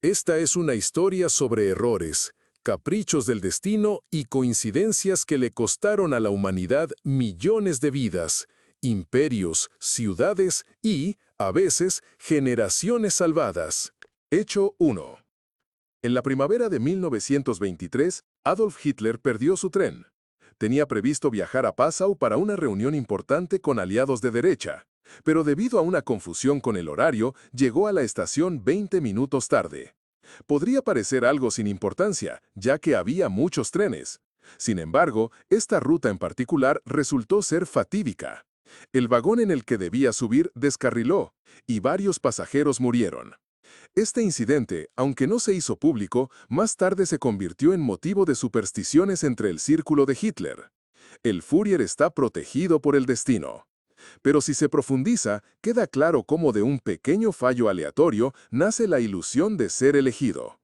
Esta es una historia sobre errores, caprichos del destino y coincidencias que le costaron a la humanidad millones de vidas, imperios, ciudades y, a veces, generaciones salvadas. Hecho 1. En la primavera de 1923, Adolf Hitler perdió su tren. Tenía previsto viajar a Passau para una reunión importante con aliados de derecha, pero debido a una confusión con el horario, llegó a la estación 20 minutos tarde. Podría parecer algo sin importancia, ya que había muchos trenes. Sin embargo, esta ruta en particular resultó ser fatídica. El vagón en el que debía subir descarriló, y varios pasajeros murieron. Este incidente, aunque no se hizo público, más tarde se convirtió en motivo de supersticiones entre el círculo de Hitler. El Führer está protegido por el destino. Pero si se profundiza, queda claro cómo de un pequeño fallo aleatorio nace la ilusión de ser elegido.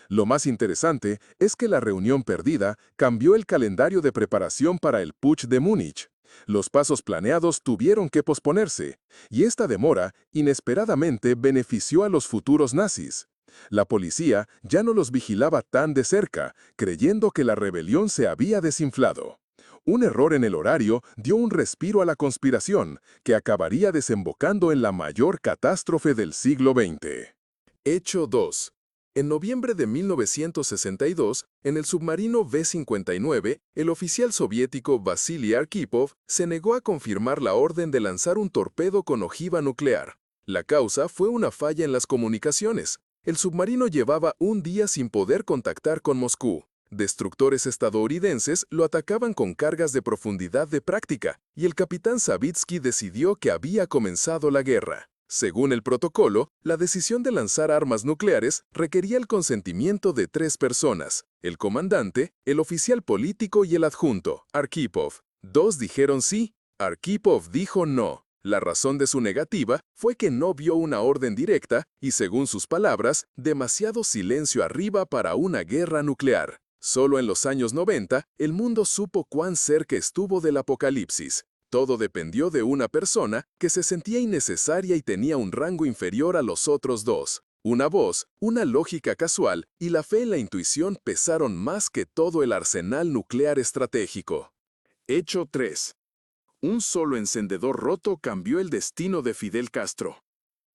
Lo más interesante es que la reunión perdida cambió el calendario de preparación para el Putsch de Múnich. Los pasos planeados tuvieron que posponerse, y esta demora, inesperadamente, benefició a los futuros nazis. La policía ya no los vigilaba tan de cerca, creyendo que la rebelión se había desinflado. Un error en el horario dio un respiro a la conspiración, que acabaría desembocando en la mayor catástrofe del siglo XX. Hecho 2. En noviembre de 1962, en el submarino V-59, el oficial soviético Vasily Arkhipov se negó a confirmar la orden de lanzar un torpedo con ojiva nuclear. La causa fue una falla en las comunicaciones. El submarino llevaba un día sin poder contactar con Moscú. Destructores estadounidenses lo atacaban con cargas de profundidad de práctica, y el capitán Savitsky decidió que había comenzado la guerra. Según el protocolo, la decisión de lanzar armas nucleares requería el consentimiento de 3 personas: el comandante, el oficial político y el adjunto, Arkhipov. 2 dijeron sí, Arkhipov dijo no. La razón de su negativa fue que no vio una orden directa y, según sus palabras, demasiado silencio arriba para una guerra nuclear. Solo en los años 90, el mundo supo cuán cerca estuvo del apocalipsis. Todo dependió de una persona que se sentía innecesaria y tenía un rango inferior a los otros 2. Una voz, una lógica casual y la fe en la intuición pesaron más que todo el arsenal nuclear estratégico. Hecho 3. Un solo encendedor roto cambió el destino de Fidel Castro.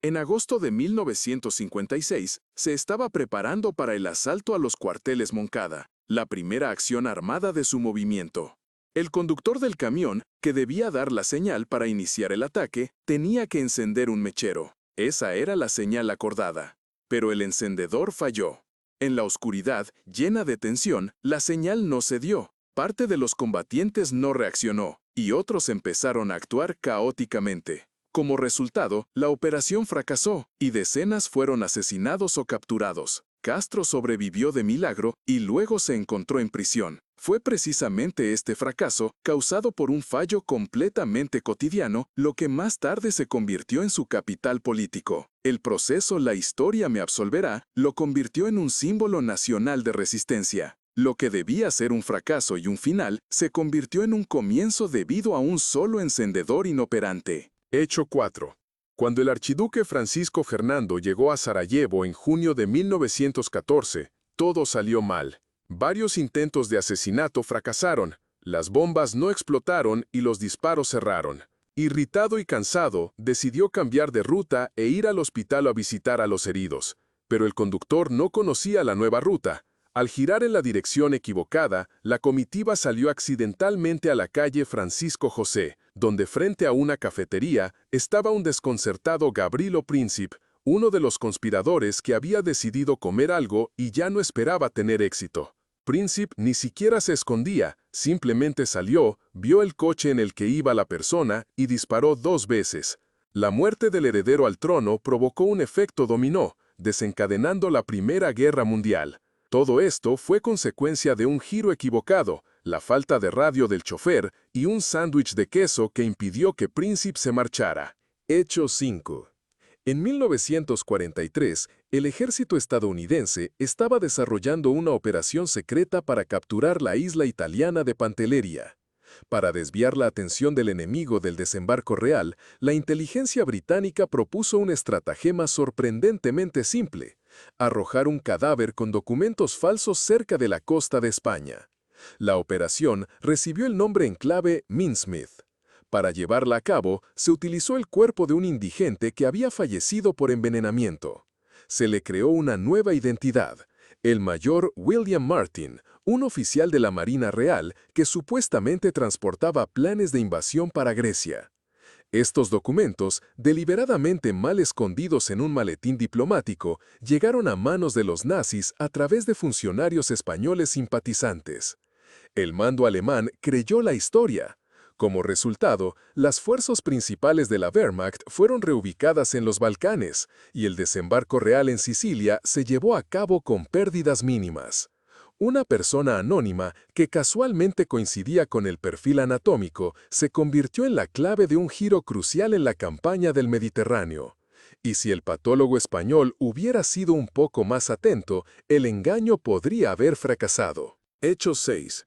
En agosto de 1956, se estaba preparando para el asalto a los cuarteles Moncada, la primera acción armada de su movimiento. El conductor del camión, que debía dar la señal para iniciar el ataque, tenía que encender un mechero. Esa era la señal acordada. Pero el encendedor falló. En la oscuridad, llena de tensión, la señal no se dio. Parte de los combatientes no reaccionó, y otros empezaron a actuar caóticamente. Como resultado, la operación fracasó, y decenas fueron asesinados o capturados. Castro sobrevivió de milagro y luego se encontró en prisión. Fue precisamente este fracaso, causado por un fallo completamente cotidiano, lo que más tarde se convirtió en su capital político. El proceso "La historia me absolverá" lo convirtió en un símbolo nacional de resistencia. Lo que debía ser un fracaso y un final, se convirtió en un comienzo debido a un solo encendedor inoperante. Hecho 4. Cuando el archiduque Francisco Fernando llegó a Sarajevo en junio de 1914, todo salió mal. Varios intentos de asesinato fracasaron, las bombas no explotaron y los disparos cerraron. Irritado y cansado, decidió cambiar de ruta e ir al hospital a visitar a los heridos. Pero el conductor no conocía la nueva ruta. Al girar en la dirección equivocada, la comitiva salió accidentalmente a la calle Francisco José, donde frente a una cafetería estaba un desconcertado Gavrilo Princip, uno de los conspiradores que había decidido comer algo y ya no esperaba tener éxito. Princip ni siquiera se escondía, simplemente salió, vio el coche en el que iba la persona y disparó 2 veces. La muerte del heredero al trono provocó un efecto dominó, desencadenando la Primera Guerra Mundial. Todo esto fue consecuencia de un giro equivocado, la falta de radio del chofer y un sándwich de queso que impidió que Princip se marchara. Hecho 5. En 1943, el ejército estadounidense estaba desarrollando una operación secreta para capturar la isla italiana de Pantelleria. Para desviar la atención del enemigo del desembarco real, la inteligencia británica propuso un estratagema sorprendentemente simple: arrojar un cadáver con documentos falsos cerca de la costa de España. La operación recibió el nombre en clave Minsmith. Para llevarla a cabo, se utilizó el cuerpo de un indigente que había fallecido por envenenamiento. Se le creó una nueva identidad, el mayor William Martin, un oficial de la Marina Real que supuestamente transportaba planes de invasión para Grecia. Estos documentos, deliberadamente mal escondidos en un maletín diplomático, llegaron a manos de los nazis a través de funcionarios españoles simpatizantes. El mando alemán creyó la historia. Como resultado, las fuerzas principales de la Wehrmacht fueron reubicadas en los Balcanes, y el desembarco real en Sicilia se llevó a cabo con pérdidas mínimas. Una persona anónima, que casualmente coincidía con el perfil anatómico, se convirtió en la clave de un giro crucial en la campaña del Mediterráneo. Y si el patólogo español hubiera sido un poco más atento, el engaño podría haber fracasado. Hechos 6.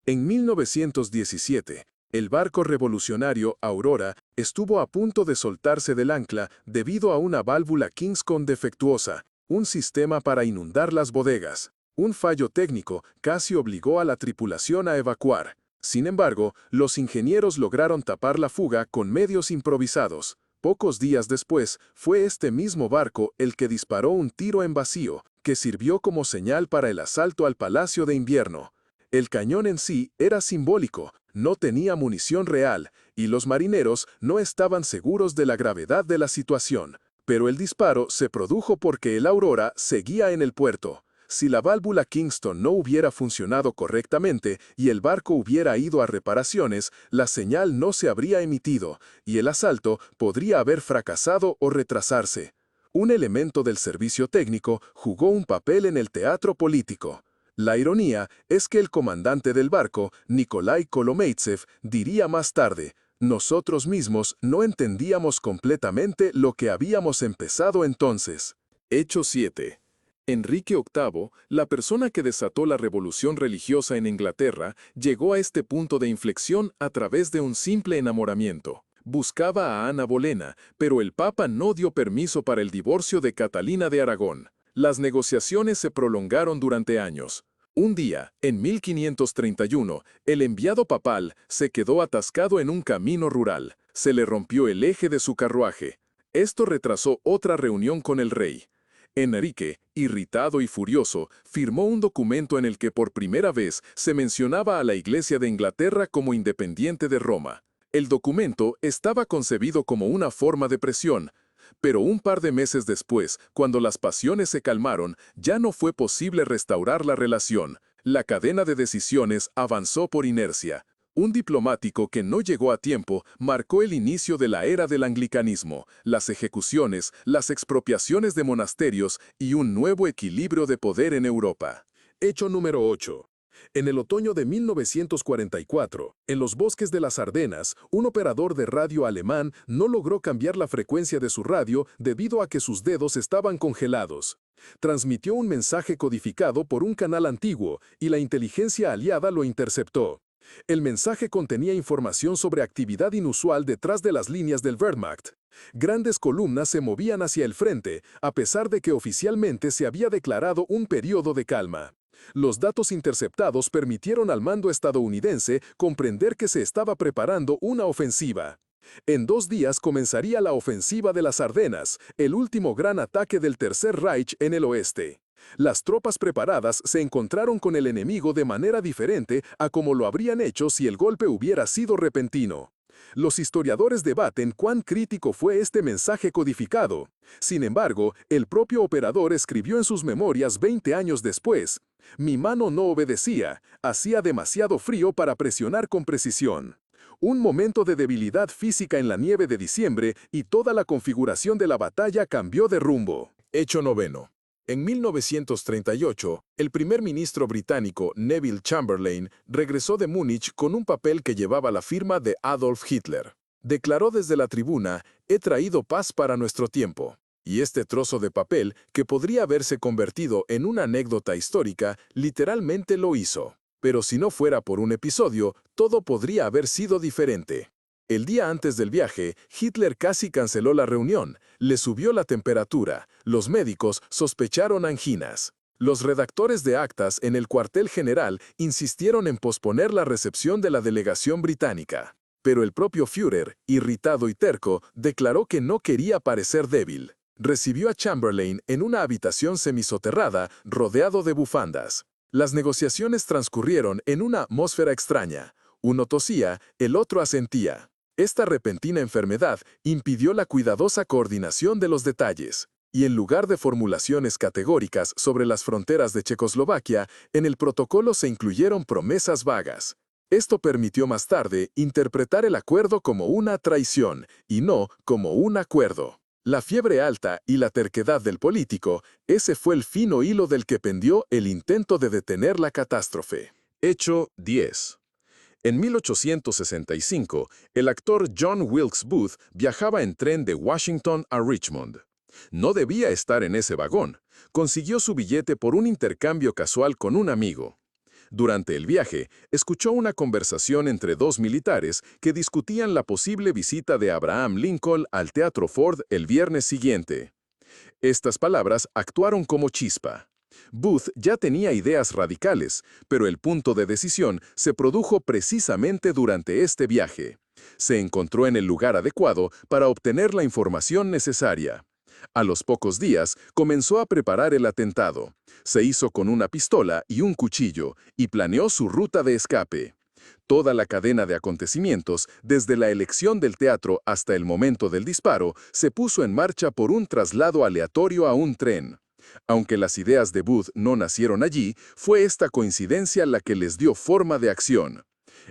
En 1917, el barco revolucionario Aurora estuvo a punto de soltarse del ancla debido a una válvula Kingston defectuosa, un sistema para inundar las bodegas. Un fallo técnico casi obligó a la tripulación a evacuar. Sin embargo, los ingenieros lograron tapar la fuga con medios improvisados. Pocos días después, fue este mismo barco el que disparó un tiro en vacío, que sirvió como señal para el asalto al Palacio de Invierno. El cañón en sí era simbólico, no tenía munición real, y los marineros no estaban seguros de la gravedad de la situación. Pero el disparo se produjo porque el Aurora seguía en el puerto. Si la válvula Kingston no hubiera funcionado correctamente y el barco hubiera ido a reparaciones, la señal no se habría emitido, y el asalto podría haber fracasado o retrasarse. Un elemento del servicio técnico jugó un papel en el teatro político. La ironía es que el comandante del barco, Nikolai Kolomeitsev, diría más tarde: «Nosotros mismos no entendíamos completamente lo que habíamos empezado entonces». Hechos 7. Enrique VIII, la persona que desató la revolución religiosa en Inglaterra, llegó a este punto de inflexión a través de un simple enamoramiento. Buscaba a Ana Bolena, pero el Papa no dio permiso para el divorcio de Catalina de Aragón. Las negociaciones se prolongaron durante años. Un día, en 1531, el enviado papal se quedó atascado en un camino rural. Se le rompió el eje de su carruaje. Esto retrasó otra reunión con el rey. Enrique, irritado y furioso, firmó un documento en el que por primera vez se mencionaba a la Iglesia de Inglaterra como independiente de Roma. El documento estaba concebido como una forma de presión, pero un par de meses después, cuando las pasiones se calmaron, ya no fue posible restaurar la relación. La cadena de decisiones avanzó por inercia. Un diplomático que no llegó a tiempo marcó el inicio de la era del anglicanismo, las ejecuciones, las expropiaciones de monasterios y un nuevo equilibrio de poder en Europa. Hecho número 8. En el otoño de 1944, en los bosques de las Ardenas, un operador de radio alemán no logró cambiar la frecuencia de su radio debido a que sus dedos estaban congelados. Transmitió un mensaje codificado por un canal antiguo y la inteligencia aliada lo interceptó. El mensaje contenía información sobre actividad inusual detrás de las líneas del Wehrmacht. Grandes columnas se movían hacia el frente, a pesar de que oficialmente se había declarado un periodo de calma. Los datos interceptados permitieron al mando estadounidense comprender que se estaba preparando una ofensiva. En 2 días comenzaría la ofensiva de las Ardenas, el último gran ataque del Tercer Reich en el oeste. Las tropas preparadas se encontraron con el enemigo de manera diferente a como lo habrían hecho si el golpe hubiera sido repentino. Los historiadores debaten cuán crítico fue este mensaje codificado. Sin embargo, el propio operador escribió en sus memorias 20 años después: «Mi mano no obedecía, hacía demasiado frío para presionar con precisión». Un momento de debilidad física en la nieve de diciembre y toda la configuración de la batalla cambió de rumbo. Hecho 9. En 1938, el primer ministro británico Neville Chamberlain regresó de Múnich con un papel que llevaba la firma de Adolf Hitler. Declaró desde la tribuna: «He traído paz para nuestro tiempo». Y este trozo de papel, que podría haberse convertido en una anécdota histórica, literalmente lo hizo. Pero si no fuera por un episodio, todo podría haber sido diferente. El día antes del viaje, Hitler casi canceló la reunión, le subió la temperatura, los médicos sospecharon anginas. Los redactores de actas en el cuartel general insistieron en posponer la recepción de la delegación británica. Pero el propio Führer, irritado y terco, declaró que no quería parecer débil. Recibió a Chamberlain en una habitación semisoterrada rodeado de bufandas. Las negociaciones transcurrieron en una atmósfera extraña. Uno tosía, el otro asentía. Esta repentina enfermedad impidió la cuidadosa coordinación de los detalles, y en lugar de formulaciones categóricas sobre las fronteras de Checoslovaquia, en el protocolo se incluyeron promesas vagas. Esto permitió más tarde interpretar el acuerdo como una traición y no como un acuerdo. La fiebre alta y la terquedad del político, ese fue el fino hilo del que pendió el intento de detener la catástrofe. Hecho 10. En 1865, el actor John Wilkes Booth viajaba en tren de Washington a Richmond. No debía estar en ese vagón. Consiguió su billete por un intercambio casual con un amigo. Durante el viaje, escuchó una conversación entre dos militares que discutían la posible visita de Abraham Lincoln al Teatro Ford el viernes siguiente. Estas palabras actuaron como chispa. Booth ya tenía ideas radicales, pero el punto de decisión se produjo precisamente durante este viaje. Se encontró en el lugar adecuado para obtener la información necesaria. A los pocos días, comenzó a preparar el atentado. Se hizo con una pistola y un cuchillo y planeó su ruta de escape. Toda la cadena de acontecimientos, desde la elección del teatro hasta el momento del disparo, se puso en marcha por un traslado aleatorio a un tren. Aunque las ideas de Booth no nacieron allí, fue esta coincidencia la que les dio forma de acción.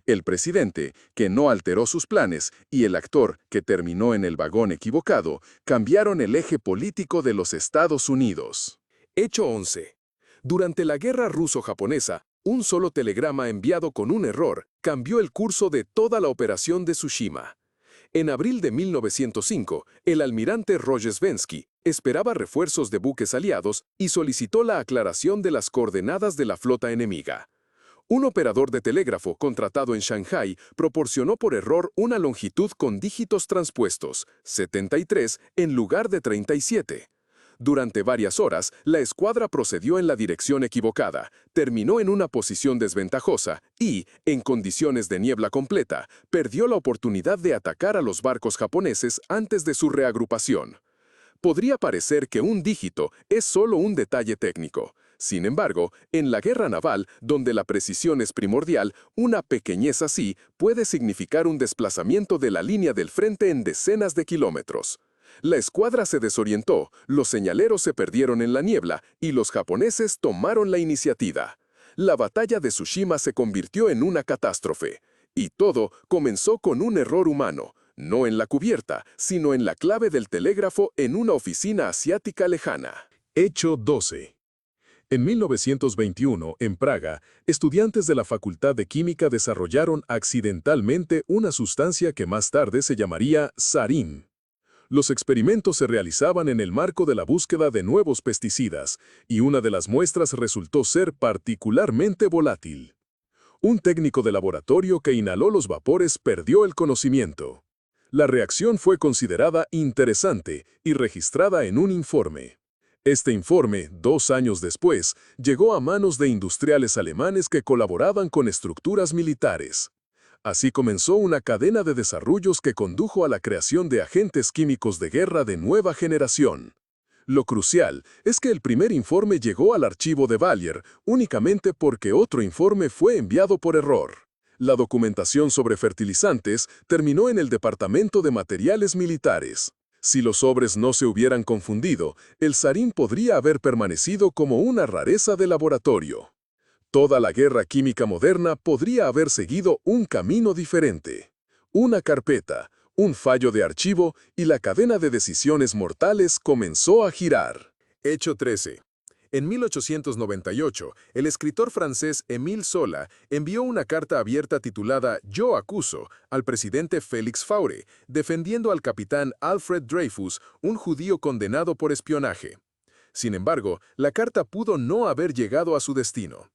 El presidente, que no alteró sus planes, y el actor, que terminó en el vagón equivocado, cambiaron el eje político de los Estados Unidos. Hecho 11. Durante la guerra ruso-japonesa, un solo telegrama enviado con un error cambió el curso de toda la operación de Tsushima. En abril de 1905, el almirante Rozhesvensky esperaba refuerzos de buques aliados y solicitó la aclaración de las coordenadas de la flota enemiga. Un operador de telégrafo contratado en Shanghái proporcionó por error una longitud con dígitos transpuestos, 73 en lugar de 37. Durante varias horas, la escuadra procedió en la dirección equivocada, terminó en una posición desventajosa y, en condiciones de niebla completa, perdió la oportunidad de atacar a los barcos japoneses antes de su reagrupación. Podría parecer que un dígito es solo un detalle técnico. Sin embargo, en la guerra naval, donde la precisión es primordial, una pequeñez así puede significar un desplazamiento de la línea del frente en decenas de kilómetros. La escuadra se desorientó, los señaleros se perdieron en la niebla y los japoneses tomaron la iniciativa. La batalla de Tsushima se convirtió en una catástrofe. Y todo comenzó con un error humano, no en la cubierta, sino en la clave del telégrafo en una oficina asiática lejana. Hecho 12. En 1921, en Praga, estudiantes de la Facultad de Química desarrollaron accidentalmente una sustancia que más tarde se llamaría sarín. Los experimentos se realizaban en el marco de la búsqueda de nuevos pesticidas, y una de las muestras resultó ser particularmente volátil. Un técnico de laboratorio que inhaló los vapores perdió el conocimiento. La reacción fue considerada interesante y registrada en un informe. Este informe, 2 años después, llegó a manos de industriales alemanes que colaboraban con estructuras militares. Así comenzó una cadena de desarrollos que condujo a la creación de agentes químicos de guerra de nueva generación. Lo crucial es que el primer informe llegó al archivo de Valier únicamente porque otro informe fue enviado por error. La documentación sobre fertilizantes terminó en el Departamento de Materiales Militares. Si los sobres no se hubieran confundido, el sarín podría haber permanecido como una rareza de laboratorio. Toda la guerra química moderna podría haber seguido un camino diferente. Una carpeta, un fallo de archivo y la cadena de decisiones mortales comenzó a girar. Hecho 13. En 1898, el escritor francés Émile Zola envió una carta abierta titulada «Yo acuso» al presidente Félix Faure, defendiendo al capitán Alfred Dreyfus, un judío condenado por espionaje. Sin embargo, la carta pudo no haber llegado a su destino.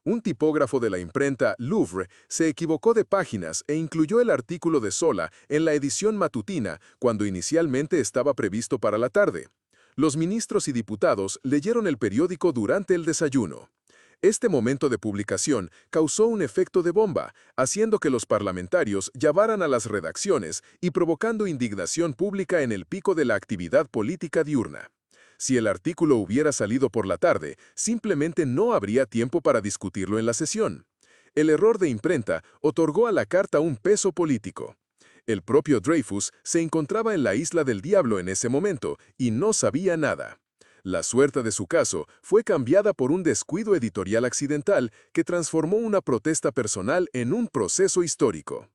Un tipógrafo de la imprenta Louvre se equivocó de páginas e incluyó el artículo de Zola en la edición matutina cuando inicialmente estaba previsto para la tarde. Los ministros y diputados leyeron el periódico durante el desayuno. Este momento de publicación causó un efecto de bomba, haciendo que los parlamentarios llamaran a las redacciones y provocando indignación pública en el pico de la actividad política diurna. Si el artículo hubiera salido por la tarde, simplemente no habría tiempo para discutirlo en la sesión. El error de imprenta otorgó a la carta un peso político. El propio Dreyfus se encontraba en la Isla del Diablo en ese momento y no sabía nada. La suerte de su caso fue cambiada por un descuido editorial accidental que transformó una protesta personal en un proceso histórico.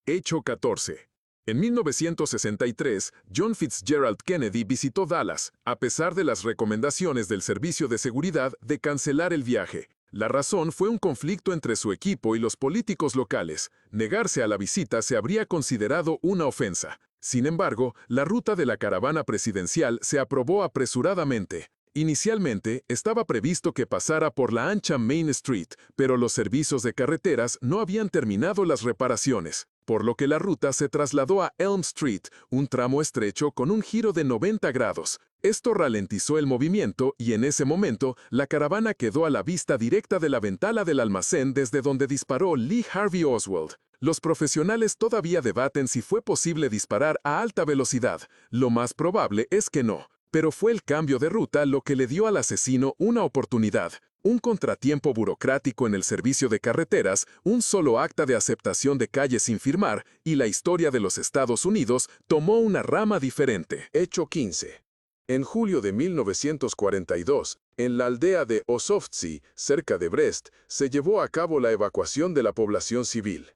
Hecho 14. En 1963, John Fitzgerald Kennedy visitó Dallas, a pesar de las recomendaciones del Servicio de Seguridad de cancelar el viaje. La razón fue un conflicto entre su equipo y los políticos locales. Negarse a la visita se habría considerado una ofensa. Sin embargo, la ruta de la caravana presidencial se aprobó apresuradamente. Inicialmente, estaba previsto que pasara por la ancha Main Street, pero los servicios de carreteras no habían terminado las reparaciones, por lo que la ruta se trasladó a Elm Street, un tramo estrecho con un giro de 90 grados. Esto ralentizó el movimiento y en ese momento, la caravana quedó a la vista directa de la ventana del almacén desde donde disparó Lee Harvey Oswald. Los profesionales todavía debaten si fue posible disparar a alta velocidad. Lo más probable es que no. Pero fue el cambio de ruta lo que le dio al asesino una oportunidad. Un contratiempo burocrático en el servicio de carreteras, un solo acta de aceptación de calle sin firmar, y la historia de los Estados Unidos tomó una rama diferente. Hecho 15. En julio de 1942, en la aldea de Osovtsy, cerca de Brest, se llevó a cabo la evacuación de la población civil.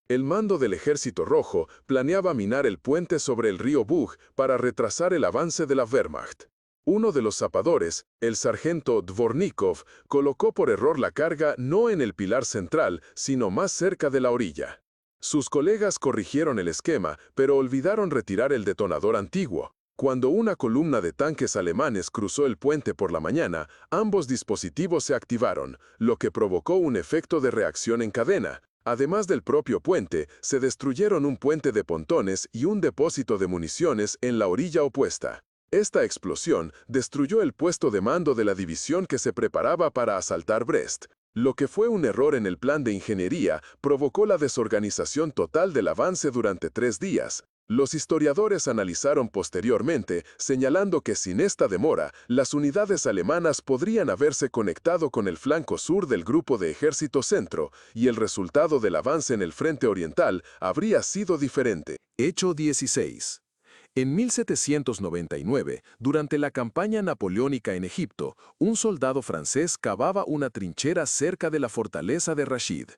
El mando del Ejército Rojo planeaba minar el puente sobre el río Bug para retrasar el avance de la Wehrmacht. Uno de los zapadores, el sargento Dvornikov, colocó por error la carga no en el pilar central, sino más cerca de la orilla. Sus colegas corrigieron el esquema, pero olvidaron retirar el detonador antiguo. Cuando una columna de tanques alemanes cruzó el puente por la mañana, ambos dispositivos se activaron, lo que provocó un efecto de reacción en cadena. Además del propio puente, se destruyeron un puente de pontones y un depósito de municiones en la orilla opuesta. Esta explosión destruyó el puesto de mando de la división que se preparaba para asaltar Brest. Lo que fue un error en el plan de ingeniería provocó la desorganización total del avance durante 3 días. Los historiadores analizaron posteriormente, señalando que sin esta demora, las unidades alemanas podrían haberse conectado con el flanco sur del Grupo de Ejército Centro, y el resultado del avance en el frente oriental habría sido diferente. Hecho 16. En 1799, durante la campaña napoleónica en Egipto, un soldado francés cavaba una trinchera cerca de la fortaleza de Rashid.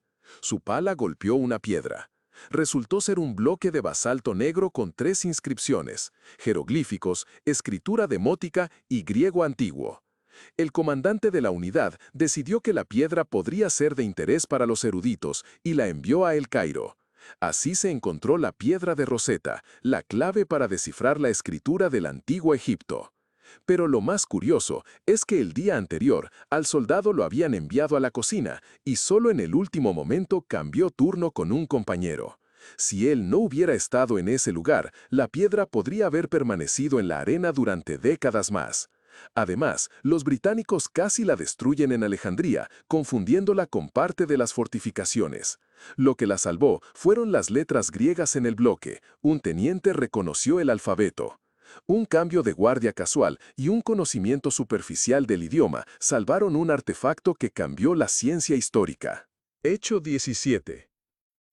Su pala golpeó una piedra. Resultó ser un bloque de basalto negro con 3 inscripciones, jeroglíficos, escritura demótica y griego antiguo. El comandante de la unidad decidió que la piedra podría ser de interés para los eruditos y la envió a El Cairo. Así se encontró la piedra de Rosetta, la clave para descifrar la escritura del antiguo Egipto. Pero lo más curioso es que el día anterior al soldado lo habían enviado a la cocina y solo en el último momento cambió turno con un compañero. Si él no hubiera estado en ese lugar, la piedra podría haber permanecido en la arena durante décadas más. Además, los británicos casi la destruyen en Alejandría, confundiéndola con parte de las fortificaciones. Lo que la salvó fueron las letras griegas en el bloque. Un teniente reconoció el alfabeto. Un cambio de guardia casual y un conocimiento superficial del idioma salvaron un artefacto que cambió la ciencia histórica. Hecho 17.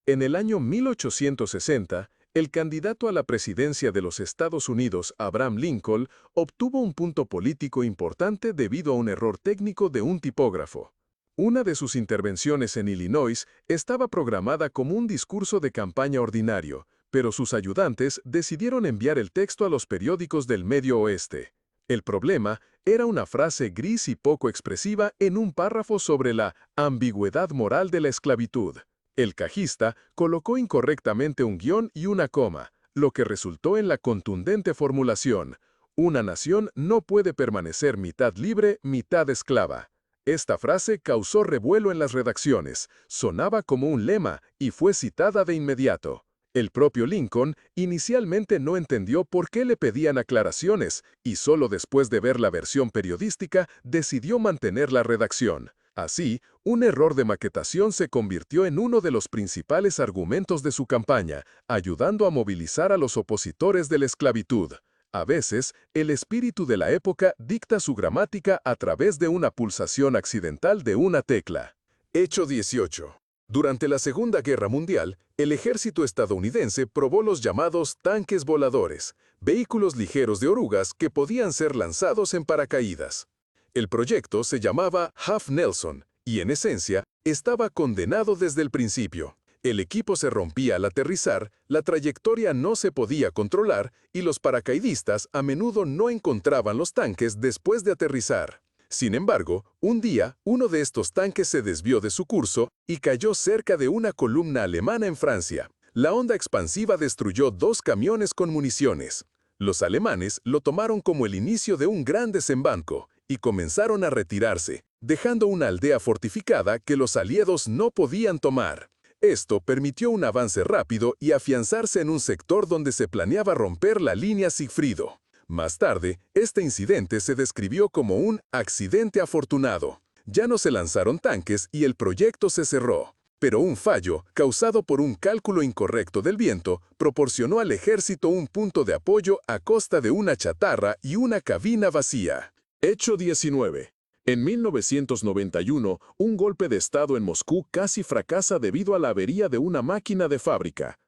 En el año 1860, el candidato a la presidencia de los Estados Unidos, Abraham Lincoln, obtuvo un punto político importante debido a un error técnico de un tipógrafo. Una de sus intervenciones en Illinois estaba programada como un discurso de campaña ordinario, pero sus ayudantes decidieron enviar el texto a los periódicos del Medio Oeste. El problema era una frase gris y poco expresiva en un párrafo sobre la ambigüedad moral de la esclavitud. El cajista colocó incorrectamente un guión y una coma, lo que resultó en la contundente formulación: una nación no puede permanecer mitad libre, mitad esclava. Esta frase causó revuelo en las redacciones, sonaba como un lema y fue citada de inmediato. El propio Lincoln inicialmente no entendió por qué le pedían aclaraciones y solo después de ver la versión periodística decidió mantener la redacción. Así, un error de maquetación se convirtió en uno de los principales argumentos de su campaña, ayudando a movilizar a los opositores de la esclavitud. A veces, el espíritu de la época dicta su gramática a través de una pulsación accidental de una tecla. Hecho 18. Durante la Segunda Guerra Mundial, el ejército estadounidense probó los llamados tanques voladores, vehículos ligeros de orugas que podían ser lanzados en paracaídas. El proyecto se llamaba Half Nelson y, en esencia, estaba condenado desde el principio. El equipo se rompía al aterrizar, la trayectoria no se podía controlar y los paracaidistas a menudo no encontraban los tanques después de aterrizar. Sin embargo, un día, uno de estos tanques se desvió de su curso y cayó cerca de una columna alemana en Francia. La onda expansiva destruyó 2 camiones con municiones. Los alemanes lo tomaron como el inicio de un gran desembarco y comenzaron a retirarse, dejando una aldea fortificada que los aliados no podían tomar. Esto permitió un avance rápido y afianzarse en un sector donde se planeaba romper la línea Sigfrido. Más tarde, este incidente se describió como un accidente afortunado. Ya no se lanzaron tanques y el proyecto se cerró. Pero un fallo, causado por un cálculo incorrecto del viento, proporcionó al ejército un punto de apoyo a costa de una chatarra y una cabina vacía. Hecho 19. En 1991, un golpe de Estado en Moscú casi fracasa debido a la avería de una máquina de fábrica.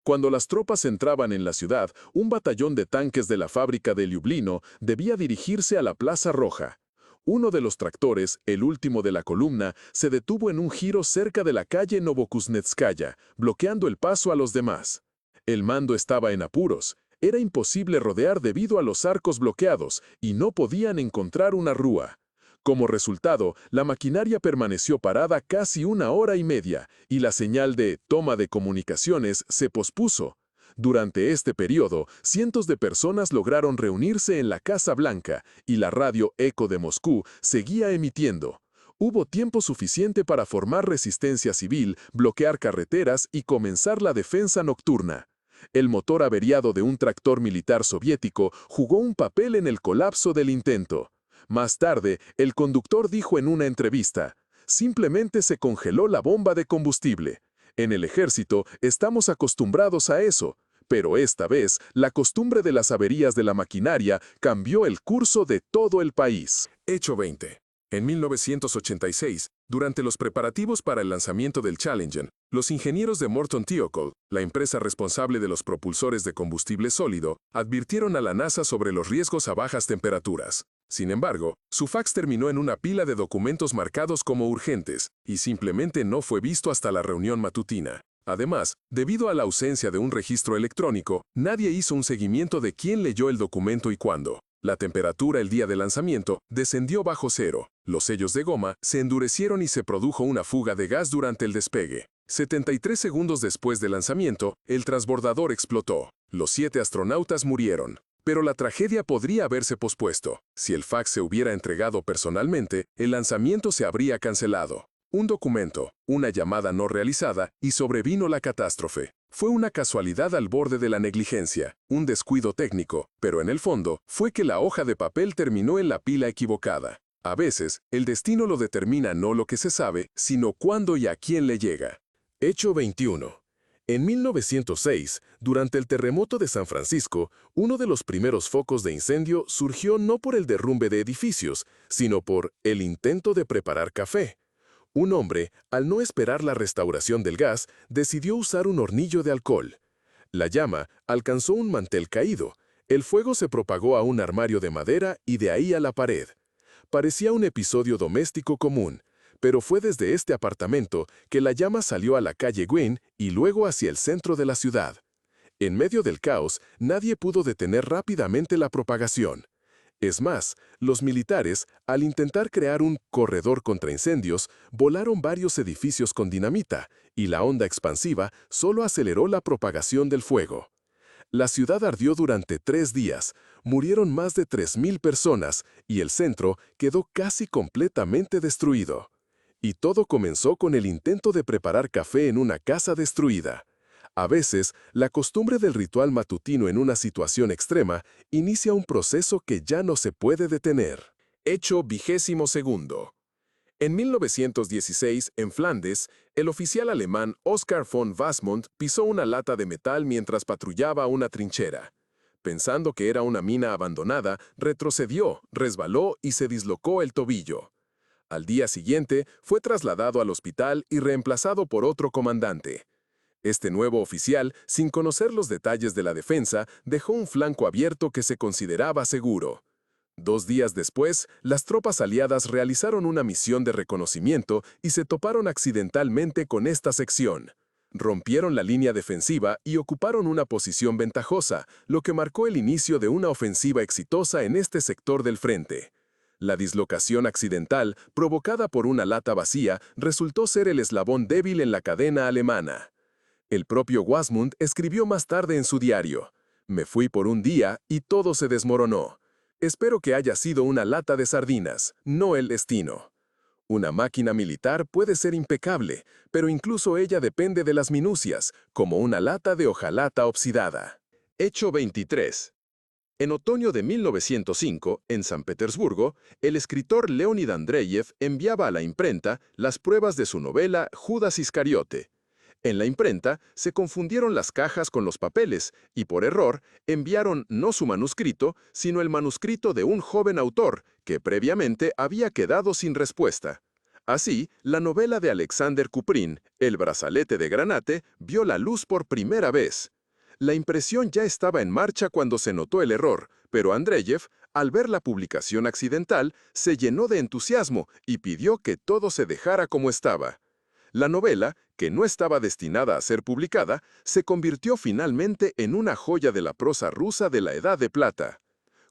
Cuando las tropas entraban en la ciudad, un batallón de tanques de la fábrica de Liublino debía dirigirse a la Plaza Roja. Uno de los tractores, el último de la columna, se detuvo en un giro cerca de la calle Novokuznetskaya, bloqueando el paso a los demás. El mando estaba en apuros. Era imposible rodear debido a los arcos bloqueados y no podían encontrar una rúa. Como resultado, la maquinaria permaneció parada casi 1 hora y media y la señal de toma de comunicaciones se pospuso. Durante este periodo, cientos de personas lograron reunirse en la Casa Blanca y la radio Eco de Moscú seguía emitiendo. Hubo tiempo suficiente para formar resistencia civil, bloquear carreteras y comenzar la defensa nocturna. El motor averiado de un tractor militar soviético jugó un papel en el colapso del intento. Más tarde, el conductor dijo en una entrevista, «Simplemente se congeló la bomba de combustible. En el ejército estamos acostumbrados a eso, pero esta vez la costumbre de las averías de la maquinaria cambió el curso de todo el país». Hecho 20. En 1986, durante los preparativos para el lanzamiento del Challenger, los ingenieros de Morton Thiokol, la empresa responsable de los propulsores de combustible sólido, advirtieron a la NASA sobre los riesgos a bajas temperaturas. Sin embargo, su fax terminó en una pila de documentos marcados como urgentes y simplemente no fue visto hasta la reunión matutina. Además, debido a la ausencia de un registro electrónico, nadie hizo un seguimiento de quién leyó el documento y cuándo. La temperatura el día de lanzamiento descendió bajo cero, los sellos de goma se endurecieron y se produjo una fuga de gas durante el despegue. 73 segundos después del lanzamiento, el transbordador explotó. Los 7 astronautas murieron. Pero la tragedia podría haberse pospuesto. Si el fax se hubiera entregado personalmente, el lanzamiento se habría cancelado. Un documento, una llamada no realizada y sobrevino la catástrofe. Fue una casualidad al borde de la negligencia, un descuido técnico, pero en el fondo fue que la hoja de papel terminó en la pila equivocada. A veces, el destino lo determina no lo que se sabe, sino cuándo y a quién le llega. Hecho 21. En 1906, durante el terremoto de San Francisco, uno de los primeros focos de incendio surgió no por el derrumbe de edificios, sino por el intento de preparar café. Un hombre, al no esperar la restauración del gas, decidió usar un hornillo de alcohol. La llama alcanzó un mantel caído. El fuego se propagó a un armario de madera y de ahí a la pared. Parecía un episodio doméstico común, pero fue desde este apartamento que la llama salió a la calle Gwynn y luego hacia el centro de la ciudad. En medio del caos, nadie pudo detener rápidamente la propagación. Es más, los militares, al intentar crear un corredor contra incendios, volaron varios edificios con dinamita, y la onda expansiva solo aceleró la propagación del fuego. La ciudad ardió durante 3 días, murieron más de 3.000 personas y el centro quedó casi completamente destruido. Y todo comenzó con el intento de preparar café en una casa destruida. A veces, la costumbre del ritual matutino en una situación extrema inicia un proceso que ya no se puede detener. Hecho 22. En 1916, en Flandes, el oficial alemán Oskar von Wasmund pisó una lata de metal mientras patrullaba una trinchera. Pensando que era una mina abandonada, retrocedió, resbaló y se dislocó el tobillo. Al día siguiente, fue trasladado al hospital y reemplazado por otro comandante. Este nuevo oficial, sin conocer los detalles de la defensa, dejó un flanco abierto que se consideraba seguro. 2 días después, las tropas aliadas realizaron una misión de reconocimiento y se toparon accidentalmente con esta sección. Rompieron la línea defensiva y ocuparon una posición ventajosa, lo que marcó el inicio de una ofensiva exitosa en este sector del frente. La dislocación accidental, provocada por una lata vacía, resultó ser el eslabón débil en la cadena alemana. El propio Wasmund escribió más tarde en su diario: «Me fui por un día y todo se desmoronó. Espero que haya sido una lata de sardinas, no el destino». Una máquina militar puede ser impecable, pero incluso ella depende de las minucias, como una lata de hojalata oxidada. Hecho 23. En otoño de 1905, en San Petersburgo, el escritor Leonid Andreyev enviaba a la imprenta las pruebas de su novela Judas Iscariote. En la imprenta se confundieron las cajas con los papeles y por error enviaron no su manuscrito, sino el manuscrito de un joven autor que previamente había quedado sin respuesta. Así, la novela de Alexander Kuprin, El brazalete de granate, vio la luz por primera vez. La impresión ya estaba en marcha cuando se notó el error, pero Andreyev, al ver la publicación accidental, se llenó de entusiasmo y pidió que todo se dejara como estaba. La novela, que no estaba destinada a ser publicada, se convirtió finalmente en una joya de la prosa rusa de la Edad de Plata.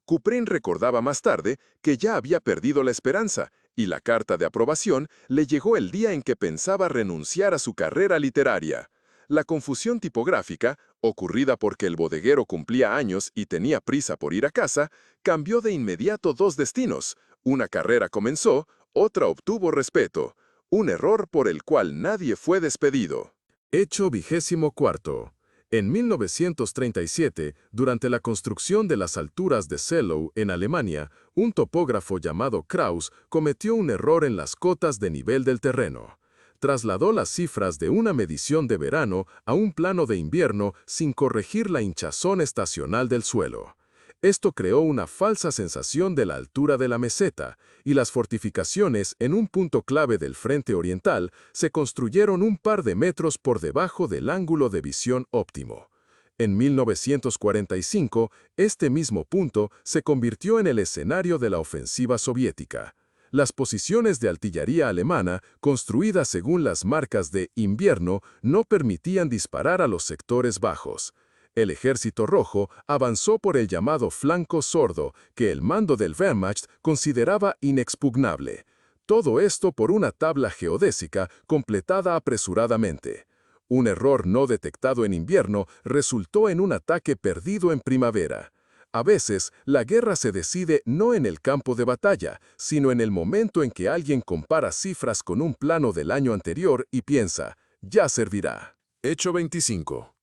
Kuprin recordaba más tarde que ya había perdido la esperanza, y la carta de aprobación le llegó el día en que pensaba renunciar a su carrera literaria. La confusión tipográfica, ocurrida porque el bodeguero cumplía años y tenía prisa por ir a casa, cambió de inmediato 2 destinos. Una carrera comenzó, otra obtuvo respeto. Un error por el cual nadie fue despedido. Hecho 24. En 1937, durante la construcción de las alturas de Seelow, en Alemania, un topógrafo llamado Kraus cometió un error en las cotas de nivel del terreno. Trasladó las cifras de una medición de verano a un plano de invierno sin corregir la hinchazón estacional del suelo. Esto creó una falsa sensación de la altura de la meseta, y las fortificaciones en un punto clave del frente oriental se construyeron un par de metros por debajo del ángulo de visión óptimo. En 1945, este mismo punto se convirtió en el escenario de la ofensiva soviética. Las posiciones de artillería alemana, construidas según las marcas de invierno, no permitían disparar a los sectores bajos. El Ejército Rojo avanzó por el llamado flanco sordo, que el mando del Wehrmacht consideraba inexpugnable. Todo esto por una tabla geodésica completada apresuradamente. Un error no detectado en invierno resultó en un ataque perdido en primavera. A veces, la guerra se decide no en el campo de batalla, sino en el momento en que alguien compara cifras con un plano del año anterior y piensa, ya servirá. Hecho 25.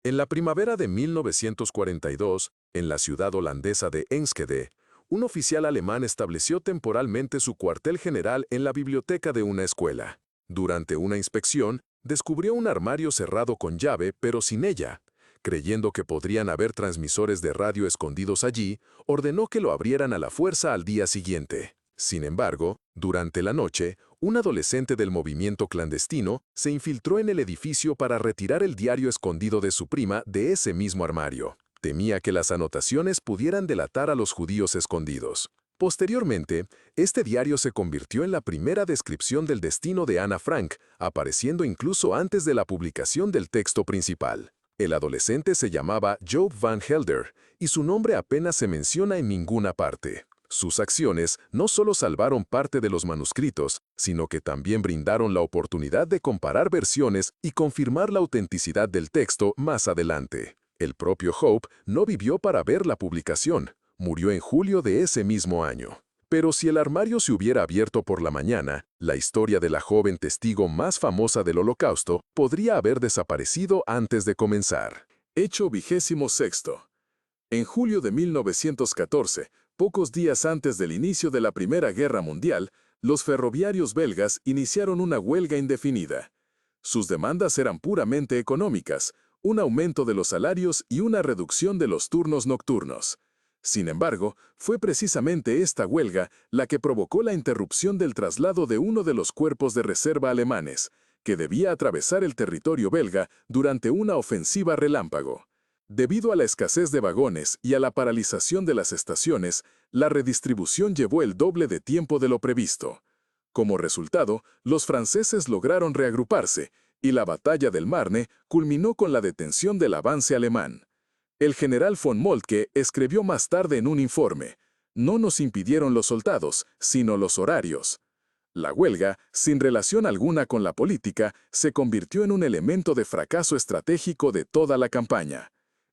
En la primavera de 1942, en la ciudad holandesa de Enschede, un oficial alemán estableció temporalmente su cuartel general en la biblioteca de una escuela. Durante una inspección, descubrió un armario cerrado con llave, pero sin ella. Creyendo que podrían haber transmisores de radio escondidos allí, ordenó que lo abrieran a la fuerza al día siguiente. Sin embargo, durante la noche, un adolescente del movimiento clandestino se infiltró en el edificio para retirar el diario escondido de su prima de ese mismo armario. Temía que las anotaciones pudieran delatar a los judíos escondidos. Posteriormente, este diario se convirtió en la primera descripción del destino de Ana Frank, apareciendo incluso antes de la publicación del texto principal. El adolescente se llamaba Job Van Helder, y su nombre apenas se menciona en ninguna parte. Sus acciones no solo salvaron parte de los manuscritos, sino que también brindaron la oportunidad de comparar versiones y confirmar la autenticidad del texto más adelante. El propio Hope no vivió para ver la publicación, murió en julio de ese mismo año. Pero si el armario se hubiera abierto por la mañana, la historia de la joven testigo más famosa del Holocausto podría haber desaparecido antes de comenzar. Hecho 26. En julio de 1914, pocos días antes del inicio de la Primera Guerra Mundial, los ferroviarios belgas iniciaron una huelga indefinida. Sus demandas eran puramente económicas, un aumento de los salarios y una reducción de los turnos nocturnos. Sin embargo, fue precisamente esta huelga la que provocó la interrupción del traslado de uno de los cuerpos de reserva alemanes, que debía atravesar el territorio belga durante una ofensiva relámpago. Debido a la escasez de vagones y a la paralización de las estaciones, la redistribución llevó el doble de tiempo de lo previsto. Como resultado, los franceses lograron reagruparse, y la batalla del Marne culminó con la detención del avance alemán. El general von Moltke escribió más tarde en un informe: "No nos impidieron los soldados, sino los horarios". La huelga, sin relación alguna con la política, se convirtió en un elemento de fracaso estratégico de toda la campaña.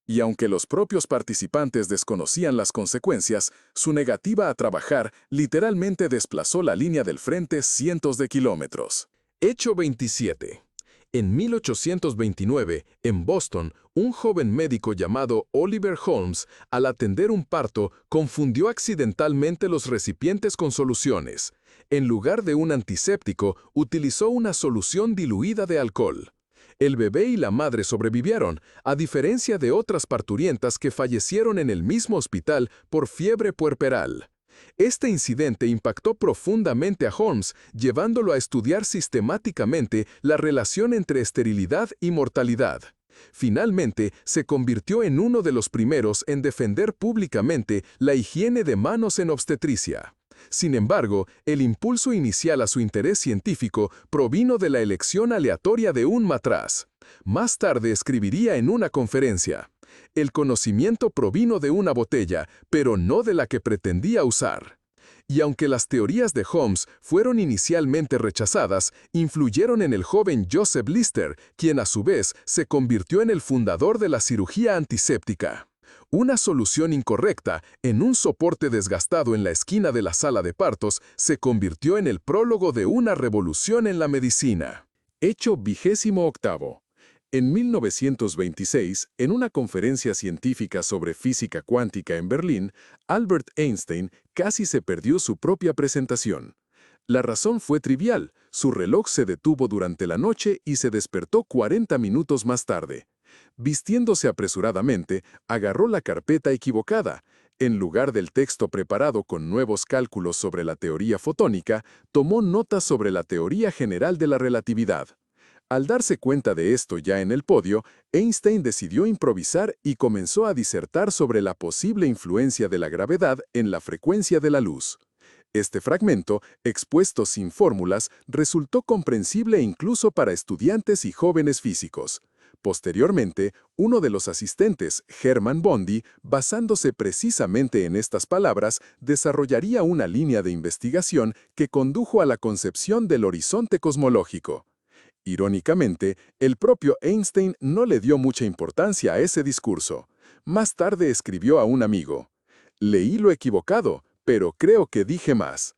Y aunque los propios participantes desconocían las consecuencias, su negativa a trabajar literalmente desplazó la línea del frente cientos de kilómetros. Hecho 27. En 1829, en Boston, un joven médico llamado Oliver Holmes, al atender un parto, confundió accidentalmente los recipientes con soluciones. En lugar de un antiséptico, utilizó una solución diluida de alcohol. El bebé y la madre sobrevivieron, a diferencia de otras parturientas que fallecieron en el mismo hospital por fiebre puerperal. Este incidente impactó profundamente a Holmes, llevándolo a estudiar sistemáticamente la relación entre esterilidad y mortalidad. Finalmente, se convirtió en uno de los primeros en defender públicamente la higiene de manos en obstetricia. Sin embargo, el impulso inicial a su interés científico provino de la elección aleatoria de un matraz. Más tarde escribiría en una conferencia: "El conocimiento provino de una botella, pero no de la que pretendía usar". Y aunque las teorías de Holmes fueron inicialmente rechazadas, influyeron en el joven Joseph Lister, quien a su vez se convirtió en el fundador de la cirugía antiséptica. Una solución incorrecta, en un soporte desgastado en la esquina de la sala de partos, se convirtió en el prólogo de una revolución en la medicina. Hecho 28. En 1926, en una conferencia científica sobre física cuántica en Berlín, Albert Einstein casi se perdió su propia presentación. La razón fue trivial: su reloj se detuvo durante la noche y se despertó 40 minutos más tarde. Vistiéndose apresuradamente, agarró la carpeta equivocada. En lugar del texto preparado con nuevos cálculos sobre la teoría fotónica, tomó notas sobre la teoría general de la relatividad. Al darse cuenta de esto ya en el podio, Einstein decidió improvisar y comenzó a disertar sobre la posible influencia de la gravedad en la frecuencia de la luz. Este fragmento, expuesto sin fórmulas, resultó comprensible incluso para estudiantes y jóvenes físicos. Posteriormente, uno de los asistentes, Hermann Bondi, basándose precisamente en estas palabras, desarrollaría una línea de investigación que condujo a la concepción del horizonte cosmológico. Irónicamente, el propio Einstein no le dio mucha importancia a ese discurso. Más tarde escribió a un amigo: "Leí lo equivocado, pero creo que dije más".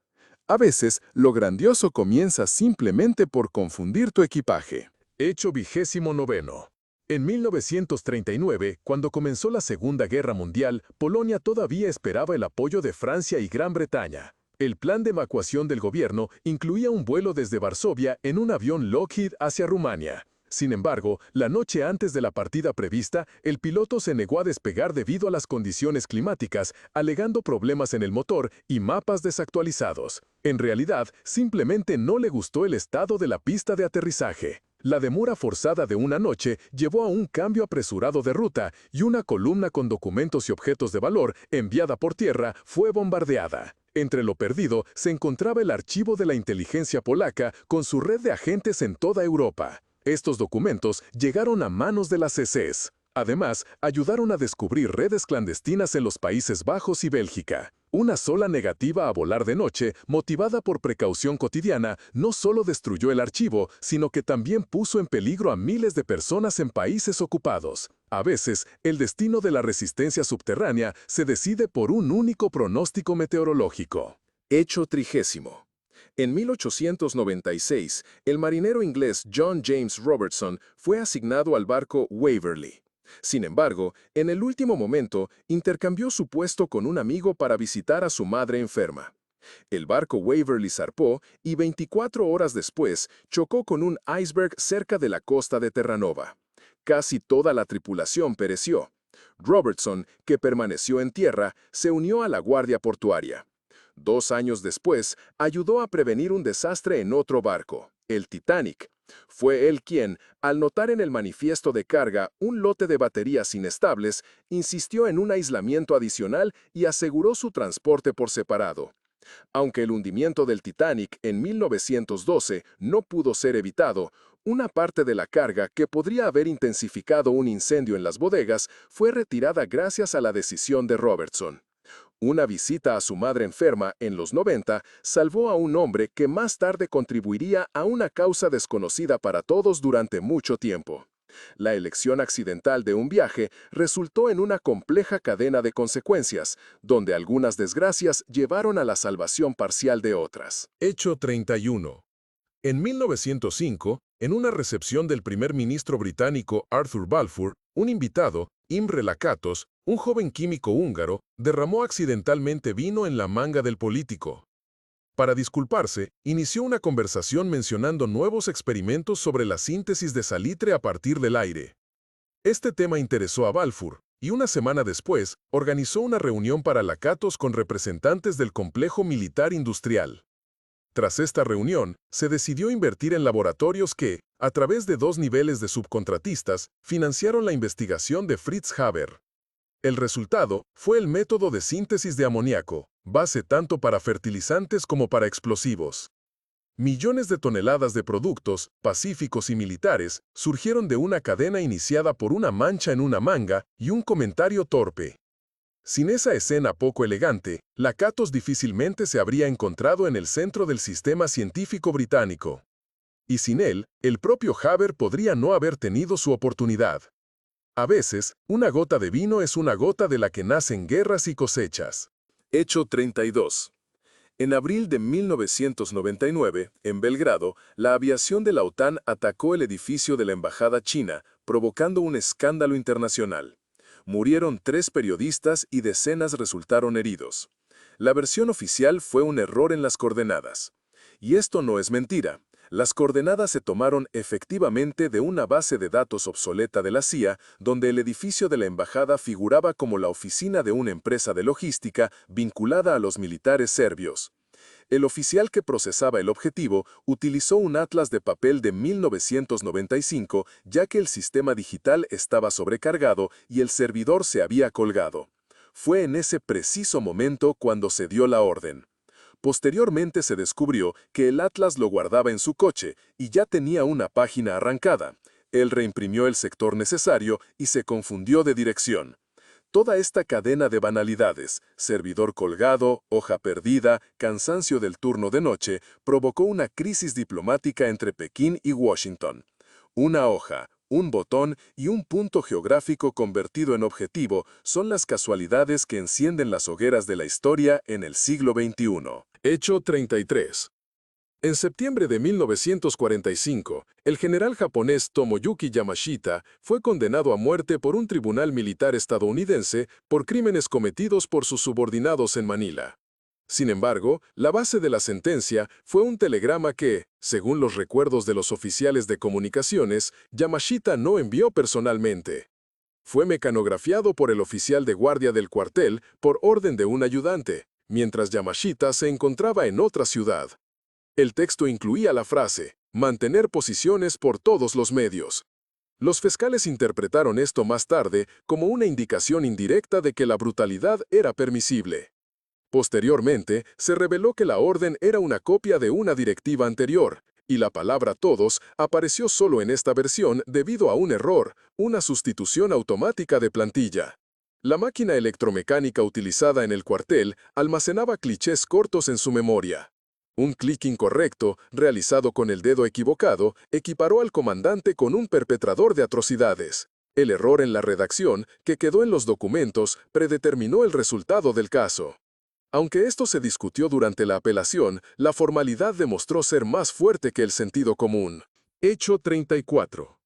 A veces, lo grandioso comienza simplemente por confundir tu equipaje. Hecho 29. En 1939, cuando comenzó la Segunda Guerra Mundial, Polonia todavía esperaba el apoyo de Francia y Gran Bretaña. El plan de evacuación del gobierno incluía un vuelo desde Varsovia en un avión Lockheed hacia Rumania. Sin embargo, la noche antes de la partida prevista, el piloto se negó a despegar debido a las condiciones climáticas, alegando problemas en el motor y mapas desactualizados. En realidad, simplemente no le gustó el estado de la pista de aterrizaje. La demora forzada de una noche llevó a un cambio apresurado de ruta, y una columna con documentos y objetos de valor enviada por tierra fue bombardeada. Entre lo perdido se encontraba el archivo de la inteligencia polaca con su red de agentes en toda Europa. Estos documentos llegaron a manos de las SS. Además, ayudaron a descubrir redes clandestinas en los Países Bajos y Bélgica. Una sola negativa a volar de noche, motivada por precaución cotidiana, no solo destruyó el archivo, sino que también puso en peligro a miles de personas en países ocupados. A veces, el destino de la resistencia subterránea se decide por un único pronóstico meteorológico. Hecho 30. En 1896, el marinero inglés John James Robertson fue asignado al barco Waverly. Sin embargo, en el último momento, intercambió su puesto con un amigo para visitar a su madre enferma. El barco Waverly zarpó y 24 horas después chocó con un iceberg cerca de la costa de Terranova. Casi toda la tripulación pereció. Robertson, que permaneció en tierra, se unió a la guardia portuaria. 2 años después, ayudó a prevenir un desastre en otro barco, el Titanic. Fue él quien, al notar en el manifiesto de carga un lote de baterías inestables, insistió en un aislamiento adicional y aseguró su transporte por separado. Aunque el hundimiento del Titanic en 1912 no pudo ser evitado, una parte de la carga que podría haber intensificado un incendio en las bodegas fue retirada gracias a la decisión de Robertson. Una visita a su madre enferma en los 90 salvó a un hombre que más tarde contribuiría a una causa desconocida para todos durante mucho tiempo. La elección accidental de un viaje resultó en una compleja cadena de consecuencias, donde algunas desgracias llevaron a la salvación parcial de otras. Hecho 31. En 1905, en una recepción del primer ministro británico Arthur Balfour, un invitado, Imre Lakatos, un joven químico húngaro, derramó accidentalmente vino en la manga del político. Para disculparse, inició una conversación mencionando nuevos experimentos sobre la síntesis de salitre a partir del aire. Este tema interesó a Balfour, y una semana después, organizó una reunión para Lakatos con representantes del complejo militar industrial. Tras esta reunión, se decidió invertir en laboratorios que, a través de 2 niveles de subcontratistas, financiaron la investigación de Fritz Haber. El resultado fue el método de síntesis de amoníaco, base tanto para fertilizantes como para explosivos. Millones de toneladas de productos, pacíficos y militares, surgieron de una cadena iniciada por una mancha en una manga y un comentario torpe. Sin esa escena poco elegante, Lakatos difícilmente se habría encontrado en el centro del sistema científico británico. Y sin él, el propio Haber podría no haber tenido su oportunidad. A veces, una gota de vino es una gota de la que nacen guerras y cosechas. Hecho 32. En abril de 1999, en Belgrado, la aviación de la OTAN atacó el edificio de la embajada china, provocando un escándalo internacional. Murieron 3 periodistas y decenas resultaron heridos. La versión oficial fue un error en las coordenadas. Y esto no es mentira. Las coordenadas se tomaron efectivamente de una base de datos obsoleta de la CIA, donde el edificio de la embajada figuraba como la oficina de una empresa de logística vinculada a los militares serbios. El oficial que procesaba el objetivo utilizó un atlas de papel de 1995, ya que el sistema digital estaba sobrecargado y el servidor se había colgado. Fue en ese preciso momento cuando se dio la orden. Posteriormente se descubrió que el atlas lo guardaba en su coche y ya tenía una página arrancada. Él reimprimió el sector necesario y se confundió de dirección. Toda esta cadena de banalidades, servidor colgado, hoja perdida, cansancio del turno de noche, provocó una crisis diplomática entre Pekín y Washington. Una hoja, un botón y un punto geográfico convertido en objetivo son las casualidades que encienden las hogueras de la historia en el siglo XXI. Hecho 33. En septiembre de 1945, el general japonés Tomoyuki Yamashita fue condenado a muerte por un tribunal militar estadounidense por crímenes cometidos por sus subordinados en Manila. Sin embargo, la base de la sentencia fue un telegrama que, según los recuerdos de los oficiales de comunicaciones, Yamashita no envió personalmente. Fue mecanografiado por el oficial de guardia del cuartel por orden de un ayudante, mientras Yamashita se encontraba en otra ciudad. El texto incluía la frase, mantener posiciones por todos los medios. Los fiscales interpretaron esto más tarde como una indicación indirecta de que la brutalidad era permisible. Posteriormente, se reveló que la orden era una copia de una directiva anterior, y la palabra todos apareció solo en esta versión debido a un error, una sustitución automática de plantilla. La máquina electromecánica utilizada en el cuartel almacenaba clichés cortos en su memoria. Un clic incorrecto, realizado con el dedo equivocado, equiparó al comandante con un perpetrador de atrocidades. El error en la redacción, que quedó en los documentos, predeterminó el resultado del caso. Aunque esto se discutió durante la apelación, la formalidad demostró ser más fuerte que el sentido común. Hecho 34.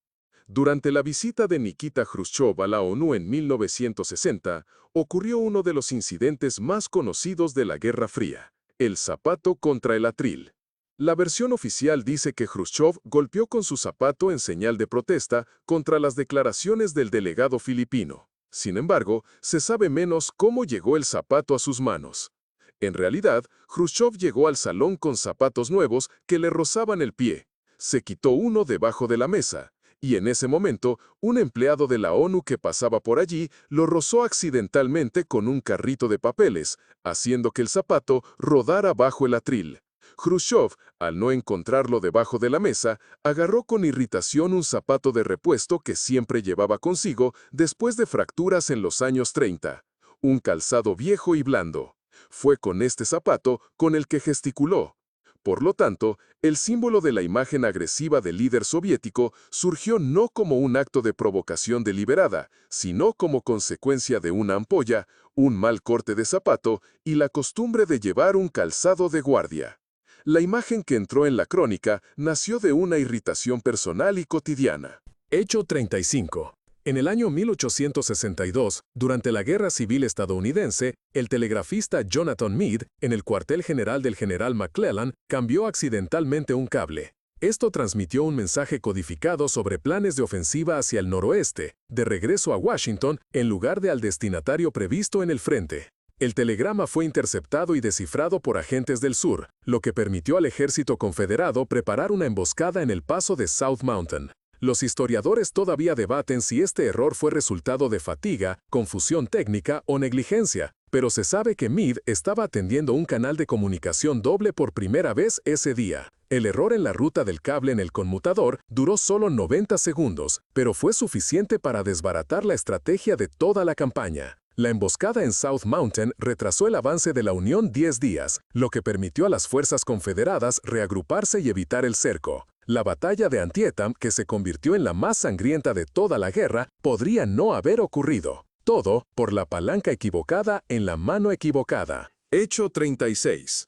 Durante la visita de Nikita Khrushchev a la ONU en 1960, ocurrió uno de los incidentes más conocidos de la Guerra Fría, el zapato contra el atril. La versión oficial dice que Khrushchev golpeó con su zapato en señal de protesta contra las declaraciones del delegado filipino. Sin embargo, se sabe menos cómo llegó el zapato a sus manos. En realidad, Khrushchev llegó al salón con zapatos nuevos que le rozaban el pie. Se quitó uno debajo de la mesa, y en ese momento, un empleado de la ONU que pasaba por allí lo rozó accidentalmente con un carrito de papeles, haciendo que el zapato rodara bajo el atril. Khrushchev, al no encontrarlo debajo de la mesa, agarró con irritación un zapato de repuesto que siempre llevaba consigo después de fracturas en los años 30. Un calzado viejo y blando. Fue con este zapato con el que gesticuló. Por lo tanto, el símbolo de la imagen agresiva del líder soviético surgió no como un acto de provocación deliberada, sino como consecuencia de una ampolla, un mal corte de zapato y la costumbre de llevar un calzado de guardia. La imagen que entró en la crónica nació de una irritación personal y cotidiana. Hecho 35. En el año 1862, durante la Guerra Civil estadounidense, el telegrafista Jonathan Meade, en el cuartel general del general McClellan, cambió accidentalmente un cable. Esto transmitió un mensaje codificado sobre planes de ofensiva hacia el noroeste, de regreso a Washington, en lugar de al destinatario previsto en el frente. El telegrama fue interceptado y descifrado por agentes del sur, lo que permitió al ejército confederado preparar una emboscada en el paso de South Mountain. Los historiadores todavía debaten si este error fue resultado de fatiga, confusión técnica o negligencia, pero se sabe que Meade estaba atendiendo un canal de comunicación doble por primera vez ese día. El error en la ruta del cable en el conmutador duró solo 90 segundos, pero fue suficiente para desbaratar la estrategia de toda la campaña. La emboscada en South Mountain retrasó el avance de la Unión 10 días, lo que permitió a las fuerzas confederadas reagruparse y evitar el cerco. La batalla de Antietam, que se convirtió en la más sangrienta de toda la guerra, podría no haber ocurrido. Todo por la palanca equivocada en la mano equivocada. Hecho 36.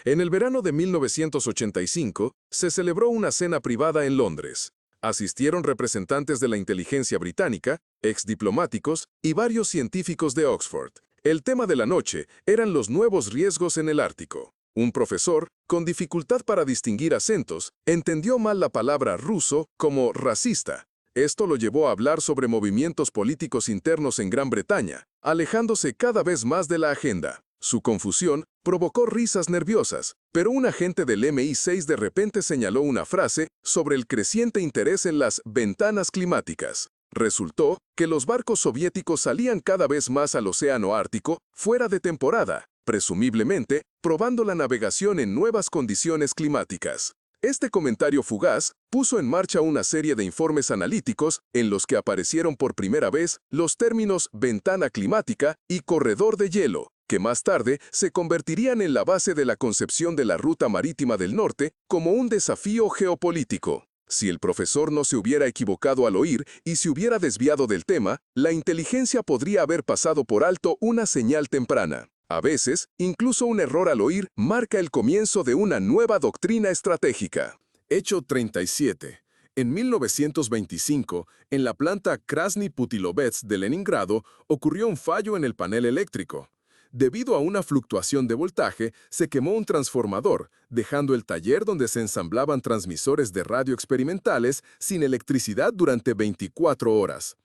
En el verano de 1985, se celebró una cena privada en Londres. Asistieron representantes de la inteligencia británica, exdiplomáticos y varios científicos de Oxford. El tema de la noche eran los nuevos riesgos en el Ártico. Un profesor, con dificultad para distinguir acentos, entendió mal la palabra ruso como racista. Esto lo llevó a hablar sobre movimientos políticos internos en Gran Bretaña, alejándose cada vez más de la agenda. Su confusión provocó risas nerviosas, pero un agente del MI6 de repente señaló una frase sobre el creciente interés en las ventanas climáticas. Resultó que los barcos soviéticos salían cada vez más al océano Ártico fuera de temporada, presumiblemente probando la navegación en nuevas condiciones climáticas. Este comentario fugaz puso en marcha una serie de informes analíticos en los que aparecieron por primera vez los términos ventana climática y corredor de hielo, que más tarde se convertirían en la base de la concepción de la ruta marítima del norte como un desafío geopolítico. Si el profesor no se hubiera equivocado al oír y se hubiera desviado del tema, la inteligencia podría haber pasado por alto una señal temprana. A veces, incluso un error al oír marca el comienzo de una nueva doctrina estratégica. Hecho 37. En 1925, en la planta Krasny Putilovets de Leningrado, ocurrió un fallo en el panel eléctrico. Debido a una fluctuación de voltaje, se quemó un transformador, dejando el taller donde se ensamblaban transmisores de radio experimentales sin electricidad durante 24 horas.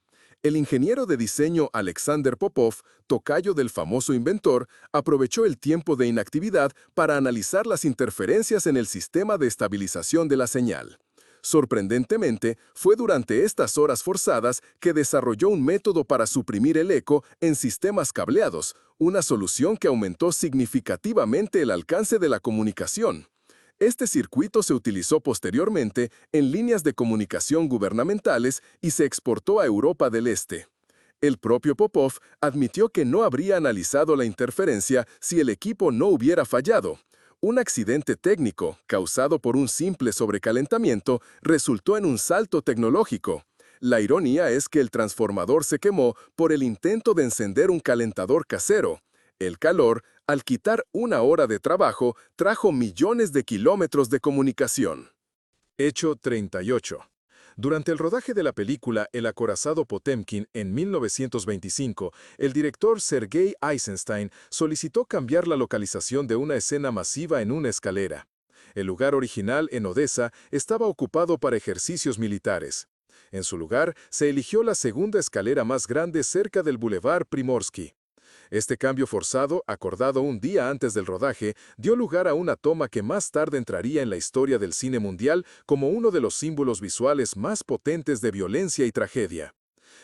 El ingeniero de diseño Alexander Popov, tocayo del famoso inventor, aprovechó el tiempo de inactividad para analizar las interferencias en el sistema de estabilización de la señal. Sorprendentemente, fue durante estas horas forzadas que desarrolló un método para suprimir el eco en sistemas cableados, una solución que aumentó significativamente el alcance de la comunicación. Este circuito se utilizó posteriormente en líneas de comunicación gubernamentales y se exportó a Europa del Este. El propio Popov admitió que no habría analizado la interferencia si el equipo no hubiera fallado. Un accidente técnico, causado por un simple sobrecalentamiento, resultó en un salto tecnológico. La ironía es que el transformador se quemó por el intento de encender un calentador casero. El calor, al quitar una hora de trabajo, trajo millones de kilómetros de comunicación. Hecho 38. Durante el rodaje de la película El acorazado Potemkin en 1925, el director Sergei Eisenstein solicitó cambiar la localización de una escena masiva en una escalera. El lugar original, en Odessa, estaba ocupado para ejercicios militares. En su lugar, se eligió la segunda escalera más grande cerca del Boulevard Primorsky. Este cambio forzado, acordado un día antes del rodaje, dio lugar a una toma que más tarde entraría en la historia del cine mundial como uno de los símbolos visuales más potentes de violencia y tragedia.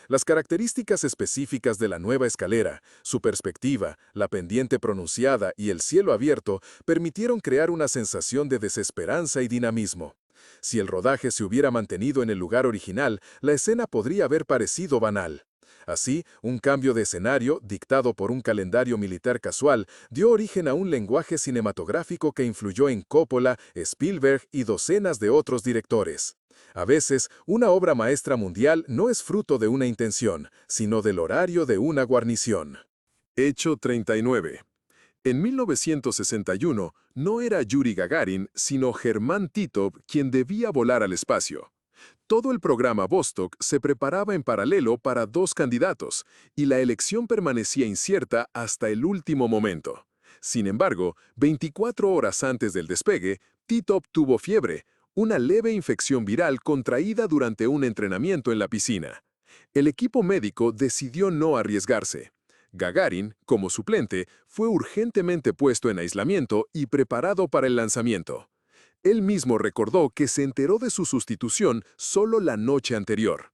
Las características específicas de la nueva escalera, su perspectiva, la pendiente pronunciada y el cielo abierto permitieron crear una sensación de desesperanza y dinamismo. Si el rodaje se hubiera mantenido en el lugar original, la escena podría haber parecido banal. Así, un cambio de escenario, dictado por un calendario militar casual, dio origen a un lenguaje cinematográfico que influyó en Coppola, Spielberg y docenas de otros directores. A veces, una obra maestra mundial no es fruto de una intención, sino del horario de una guarnición. Hecho 39. En 1961, no era Yuri Gagarin, sino Germán Titov quien debía volar al espacio. Todo el programa Vostok se preparaba en paralelo para dos candidatos, y la elección permanecía incierta hasta el último momento. Sin embargo, 24 horas antes del despegue, Titov tuvo fiebre, una leve infección viral contraída durante un entrenamiento en la piscina. El equipo médico decidió no arriesgarse. Gagarin, como suplente, fue urgentemente puesto en aislamiento y preparado para el lanzamiento. Él mismo recordó que se enteró de su sustitución solo la noche anterior.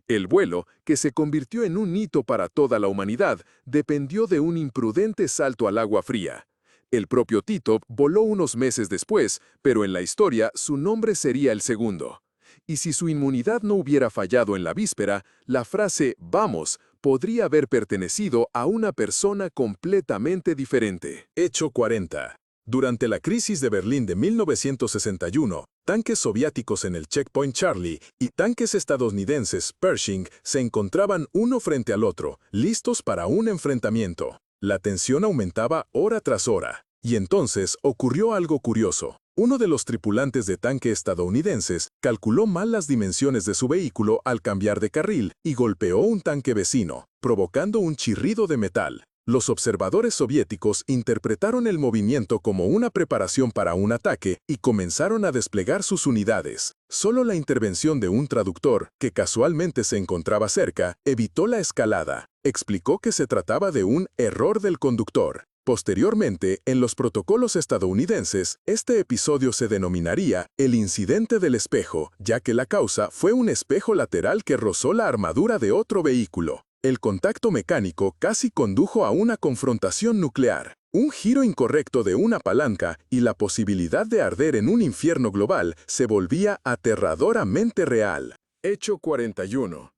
El vuelo, que se convirtió en un hito para toda la humanidad, dependió de un imprudente salto al agua fría. El propio Titov voló unos meses después, pero en la historia su nombre sería el segundo. Y si su inmunidad no hubiera fallado en la víspera, la frase «vamos» podría haber pertenecido a una persona completamente diferente. Hecho 40. Durante la crisis de Berlín de 1961, tanques soviéticos en el Checkpoint Charlie y tanques estadounidenses Pershing se encontraban uno frente al otro, listos para un enfrentamiento. La tensión aumentaba hora tras hora. Y entonces ocurrió algo curioso. Uno de los tripulantes de tanque estadounidenses calculó mal las dimensiones de su vehículo al cambiar de carril y golpeó un tanque vecino, provocando un chirrido de metal. Los observadores soviéticos interpretaron el movimiento como una preparación para un ataque y comenzaron a desplegar sus unidades. Solo la intervención de un traductor, que casualmente se encontraba cerca, evitó la escalada. Explicó que se trataba de un error del conductor. Posteriormente, en los protocolos estadounidenses, este episodio se denominaría el incidente del espejo, ya que la causa fue un espejo lateral que rozó la armadura de otro vehículo. El contacto mecánico casi condujo a una confrontación nuclear. Un giro incorrecto de una palanca y la posibilidad de arder en un infierno global se volvía aterradoramente real. Hecho 41.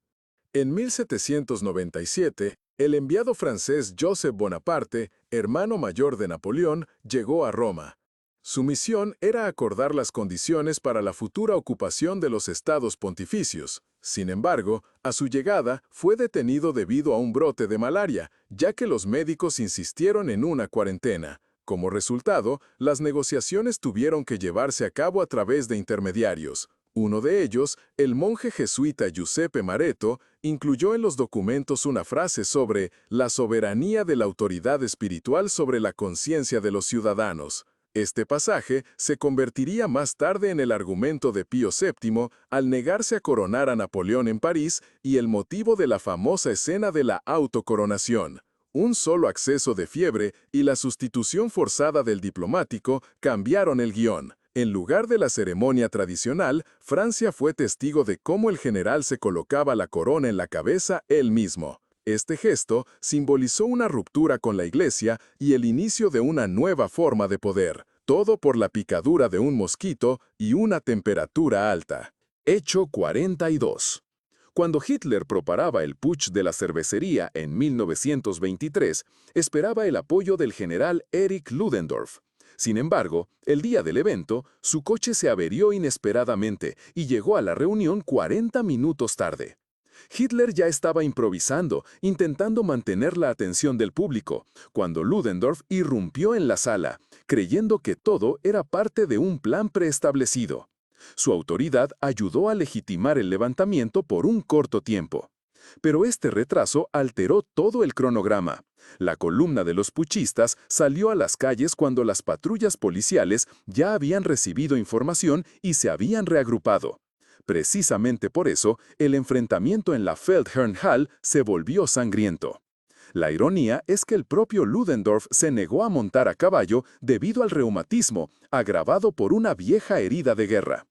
En 1797, el enviado francés Joseph Bonaparte, hermano mayor de Napoleón, llegó a Roma. Su misión era acordar las condiciones para la futura ocupación de los estados pontificios. Sin embargo, a su llegada fue detenido debido a un brote de malaria, ya que los médicos insistieron en una cuarentena. Como resultado, las negociaciones tuvieron que llevarse a cabo a través de intermediarios. Uno de ellos, el monje jesuita Giuseppe Maretto, incluyó en los documentos una frase sobre la soberanía de la autoridad espiritual sobre la conciencia de los ciudadanos. Este pasaje se convertiría más tarde en el argumento de Pío VII al negarse a coronar a Napoleón en París y el motivo de la famosa escena de la autocoronación. Un solo acceso de fiebre y la sustitución forzada del diplomático cambiaron el guión. En lugar de la ceremonia tradicional, Francia fue testigo de cómo el general se colocaba la corona en la cabeza él mismo. Este gesto simbolizó una ruptura con la Iglesia y el inicio de una nueva forma de poder, todo por la picadura de un mosquito y una temperatura alta. Hecho 42. Cuando Hitler preparaba el putsch de la cervecería en 1923, esperaba el apoyo del general Erich Ludendorff. Sin embargo, el día del evento, su coche se averió inesperadamente y llegó a la reunión 40 minutos tarde. Hitler ya estaba improvisando, intentando mantener la atención del público, cuando Ludendorff irrumpió en la sala, creyendo que todo era parte de un plan preestablecido. Su autoridad ayudó a legitimar el levantamiento por un corto tiempo. Pero este retraso alteró todo el cronograma. La columna de los puchistas salió a las calles cuando las patrullas policiales ya habían recibido información y se habían reagrupado. Precisamente por eso, el enfrentamiento en la Feldherrnhall se volvió sangriento. La ironía es que el propio Ludendorff se negó a montar a caballo debido al reumatismo, agravado por una vieja herida de guerra.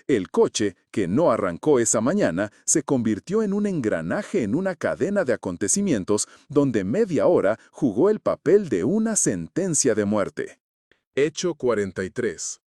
El coche, que no arrancó esa mañana, se convirtió en un engranaje en una cadena de acontecimientos donde media hora jugó el papel de una sentencia de muerte. Hecho 43.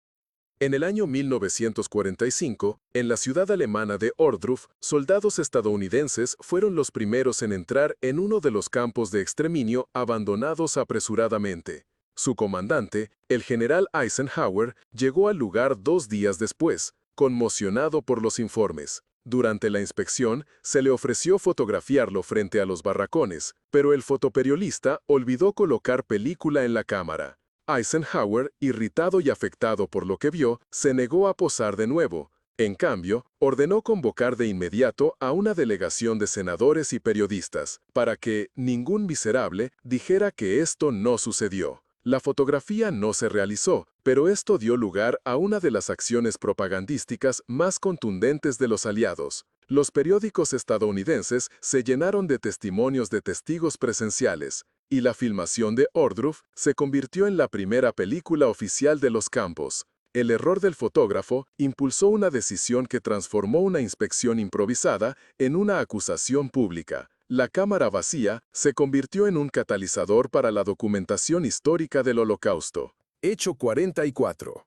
En el año 1945, en la ciudad alemana de Ohrdruf, soldados estadounidenses fueron los primeros en entrar en uno de los campos de exterminio abandonados apresuradamente. Su comandante, el general Eisenhower, llegó al lugar 2 días después, conmocionado por los informes. Durante la inspección, se le ofreció fotografiarlo frente a los barracones, pero el fotoperiodista olvidó colocar película en la cámara. Eisenhower, irritado y afectado por lo que vio, se negó a posar de nuevo. En cambio, ordenó convocar de inmediato a una delegación de senadores y periodistas, para que ningún miserable dijera que esto no sucedió. La fotografía no se realizó, pero esto dio lugar a una de las acciones propagandísticas más contundentes de los aliados. Los periódicos estadounidenses se llenaron de testimonios de testigos presenciales, y la filmación de Ohrdruf se convirtió en la primera película oficial de los campos. El error del fotógrafo impulsó una decisión que transformó una inspección improvisada en una acusación pública. La cámara vacía se convirtió en un catalizador para la documentación histórica del Holocausto. Hecho 44.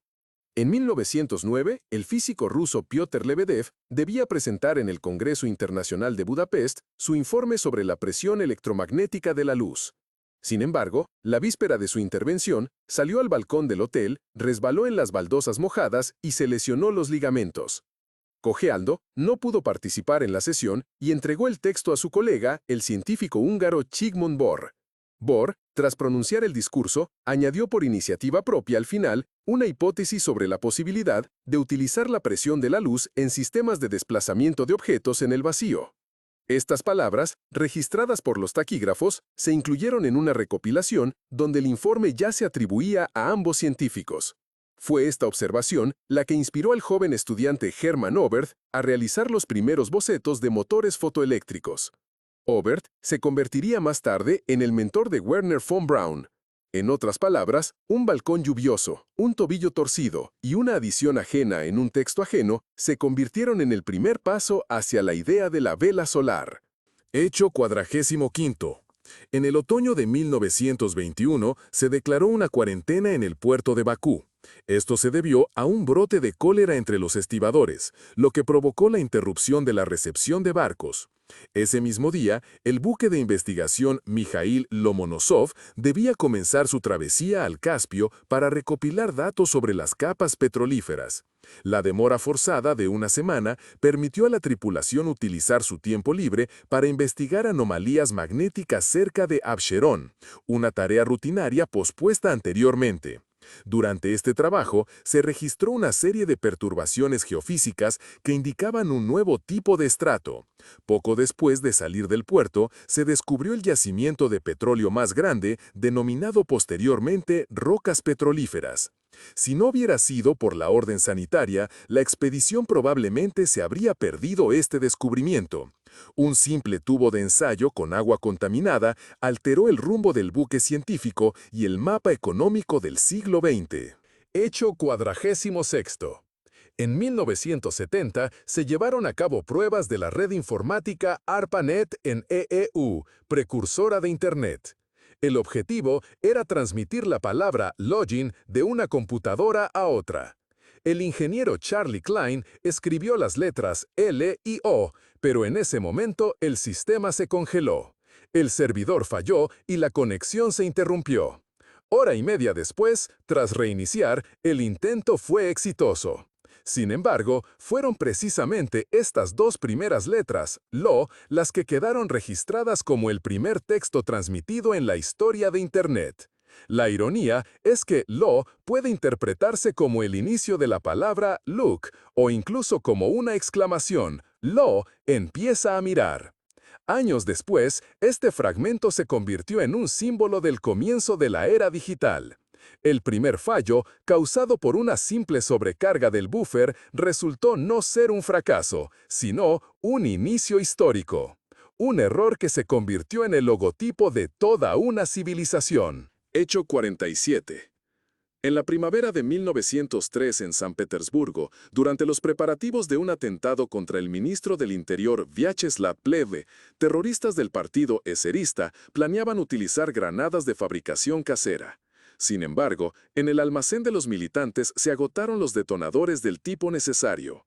En 1909, el físico ruso Piotr Lebedev debía presentar en el Congreso Internacional de Budapest su informe sobre la presión electromagnética de la luz. Sin embargo, la víspera de su intervención, salió al balcón del hotel, resbaló en las baldosas mojadas y se lesionó los ligamentos. Cojeando, no pudo participar en la sesión y entregó el texto a su colega, el científico húngaro Zsigmond Bohr. Bohr, tras pronunciar el discurso, añadió por iniciativa propia al final una hipótesis sobre la posibilidad de utilizar la presión de la luz en sistemas de desplazamiento de objetos en el vacío. Estas palabras, registradas por los taquígrafos, se incluyeron en una recopilación donde el informe ya se atribuía a ambos científicos. Fue esta observación la que inspiró al joven estudiante Hermann Oberth a realizar los primeros bocetos de motores fotoeléctricos. Oberth se convertiría más tarde en el mentor de Werner von Braun. En otras palabras, un balcón lluvioso, un tobillo torcido y una adición ajena en un texto ajeno se convirtieron en el primer paso hacia la idea de la vela solar. Hecho 45. En el otoño de 1921 se declaró una cuarentena en el puerto de Bakú. Esto se debió a un brote de cólera entre los estibadores, lo que provocó la interrupción de la recepción de barcos. Ese mismo día, el buque de investigación Mikhail Lomonosov debía comenzar su travesía al Caspio para recopilar datos sobre las capas petrolíferas. La demora forzada de una semana permitió a la tripulación utilizar su tiempo libre para investigar anomalías magnéticas cerca de Absheron, una tarea rutinaria pospuesta anteriormente. Durante este trabajo, se registró una serie de perturbaciones geofísicas que indicaban un nuevo tipo de estrato. Poco después de salir del puerto, se descubrió el yacimiento de petróleo más grande, denominado posteriormente rocas petrolíferas. Si no hubiera sido por la orden sanitaria, la expedición probablemente se habría perdido este descubrimiento. Un simple tubo de ensayo con agua contaminada alteró el rumbo del buque científico y el mapa económico del siglo XX. Hecho 46. En 1970 se llevaron a cabo pruebas de la red informática ARPANET en EEU, precursora de Internet. El objetivo era transmitir la palabra login de una computadora a otra. El ingeniero Charlie Klein escribió las letras L y O, pero en ese momento el sistema se congeló. El servidor falló y la conexión se interrumpió. Hora y media después, tras reiniciar, el intento fue exitoso. Sin embargo, fueron precisamente estas dos primeras letras, Lo, las que quedaron registradas como el primer texto transmitido en la historia de Internet. La ironía es que Lo puede interpretarse como el inicio de la palabra look o incluso como una exclamación, Lo empieza a mirar. Años después, este fragmento se convirtió en un símbolo del comienzo de la era digital. El primer fallo, causado por una simple sobrecarga del buffer, resultó no ser un fracaso, sino un inicio histórico. Un error que se convirtió en el logotipo de toda una civilización. Hecho 47. En la primavera de 1903 en San Petersburgo, durante los preparativos de un atentado contra el ministro del Interior Vyacheslav Pleve, terroristas del partido eserista planeaban utilizar granadas de fabricación casera. Sin embargo, en el almacén de los militantes se agotaron los detonadores del tipo necesario.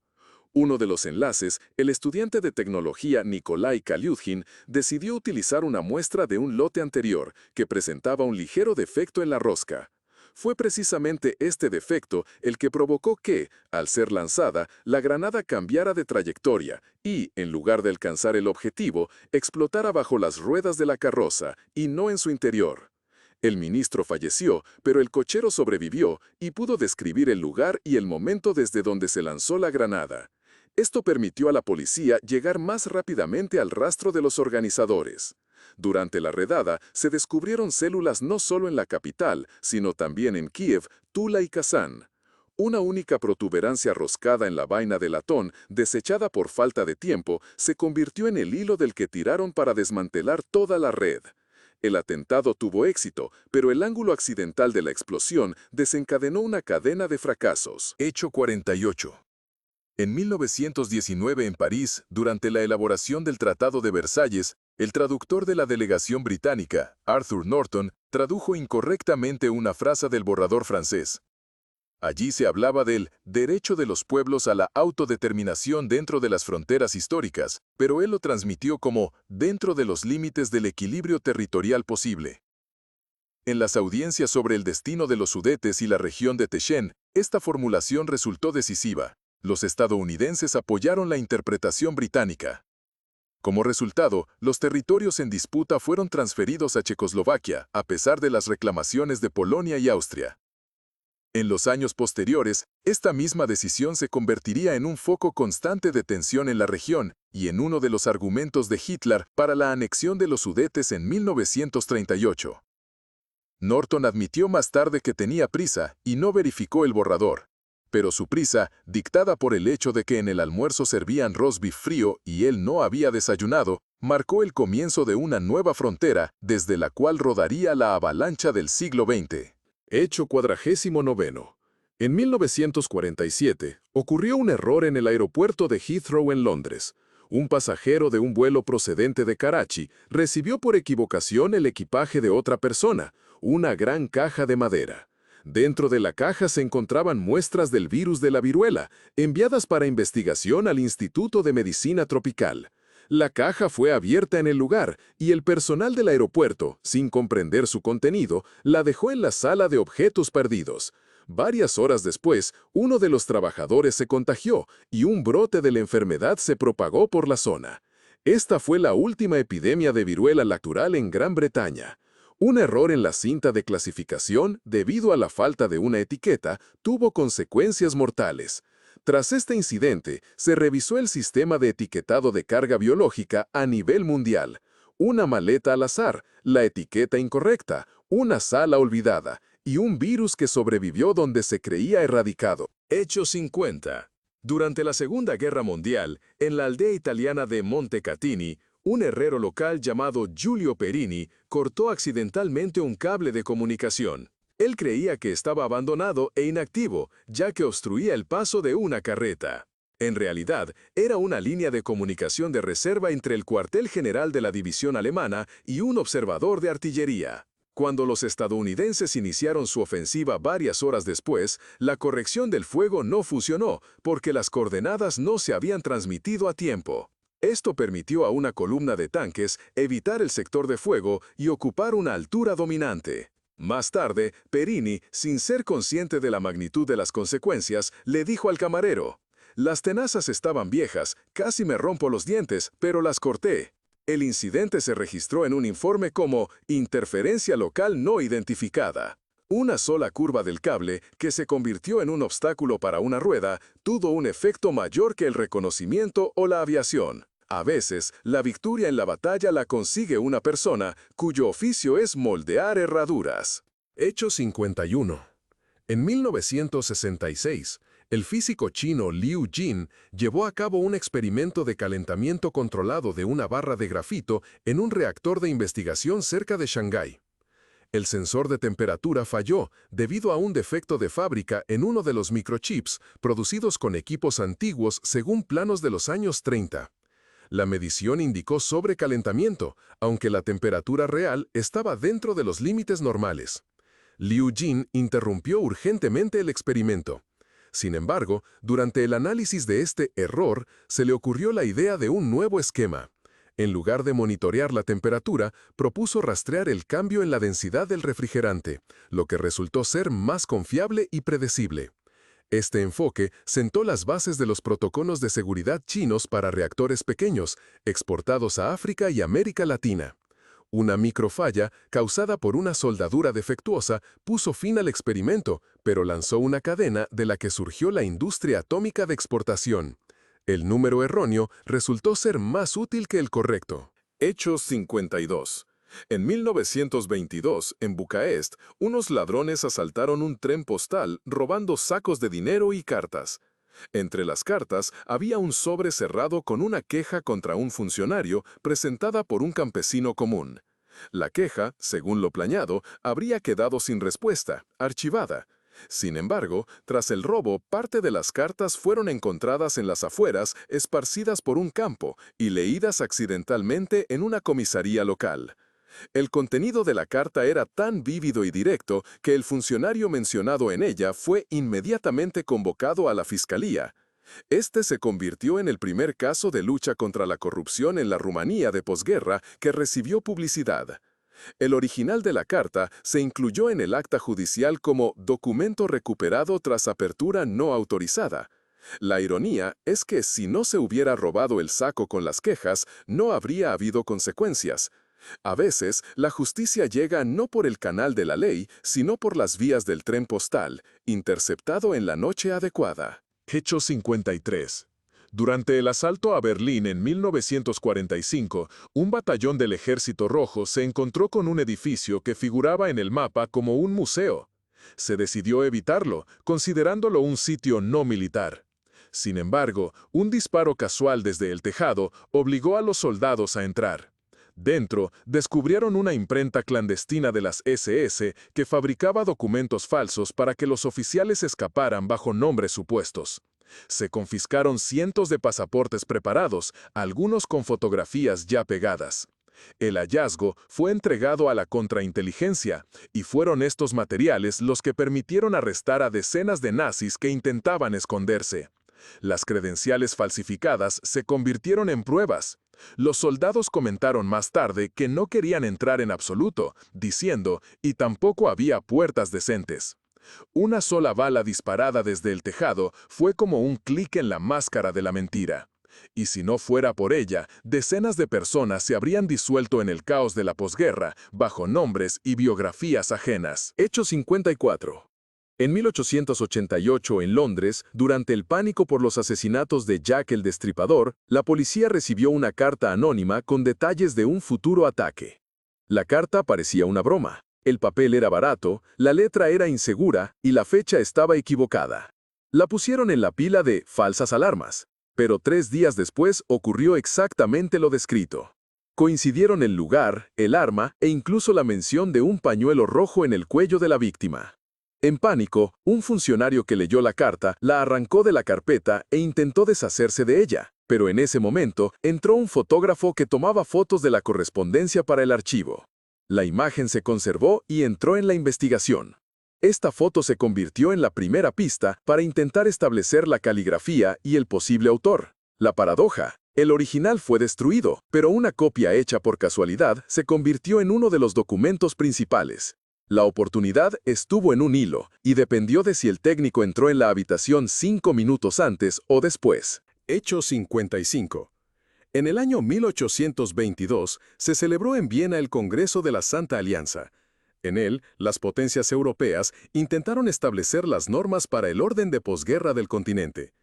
Uno de los enlaces, el estudiante de tecnología Nikolai Kalyudhin, decidió utilizar una muestra de un lote anterior que presentaba un ligero defecto en la rosca. Fue precisamente este defecto el que provocó que, al ser lanzada, la granada cambiara de trayectoria y, en lugar de alcanzar el objetivo, explotara bajo las ruedas de la carroza y no en su interior. El ministro falleció, pero el cochero sobrevivió y pudo describir el lugar y el momento desde donde se lanzó la granada. Esto permitió a la policía llegar más rápidamente al rastro de los organizadores. Durante la redada, se descubrieron células no solo en la capital, sino también en Kiev, Tula y Kazán. Una única protuberancia roscada en la vaina de latón, desechada por falta de tiempo, se convirtió en el hilo del que tiraron para desmantelar toda la red. El atentado tuvo éxito, pero el ángulo accidental de la explosión desencadenó una cadena de fracasos. Hecho 48. En 1919 en París, durante la elaboración del Tratado de Versalles, el traductor de la delegación británica, Arthur Norton, tradujo incorrectamente una frase del borrador francés. Allí se hablaba del derecho de los pueblos a la autodeterminación dentro de las fronteras históricas, pero él lo transmitió como dentro de los límites del equilibrio territorial posible. En las audiencias sobre el destino de los Sudetes y la región de Techen, esta formulación resultó decisiva. Los estadounidenses apoyaron la interpretación británica. Como resultado, los territorios en disputa fueron transferidos a Checoslovaquia, a pesar de las reclamaciones de Polonia y Austria. En los años posteriores, esta misma decisión se convertiría en un foco constante de tensión en la región y en uno de los argumentos de Hitler para la anexión de los Sudetes en 1938. Norton admitió más tarde que tenía prisa y no verificó el borrador. Pero su prisa, dictada por el hecho de que en el almuerzo servían roast beef frío y él no había desayunado, marcó el comienzo de una nueva frontera desde la cual rodaría la avalancha del siglo XX. Hecho 49. En 1947, ocurrió un error en el aeropuerto de Heathrow en Londres. Un pasajero de un vuelo procedente de Karachi recibió por equivocación el equipaje de otra persona, una gran caja de madera. Dentro de la caja se encontraban muestras del virus de la viruela, enviadas para investigación al Instituto de Medicina Tropical. La caja fue abierta en el lugar y el personal del aeropuerto, sin comprender su contenido, la dejó en la sala de objetos perdidos. Varias horas después, uno de los trabajadores se contagió y un brote de la enfermedad se propagó por la zona. Esta fue la última epidemia de viruela natural en Gran Bretaña. Un error en la cinta de clasificación, debido a la falta de una etiqueta, tuvo consecuencias mortales. Tras este incidente, se revisó el sistema de etiquetado de carga biológica a nivel mundial. Una maleta al azar, la etiqueta incorrecta, una sala olvidada y un virus que sobrevivió donde se creía erradicado. Hecho 50. Durante la Segunda Guerra Mundial, en la aldea italiana de Montecatini, un herrero local llamado Giulio Perini cortó accidentalmente un cable de comunicación. Él creía que estaba abandonado e inactivo, ya que obstruía el paso de una carreta. En realidad, era una línea de comunicación de reserva entre el cuartel general de la división alemana y un observador de artillería. Cuando los estadounidenses iniciaron su ofensiva varias horas después, la corrección del fuego no funcionó porque las coordenadas no se habían transmitido a tiempo. Esto permitió a una columna de tanques evitar el sector de fuego y ocupar una altura dominante. Más tarde, Perini, sin ser consciente de la magnitud de las consecuencias, le dijo al camarero: «Las tenazas estaban viejas, casi me rompo los dientes, pero las corté». El incidente se registró en un informe como interferencia local no identificada. Una sola curva del cable, que se convirtió en un obstáculo para una rueda, tuvo un efecto mayor que el reconocimiento o la aviación. A veces, la victoria en la batalla la consigue una persona cuyo oficio es moldear herraduras. Hecho 51. En 1966, el físico chino Liu Jin llevó a cabo un experimento de calentamiento controlado de una barra de grafito en un reactor de investigación cerca de Shanghái. El sensor de temperatura falló debido a un defecto de fábrica en uno de los microchips producidos con equipos antiguos según planos de los años 30. La medición indicó sobrecalentamiento, aunque la temperatura real estaba dentro de los límites normales. Liu Jin interrumpió urgentemente el experimento. Sin embargo, durante el análisis de este error, se le ocurrió la idea de un nuevo esquema. En lugar de monitorear la temperatura, propuso rastrear el cambio en la densidad del refrigerante, lo que resultó ser más confiable y predecible. Este enfoque sentó las bases de los protocolos de seguridad chinos para reactores pequeños, exportados a África y América Latina. Una microfalla, causada por una soldadura defectuosa, puso fin al experimento, pero lanzó una cadena de la que surgió la industria atómica de exportación. El número erróneo resultó ser más útil que el correcto. Hechos 52. En 1922, en Bucarest, unos ladrones asaltaron un tren postal robando sacos de dinero y cartas. Entre las cartas había un sobre cerrado con una queja contra un funcionario presentada por un campesino común. La queja, según lo planeado, habría quedado sin respuesta, archivada. Sin embargo, tras el robo, parte de las cartas fueron encontradas en las afueras, esparcidas por un campo y leídas accidentalmente en una comisaría local. El contenido de la carta era tan vívido y directo que el funcionario mencionado en ella fue inmediatamente convocado a la fiscalía. Este se convirtió en el primer caso de lucha contra la corrupción en la Rumanía de posguerra que recibió publicidad. El original de la carta se incluyó en el acta judicial como documento recuperado tras apertura no autorizada. La ironía es que si no se hubiera robado el saco con las quejas, no habría habido consecuencias. A veces, la justicia llega no por el canal de la ley, sino por las vías del tren postal, interceptado en la noche adecuada. Hecho 53. Durante el asalto a Berlín en 1945, un batallón del Ejército Rojo se encontró con un edificio que figuraba en el mapa como un museo. Se decidió evitarlo, considerándolo un sitio no militar. Sin embargo, un disparo casual desde el tejado obligó a los soldados a entrar. Dentro, descubrieron una imprenta clandestina de las SS que fabricaba documentos falsos para que los oficiales escaparan bajo nombres supuestos. Se confiscaron cientos de pasaportes preparados, algunos con fotografías ya pegadas. El hallazgo fue entregado a la contrainteligencia, y fueron estos materiales los que permitieron arrestar a decenas de nazis que intentaban esconderse. Las credenciales falsificadas se convirtieron en pruebas. Los soldados comentaron más tarde que no querían entrar en absoluto, diciendo, y tampoco había puertas decentes. Una sola bala disparada desde el tejado fue como un clic en la máscara de la mentira. Y si no fuera por ella, decenas de personas se habrían disuelto en el caos de la posguerra, bajo nombres y biografías ajenas. Hechos 54. En 1888, en Londres, durante el pánico por los asesinatos de Jack el Destripador, la policía recibió una carta anónima con detalles de un futuro ataque. La carta parecía una broma. El papel era barato, la letra era insegura y la fecha estaba equivocada. La pusieron en la pila de falsas alarmas, pero 3 días después ocurrió exactamente lo descrito. Coincidieron el lugar, el arma e incluso la mención de un pañuelo rojo en el cuello de la víctima. En pánico, un funcionario que leyó la carta la arrancó de la carpeta e intentó deshacerse de ella, pero en ese momento entró un fotógrafo que tomaba fotos de la correspondencia para el archivo. La imagen se conservó y entró en la investigación. Esta foto se convirtió en la primera pista para intentar establecer la caligrafía y el posible autor. La paradoja: el original fue destruido, pero una copia hecha por casualidad se convirtió en uno de los documentos principales. La oportunidad estuvo en un hilo y dependió de si el técnico entró en la habitación 5 minutos antes o después. Hechos 55. En el año 1822 se celebró en Viena el Congreso de la Santa Alianza. En él, las potencias europeas intentaron establecer las normas para el orden de posguerra del continente.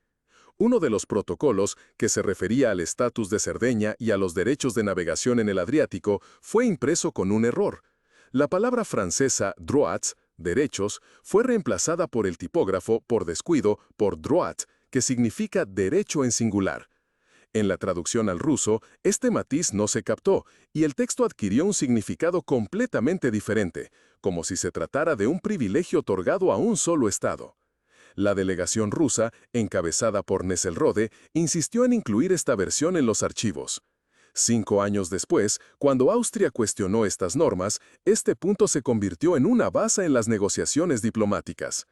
Uno de los protocolos, que se refería al estatus de Cerdeña y a los derechos de navegación en el Adriático, fue impreso con un error. La palabra francesa droits, derechos, fue reemplazada por el tipógrafo, por descuido, por droit, que significa derecho en singular. En la traducción al ruso, este matiz no se captó y el texto adquirió un significado completamente diferente, como si se tratara de un privilegio otorgado a un solo estado. La delegación rusa, encabezada por Nesselrode, insistió en incluir esta versión en los archivos. 5 años después, cuando Austria cuestionó estas normas, este punto se convirtió en una base en las negociaciones diplomáticas.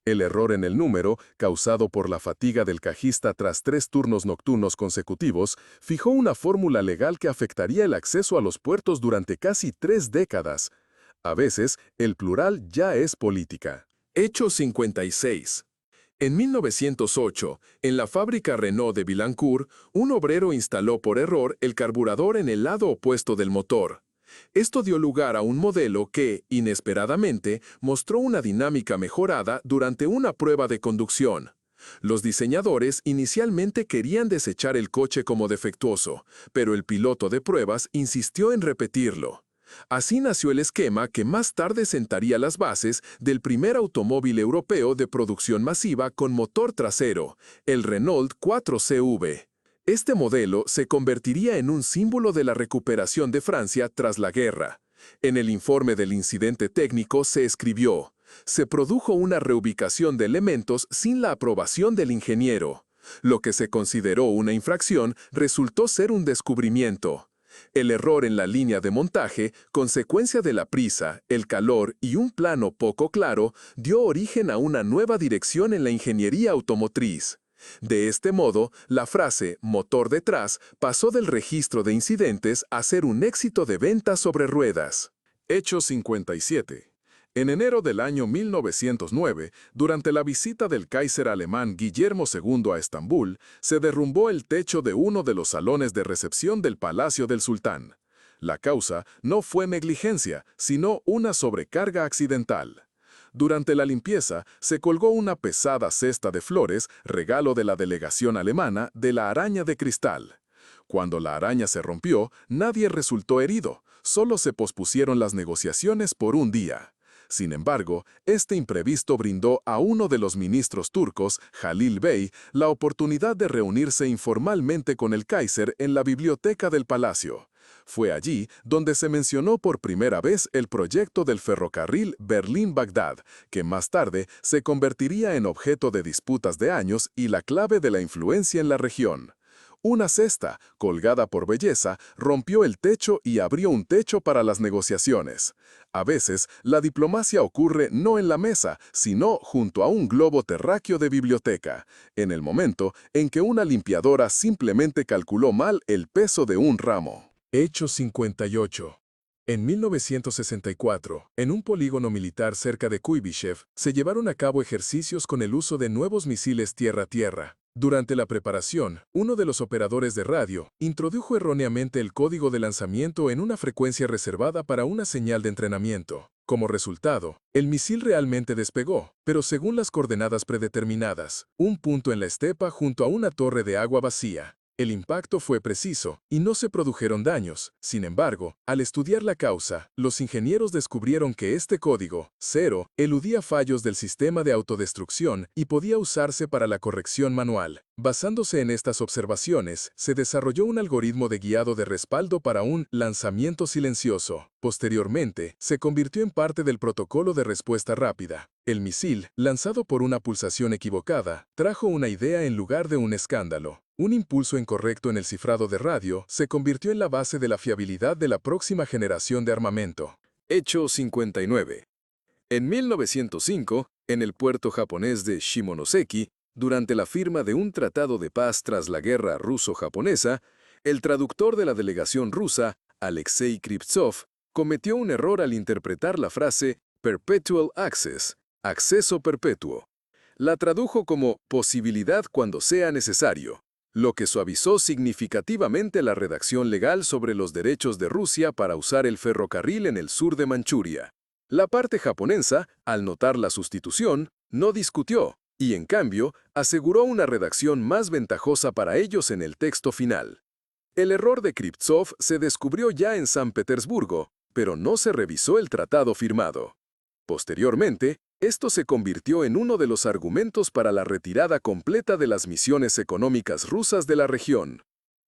El error en el número, causado por la fatiga del cajista tras 3 turnos nocturnos consecutivos, fijó una fórmula legal que afectaría el acceso a los puertos durante casi 3 décadas. A veces, el plural ya es política. Hechos 56. En 1908, en la fábrica Renault de Billancourt, un obrero instaló por error el carburador en el lado opuesto del motor. Esto dio lugar a un modelo que, inesperadamente, mostró una dinámica mejorada durante una prueba de conducción. Los diseñadores inicialmente querían desechar el coche como defectuoso, pero el piloto de pruebas insistió en repetirlo. Así nació el esquema que más tarde sentaría las bases del primer automóvil europeo de producción masiva con motor trasero, el Renault 4CV. Este modelo se convertiría en un símbolo de la recuperación de Francia tras la guerra. En el informe del incidente técnico se escribió: se produjo una reubicación de elementos sin la aprobación del ingeniero. Lo que se consideró una infracción resultó ser un descubrimiento. El error en la línea de montaje, consecuencia de la prisa, el calor y un plano poco claro, dio origen a una nueva dirección en la ingeniería automotriz. De este modo, la frase «motor detrás» pasó del registro de incidentes a ser un éxito de ventas sobre ruedas. Hechos 57. En enero del año 1909, durante la visita del Kaiser alemán Guillermo II a Estambul, se derrumbó el techo de uno de los salones de recepción del Palacio del Sultán. La causa no fue negligencia, sino una sobrecarga accidental. Durante la limpieza, se colgó una pesada cesta de flores, regalo de la delegación alemana, de la araña de cristal. Cuando la araña se rompió, nadie resultó herido, solo se pospusieron las negociaciones por un día. Sin embargo, este imprevisto brindó a uno de los ministros turcos, Jalil Bey, la oportunidad de reunirse informalmente con el Kaiser en la biblioteca del palacio. Fue allí donde se mencionó por primera vez el proyecto del ferrocarril Berlín-Bagdad, que más tarde se convertiría en objeto de disputas de años y la clave de la influencia en la región. Una cesta, colgada por belleza, rompió el techo y abrió un techo para las negociaciones. A veces, la diplomacia ocurre no en la mesa, sino junto a un globo terráqueo de biblioteca, en el momento en que una limpiadora simplemente calculó mal el peso de un ramo. Hechos 58. En 1964, en un polígono militar cerca de Kuibyshev, se llevaron a cabo ejercicios con el uso de nuevos misiles tierra-tierra. Durante la preparación, uno de los operadores de radio introdujo erróneamente el código de lanzamiento en una frecuencia reservada para una señal de entrenamiento. Como resultado, el misil realmente despegó, pero según las coordenadas predeterminadas, un punto en la estepa junto a una torre de agua vacía. El impacto fue preciso y no se produjeron daños. Sin embargo, al estudiar la causa, los ingenieros descubrieron que este código, 0, eludía fallos del sistema de autodestrucción y podía usarse para la corrección manual. Basándose en estas observaciones, se desarrolló un algoritmo de guiado de respaldo para un lanzamiento silencioso. Posteriormente, se convirtió en parte del protocolo de respuesta rápida. El misil, lanzado por una pulsación equivocada, trajo una idea en lugar de un escándalo. Un impulso incorrecto en el cifrado de radio se convirtió en la base de la fiabilidad de la próxima generación de armamento. Hecho 59. En 1905, en el puerto japonés de Shimonoseki, durante la firma de un tratado de paz tras la guerra ruso-japonesa, el traductor de la delegación rusa, Alexei Krivtsov, cometió un error al interpretar la frase Perpetual Access, acceso perpetuo. La tradujo como posibilidad cuando sea necesario, lo que suavizó significativamente la redacción legal sobre los derechos de Rusia para usar el ferrocarril en el sur de Manchuria. La parte japonesa, al notar la sustitución, no discutió, y en cambio, aseguró una redacción más ventajosa para ellos en el texto final. El error de Krivtsov se descubrió ya en San Petersburgo, pero no se revisó el tratado firmado. Posteriormente, esto se convirtió en uno de los argumentos para la retirada completa de las misiones económicas rusas de la región.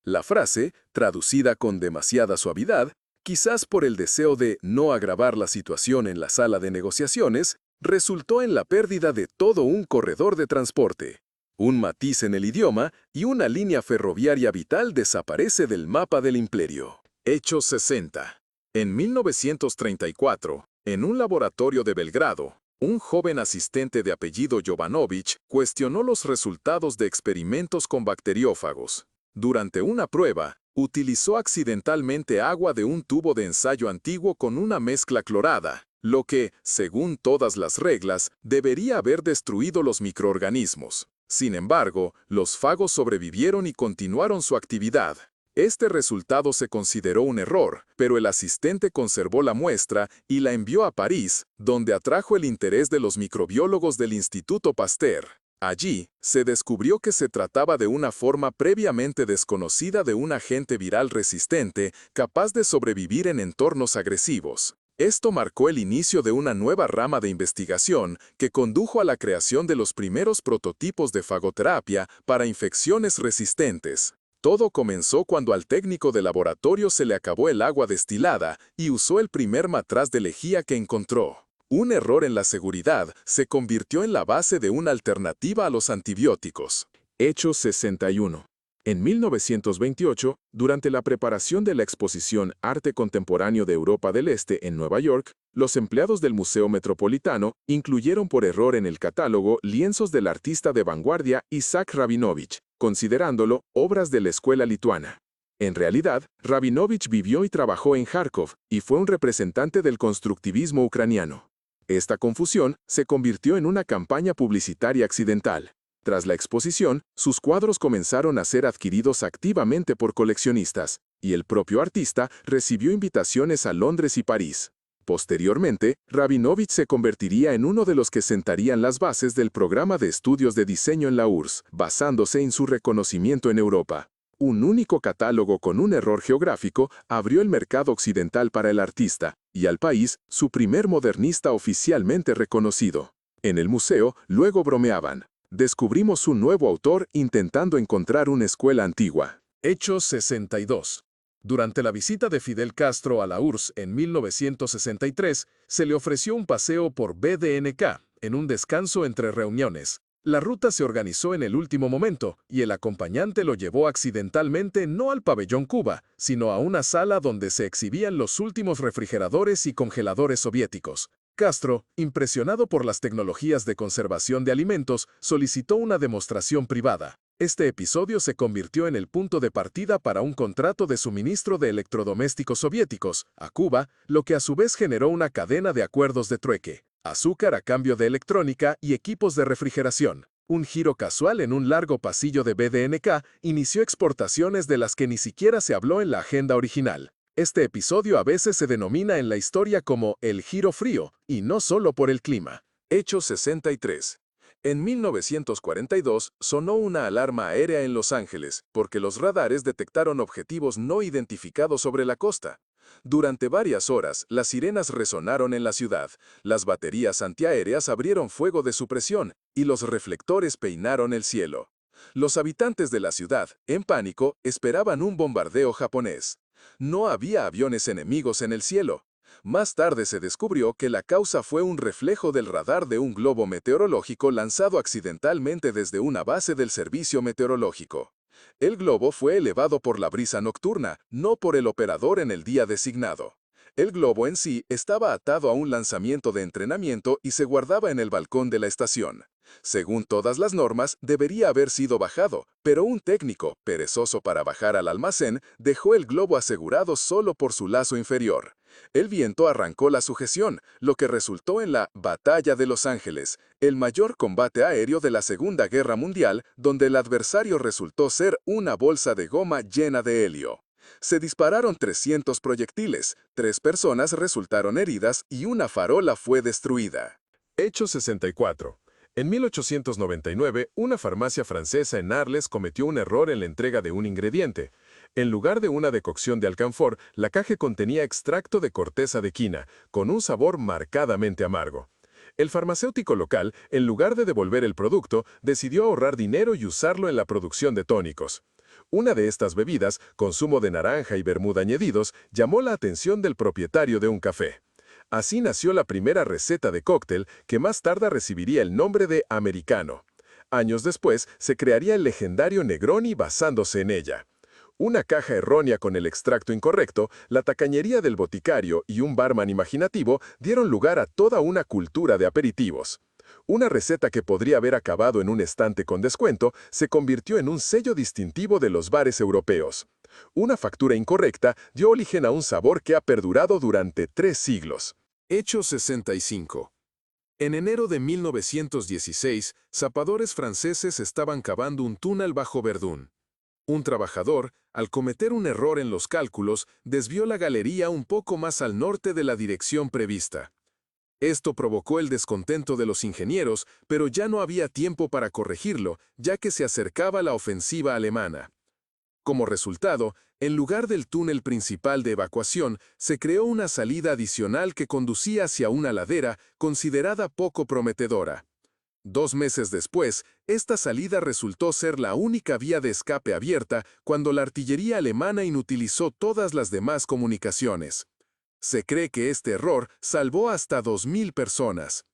La frase, traducida con demasiada suavidad, quizás por el deseo de no agravar la situación en la sala de negociaciones, resultó en la pérdida de todo un corredor de transporte. Un matiz en el idioma y una línea ferroviaria vital desaparece del mapa del imperio. Hechos 60. En 1934, en un laboratorio de Belgrado, un joven asistente de apellido Jovanović cuestionó los resultados de experimentos con bacteriófagos. Durante una prueba, utilizó accidentalmente agua de un tubo de ensayo antiguo con una mezcla clorada, lo que, según todas las reglas, debería haber destruido los microorganismos. Sin embargo, los fagos sobrevivieron y continuaron su actividad. Este resultado se consideró un error, pero el asistente conservó la muestra y la envió a París, donde atrajo el interés de los microbiólogos del Instituto Pasteur. Allí, se descubrió que se trataba de una forma previamente desconocida de un agente viral resistente capaz de sobrevivir en entornos agresivos. Esto marcó el inicio de una nueva rama de investigación que condujo a la creación de los primeros prototipos de fagoterapia para infecciones resistentes. Todo comenzó cuando al técnico de laboratorio se le acabó el agua destilada y usó el primer matraz de lejía que encontró. Un error en la seguridad se convirtió en la base de una alternativa a los antibióticos. Hechos 61. En 1928, durante la preparación de la exposición Arte Contemporáneo de Europa del Este en Nueva York, los empleados del Museo Metropolitano incluyeron por error en el catálogo lienzos del artista de vanguardia Isaac Rabinovich, considerándolo obras de la escuela lituana. En realidad, Rabinovich vivió y trabajó en Kharkov y fue un representante del constructivismo ucraniano. Esta confusión se convirtió en una campaña publicitaria accidental. Tras la exposición, sus cuadros comenzaron a ser adquiridos activamente por coleccionistas, y el propio artista recibió invitaciones a Londres y París. Posteriormente, Rabinovich se convertiría en uno de los que sentarían las bases del programa de estudios de diseño en la URSS, basándose en su reconocimiento en Europa. Un único catálogo con un error geográfico abrió el mercado occidental para el artista, y al país su primer modernista oficialmente reconocido. En el museo, luego bromeaban: descubrimos un nuevo autor intentando encontrar una escuela antigua. Hechos 62. Durante la visita de Fidel Castro a la URSS en 1963, se le ofreció un paseo por BDNK, en un descanso entre reuniones. La ruta se organizó en el último momento, y el acompañante lo llevó accidentalmente no al pabellón Cuba, sino a una sala donde se exhibían los últimos refrigeradores y congeladores soviéticos. Castro, impresionado por las tecnologías de conservación de alimentos, solicitó una demostración privada. Este episodio se convirtió en el punto de partida para un contrato de suministro de electrodomésticos soviéticos a Cuba, lo que a su vez generó una cadena de acuerdos de trueque: azúcar a cambio de electrónica y equipos de refrigeración. Un giro casual en un largo pasillo de BDNK inició exportaciones de las que ni siquiera se habló en la agenda original. Este episodio a veces se denomina en la historia como el giro frío, y no solo por el clima. Hechos 63. En 1942 sonó una alarma aérea en Los Ángeles porque los radares detectaron objetivos no identificados sobre la costa. Durante varias horas, las sirenas resonaron en la ciudad, las baterías antiaéreas abrieron fuego de supresión y los reflectores peinaron el cielo. Los habitantes de la ciudad, en pánico, esperaban un bombardeo japonés. No había aviones enemigos en el cielo. Más tarde se descubrió que la causa fue un reflejo del radar de un globo meteorológico lanzado accidentalmente desde una base del servicio meteorológico. El globo fue elevado por la brisa nocturna, no por el operador en el día designado. El globo en sí estaba atado a un lanzamiento de entrenamiento y se guardaba en el balcón de la estación. Según todas las normas, debería haber sido bajado, pero un técnico, perezoso para bajar al almacén, dejó el globo asegurado solo por su lazo inferior. El viento arrancó la sujeción, lo que resultó en la Batalla de Los Ángeles, el mayor combate aéreo de la Segunda Guerra Mundial, donde el adversario resultó ser una bolsa de goma llena de helio. Se dispararon 300 proyectiles, 3 personas resultaron heridas y una farola fue destruida. Hecho 64. En 1899, una farmacia francesa en Arles cometió un error en la entrega de un ingrediente. En lugar de una decocción de alcanfor, la caja contenía extracto de corteza de quina, con un sabor marcadamente amargo. El farmacéutico local, en lugar de devolver el producto, decidió ahorrar dinero y usarlo en la producción de tónicos. Una de estas bebidas, con zumo de naranja y vermut añadidos, llamó la atención del propietario de un café. Así nació la primera receta de cóctel que más tarde recibiría el nombre de americano. Años después, se crearía el legendario Negroni basándose en ella. Una caja errónea con el extracto incorrecto, la tacañería del boticario y un barman imaginativo dieron lugar a toda una cultura de aperitivos. Una receta que podría haber acabado en un estante con descuento se convirtió en un sello distintivo de los bares europeos. Una factura incorrecta dio origen a un sabor que ha perdurado durante 3 siglos. Hecho 65. En enero de 1916, zapadores franceses estaban cavando un túnel bajo Verdún. Un trabajador, al cometer un error en los cálculos, desvió la galería un poco más al norte de la dirección prevista. Esto provocó el descontento de los ingenieros, pero ya no había tiempo para corregirlo, ya que se acercaba la ofensiva alemana. Como resultado, en lugar del túnel principal de evacuación, se creó una salida adicional que conducía hacia una ladera considerada poco prometedora. 2 meses después, esta salida resultó ser la única vía de escape abierta cuando la artillería alemana inutilizó todas las demás comunicaciones. Se cree que este error salvó hasta 2.000 personas.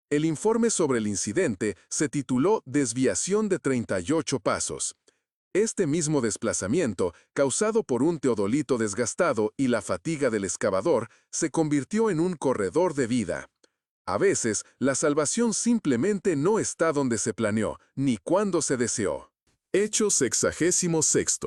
El informe sobre el incidente se tituló Desviación de 38 pasos. Este mismo desplazamiento, causado por un teodolito desgastado y la fatiga del excavador, se convirtió en un corredor de vida. A veces, la salvación simplemente no está donde se planeó, ni cuando se deseó. Hecho 66.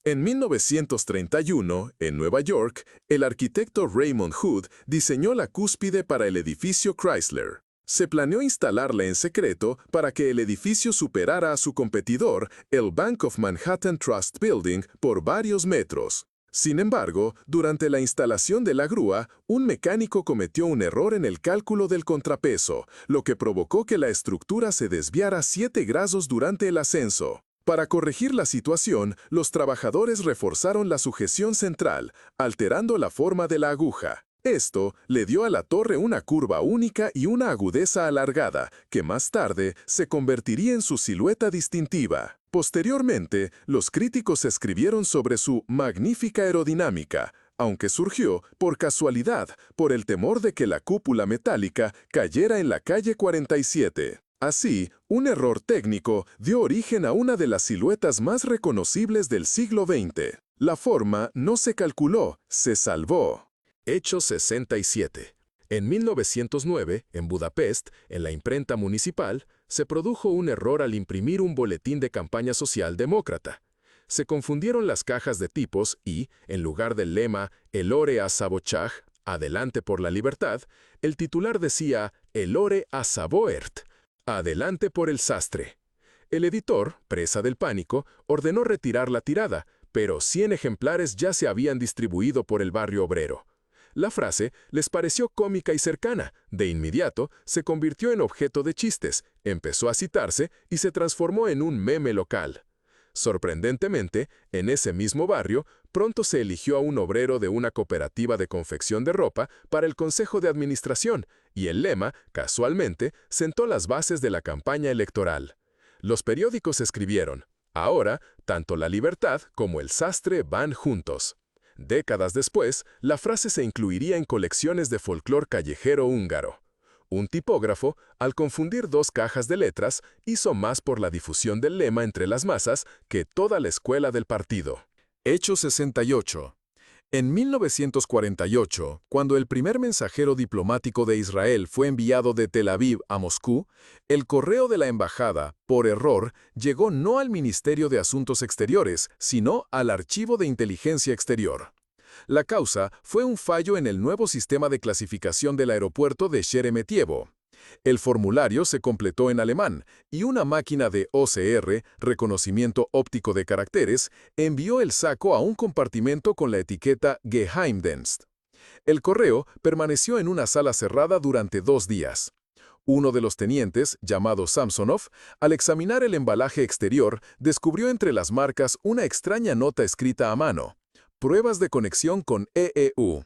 En 1931, en Nueva York, el arquitecto Raymond Hood diseñó la cúspide para el edificio Chrysler. Se planeó instalarla en secreto para que el edificio superara a su competidor, el Bank of Manhattan Trust Building, por varios metros. Sin embargo, durante la instalación de la grúa, un mecánico cometió un error en el cálculo del contrapeso, lo que provocó que la estructura se desviara 7 grados durante el ascenso. Para corregir la situación, los trabajadores reforzaron la sujeción central, alterando la forma de la aguja. Esto le dio a la torre una curva única y una agudeza alargada, que más tarde se convertiría en su silueta distintiva. Posteriormente, los críticos escribieron sobre su magnífica aerodinámica, aunque surgió, por casualidad, por el temor de que la cúpula metálica cayera en la calle 47. Así, un error técnico dio origen a una de las siluetas más reconocibles del siglo XX. La forma no se calculó, se salvó. Hecho 67. En 1909, en Budapest, en la imprenta municipal, se produjo un error al imprimir un boletín de campaña social demócrata. Se confundieron las cajas de tipos y, en lugar del lema «Elore a Sabochaj», adelante por la libertad, el titular decía «Elore a Saboert», adelante por el sastre. El editor, presa del pánico, ordenó retirar la tirada, pero 100 ejemplares ya se habían distribuido por el barrio obrero. La frase les pareció cómica y cercana. De inmediato, se convirtió en objeto de chistes, empezó a citarse y se transformó en un meme local. Sorprendentemente, en ese mismo barrio, pronto se eligió a un obrero de una cooperativa de confección de ropa para el consejo de administración, y el lema, casualmente, sentó las bases de la campaña electoral. Los periódicos escribieron: «Ahora, tanto la libertad como el sastre van juntos». Décadas después, la frase se incluiría en colecciones de folclore callejero húngaro. Un tipógrafo, al confundir 2 cajas de letras, hizo más por la difusión del lema entre las masas que toda la escuela del partido. Hecho 68. En 1948, cuando el primer mensajero diplomático de Israel fue enviado de Tel Aviv a Moscú, el correo de la embajada, por error, llegó no al Ministerio de Asuntos Exteriores, sino al Archivo de Inteligencia Exterior. La causa fue un fallo en el nuevo sistema de clasificación del aeropuerto de Sheremetyevo. El formulario se completó en alemán y una máquina de OCR, reconocimiento óptico de caracteres, envió el saco a un compartimento con la etiqueta Geheimdienst. El correo permaneció en una sala cerrada durante 2 días. Uno de los tenientes, llamado Samsonov, al examinar el embalaje exterior, descubrió entre las marcas una extraña nota escrita a mano: pruebas de conexión con EEU.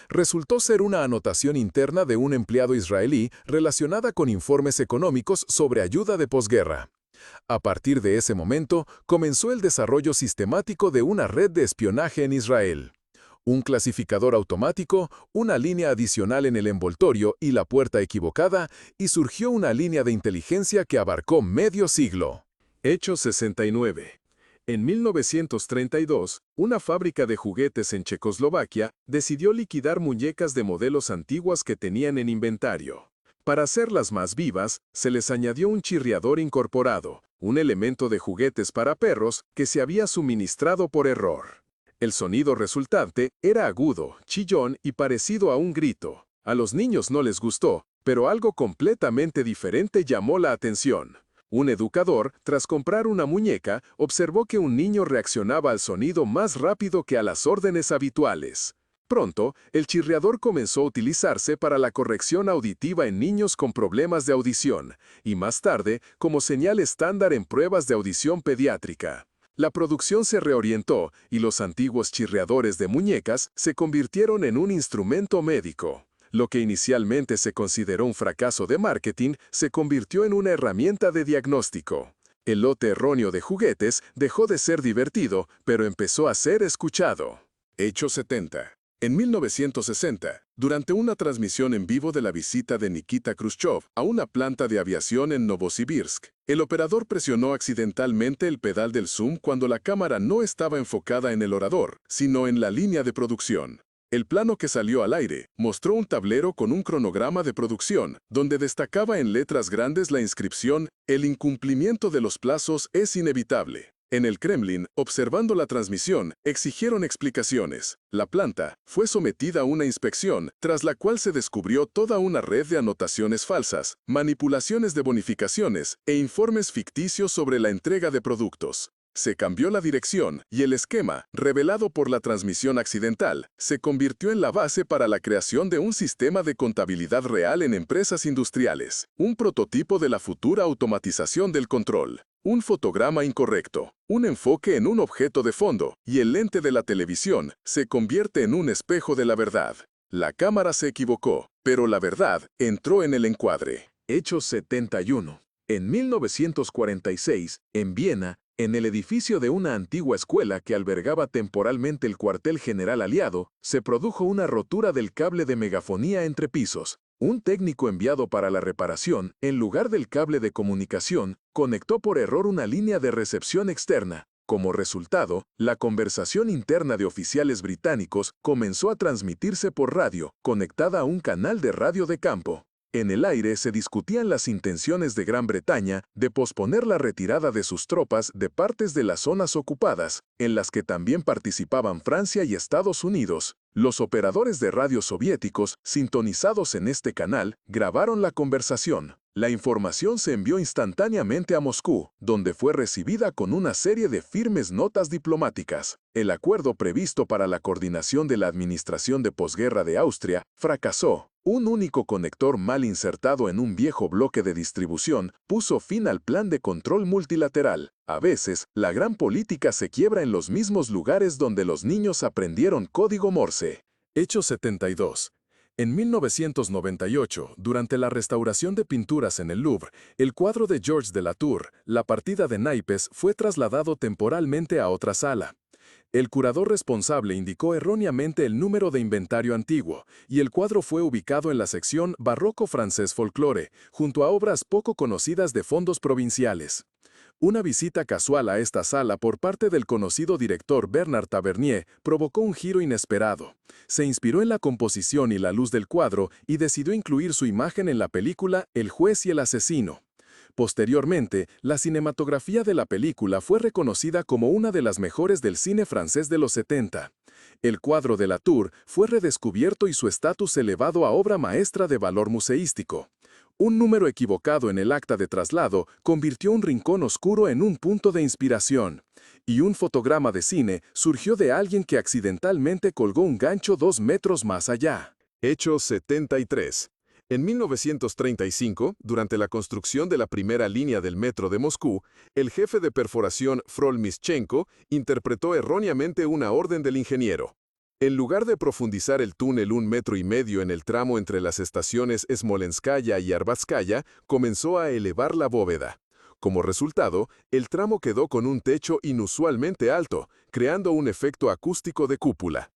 Resultó ser una anotación interna de un empleado israelí relacionada con informes económicos sobre ayuda de posguerra. A partir de ese momento, comenzó el desarrollo sistemático de una red de espionaje en Israel. Un clasificador automático, una línea adicional en el envoltorio y la puerta equivocada, y surgió una línea de inteligencia que abarcó medio siglo. Hechos 69. En 1932, una fábrica de juguetes en Checoslovaquia decidió liquidar muñecas de modelos antiguas que tenían en inventario. Para hacerlas más vivas, se les añadió un chirriador incorporado, un elemento de juguetes para perros que se había suministrado por error. El sonido resultante era agudo, chillón y parecido a un grito. A los niños no les gustó, pero algo completamente diferente llamó la atención. Un educador, tras comprar una muñeca, observó que un niño reaccionaba al sonido más rápido que a las órdenes habituales. Pronto, el chirriador comenzó a utilizarse para la corrección auditiva en niños con problemas de audición, y más tarde, como señal estándar en pruebas de audición pediátrica. La producción se reorientó y los antiguos chirriadores de muñecas se convirtieron en un instrumento médico. Lo que inicialmente se consideró un fracaso de marketing se convirtió en una herramienta de diagnóstico. El lote erróneo de juguetes dejó de ser divertido, pero empezó a ser escuchado. Hechos 70. En 1960, durante una transmisión en vivo de la visita de Nikita Khrushchev a una planta de aviación en Novosibirsk, el operador presionó accidentalmente el pedal del zoom cuando la cámara no estaba enfocada en el orador, sino en la línea de producción. El plano que salió al aire mostró un tablero con un cronograma de producción, donde destacaba en letras grandes la inscripción: "El incumplimiento de los plazos es inevitable". En el Kremlin, observando la transmisión, exigieron explicaciones. La planta fue sometida a una inspección, tras la cual se descubrió toda una red de anotaciones falsas, manipulaciones de bonificaciones e informes ficticios sobre la entrega de productos. Se cambió la dirección y el esquema, revelado por la transmisión accidental, se convirtió en la base para la creación de un sistema de contabilidad real en empresas industriales, un prototipo de la futura automatización del control. Un fotograma incorrecto, un enfoque en un objeto de fondo y el lente de la televisión se convierte en un espejo de la verdad. La cámara se equivocó, pero la verdad entró en el encuadre. Hechos 71. En 1946, en Viena, en el edificio de una antigua escuela que albergaba temporalmente el cuartel general aliado, se produjo una rotura del cable de megafonía entre pisos. Un técnico enviado para la reparación, en lugar del cable de comunicación, conectó por error una línea de recepción externa. Como resultado, la conversación interna de oficiales británicos comenzó a transmitirse por radio, conectada a un canal de radio de campo. En el aire se discutían las intenciones de Gran Bretaña de posponer la retirada de sus tropas de partes de las zonas ocupadas, en las que también participaban Francia y Estados Unidos. Los operadores de radio soviéticos, sintonizados en este canal, grabaron la conversación. La información se envió instantáneamente a Moscú, donde fue recibida con una serie de firmes notas diplomáticas. El acuerdo previsto para la coordinación de la administración de posguerra de Austria fracasó. Un único conector mal insertado en un viejo bloque de distribución puso fin al plan de control multilateral. A veces, la gran política se quiebra en los mismos lugares donde los niños aprendieron código Morse. Hechos 72. En 1998, durante la restauración de pinturas en el Louvre, el cuadro de Georges de Latour, La partida de naipes, fue trasladado temporalmente a otra sala. El curador responsable indicó erróneamente el número de inventario antiguo, y el cuadro fue ubicado en la sección Barroco francés folclore, junto a obras poco conocidas de fondos provinciales. Una visita casual a esta sala por parte del conocido director Bernard Tavernier provocó un giro inesperado. Se inspiró en la composición y la luz del cuadro y decidió incluir su imagen en la película El juez y el asesino. Posteriormente, la cinematografía de la película fue reconocida como una de las mejores del cine francés de los 70. El cuadro de Latour fue redescubierto y su estatus elevado a obra maestra de valor museístico. Un número equivocado en el acta de traslado convirtió un rincón oscuro en un punto de inspiración. Y un fotograma de cine surgió de alguien que accidentalmente colgó un gancho 2 metros más allá. Hecho 73. En 1935, durante la construcción de la primera línea del metro de Moscú, el jefe de perforación Frol Mischenko interpretó erróneamente una orden del ingeniero. En lugar de profundizar el túnel 1,5 metros en el tramo entre las estaciones Smolenskaya y Arbatskaya, comenzó a elevar la bóveda. Como resultado, el tramo quedó con un techo inusualmente alto, creando un efecto acústico de cúpula.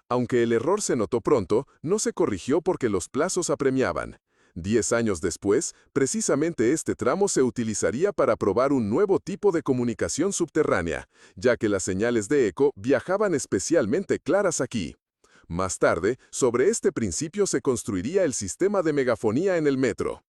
Aunque el error se notó pronto, no se corrigió porque los plazos apremiaban. 10 años después, precisamente este tramo se utilizaría para probar un nuevo tipo de comunicación subterránea, ya que las señales de eco viajaban especialmente claras aquí. Más tarde, sobre este principio se construiría el sistema de megafonía en el metro.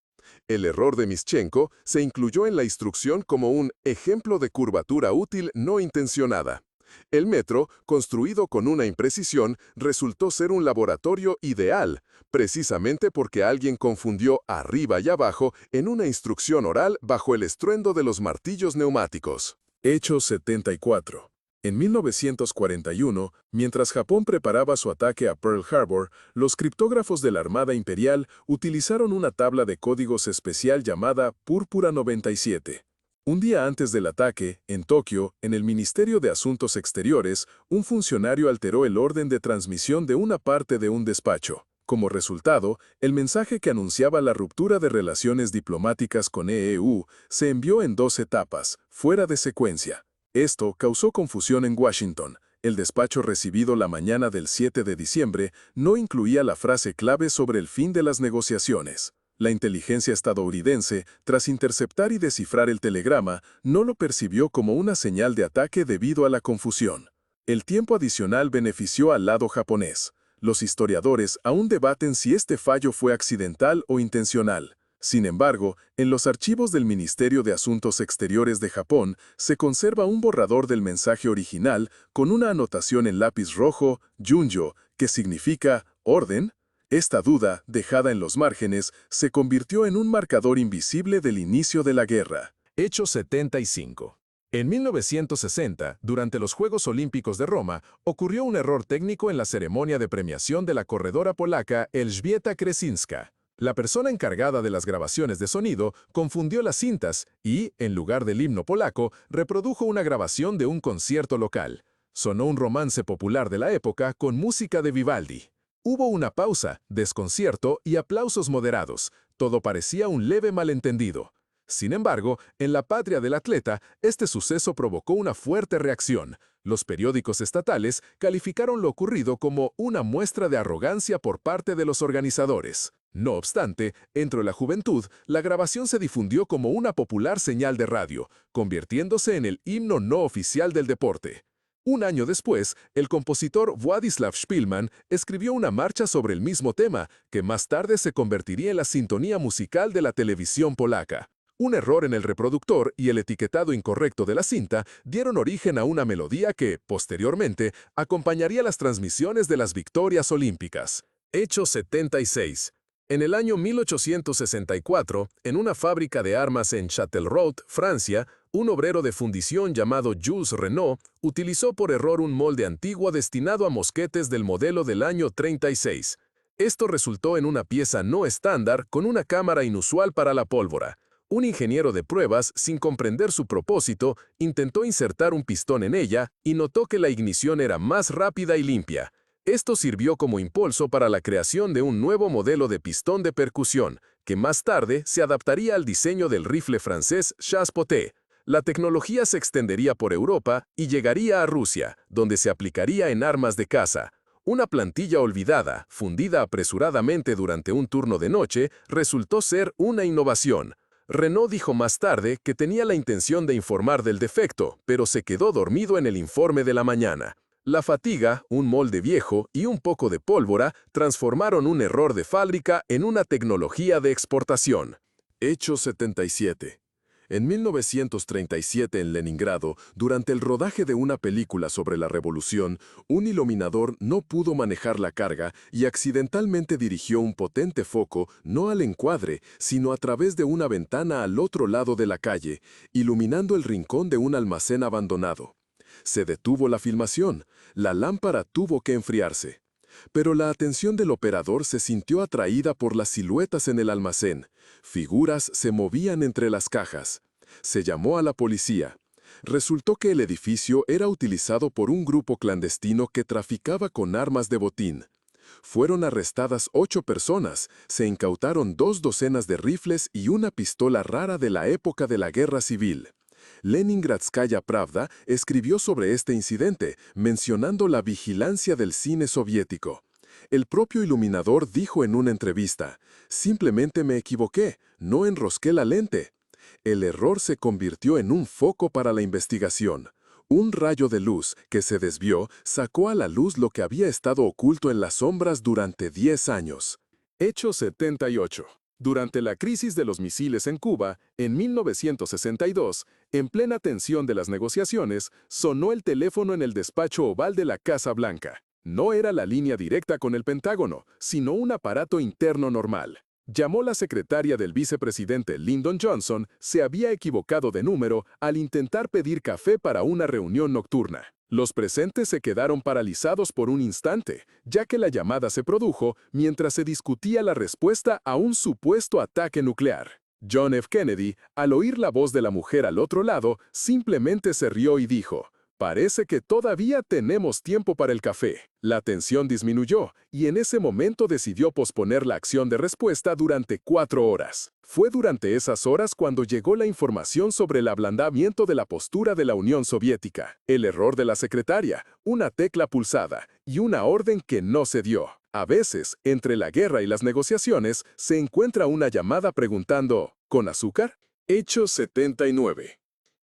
El error de Mischenko se incluyó en la instrucción como un ejemplo de curvatura útil no intencionada. El metro, construido con una imprecisión, resultó ser un laboratorio ideal, precisamente porque alguien confundió arriba y abajo en una instrucción oral bajo el estruendo de los martillos neumáticos. Hecho 74. En 1941, mientras Japón preparaba su ataque a Pearl Harbor, los criptógrafos de la Armada Imperial utilizaron una tabla de códigos especial llamada Púrpura 97. Un día antes del ataque, en Tokio, en el Ministerio de Asuntos Exteriores, un funcionario alteró el orden de transmisión de una parte de un despacho. Como resultado, el mensaje que anunciaba la ruptura de relaciones diplomáticas con EEU se envió en 2 etapas, fuera de secuencia. Esto causó confusión en Washington. El despacho recibido la mañana del 7 de diciembre no incluía la frase clave sobre el fin de las negociaciones. La inteligencia estadounidense, tras interceptar y descifrar el telegrama, no lo percibió como una señal de ataque debido a la confusión. El tiempo adicional benefició al lado japonés. Los historiadores aún debaten si este fallo fue accidental o intencional. Sin embargo, en los archivos del Ministerio de Asuntos Exteriores de Japón se conserva un borrador del mensaje original con una anotación en lápiz rojo, Junjo, que significa «orden». Esta duda, dejada en los márgenes, se convirtió en un marcador invisible del inicio de la guerra. Hecho 75. En 1960, durante los Juegos Olímpicos de Roma, ocurrió un error técnico en la ceremonia de premiación de la corredora polaca Elżbieta Kresinska. La persona encargada de las grabaciones de sonido confundió las cintas y, en lugar del himno polaco, reprodujo una grabación de un concierto local. Sonó un romance popular de la época con música de Vivaldi. Hubo una pausa, desconcierto y aplausos moderados. Todo parecía un leve malentendido. Sin embargo, en la patria del atleta, este suceso provocó una fuerte reacción. Los periódicos estatales calificaron lo ocurrido como una muestra de arrogancia por parte de los organizadores. No obstante, entre la juventud, la grabación se difundió como una popular señal de radio, convirtiéndose en el himno no oficial del deporte. Un año después, el compositor Władysław Szpilman escribió una marcha sobre el mismo tema, que más tarde se convertiría en la sintonía musical de la televisión polaca. Un error en el reproductor y el etiquetado incorrecto de la cinta dieron origen a una melodía que, posteriormente, acompañaría las transmisiones de las victorias olímpicas. Hecho 76. En el año 1864, en una fábrica de armas en Châtellerault, Francia, un obrero de fundición llamado Jules Renault utilizó por error un molde antiguo destinado a mosquetes del modelo del año 36. Esto resultó en una pieza no estándar con una cámara inusual para la pólvora. Un ingeniero de pruebas, sin comprender su propósito, intentó insertar un pistón en ella y notó que la ignición era más rápida y limpia. Esto sirvió como impulso para la creación de un nuevo modelo de pistón de percusión, que más tarde se adaptaría al diseño del rifle francés Chassepot. La tecnología se extendería por Europa y llegaría a Rusia, donde se aplicaría en armas de caza. Una plantilla olvidada, fundida apresuradamente durante un turno de noche, resultó ser una innovación. Renault dijo más tarde que tenía la intención de informar del defecto, pero se quedó dormido en el informe de la mañana. La fatiga, un molde viejo y un poco de pólvora transformaron un error de fábrica en una tecnología de exportación. Hecho 77. En 1937, en Leningrado, durante el rodaje de una película sobre la revolución, un iluminador no pudo manejar la carga y accidentalmente dirigió un potente foco no al encuadre, sino a través de una ventana al otro lado de la calle, iluminando el rincón de un almacén abandonado. Se detuvo la filmación. La lámpara tuvo que enfriarse. Pero la atención del operador se sintió atraída por las siluetas en el almacén. Figuras se movían entre las cajas. Se llamó a la policía. Resultó que el edificio era utilizado por un grupo clandestino que traficaba con armas de botín. Fueron arrestadas 8 personas, se incautaron 2 docenas de rifles y una pistola rara de la época de la Guerra Civil. Leningradskaya Pravda escribió sobre este incidente, mencionando la vigilancia del cine soviético. El propio iluminador dijo en una entrevista, «Simplemente me equivoqué, no enrosqué la lente». El error se convirtió en un foco para la investigación. Un rayo de luz que se desvió sacó a la luz lo que había estado oculto en las sombras durante 10 años. Hecho 78. Durante la crisis de los misiles en Cuba, en 1962, en plena tensión de las negociaciones, sonó el teléfono en el despacho oval de la Casa Blanca. No era la línea directa con el Pentágono, sino un aparato interno normal. Llamó la secretaria del vicepresidente Lyndon Johnson, se había equivocado de número al intentar pedir café para una reunión nocturna. Los presentes se quedaron paralizados por un instante, ya que la llamada se produjo mientras se discutía la respuesta a un supuesto ataque nuclear. John F. Kennedy, al oír la voz de la mujer al otro lado, simplemente se rió y dijo, «Parece que todavía tenemos tiempo para el café». La tensión disminuyó y en ese momento decidió posponer la acción de respuesta durante 4 horas. Fue durante esas horas cuando llegó la información sobre el ablandamiento de la postura de la Unión Soviética, el error de la secretaria, una tecla pulsada y una orden que no se dio. A veces, entre la guerra y las negociaciones, se encuentra una llamada preguntando, ¿con azúcar? Hecho 79.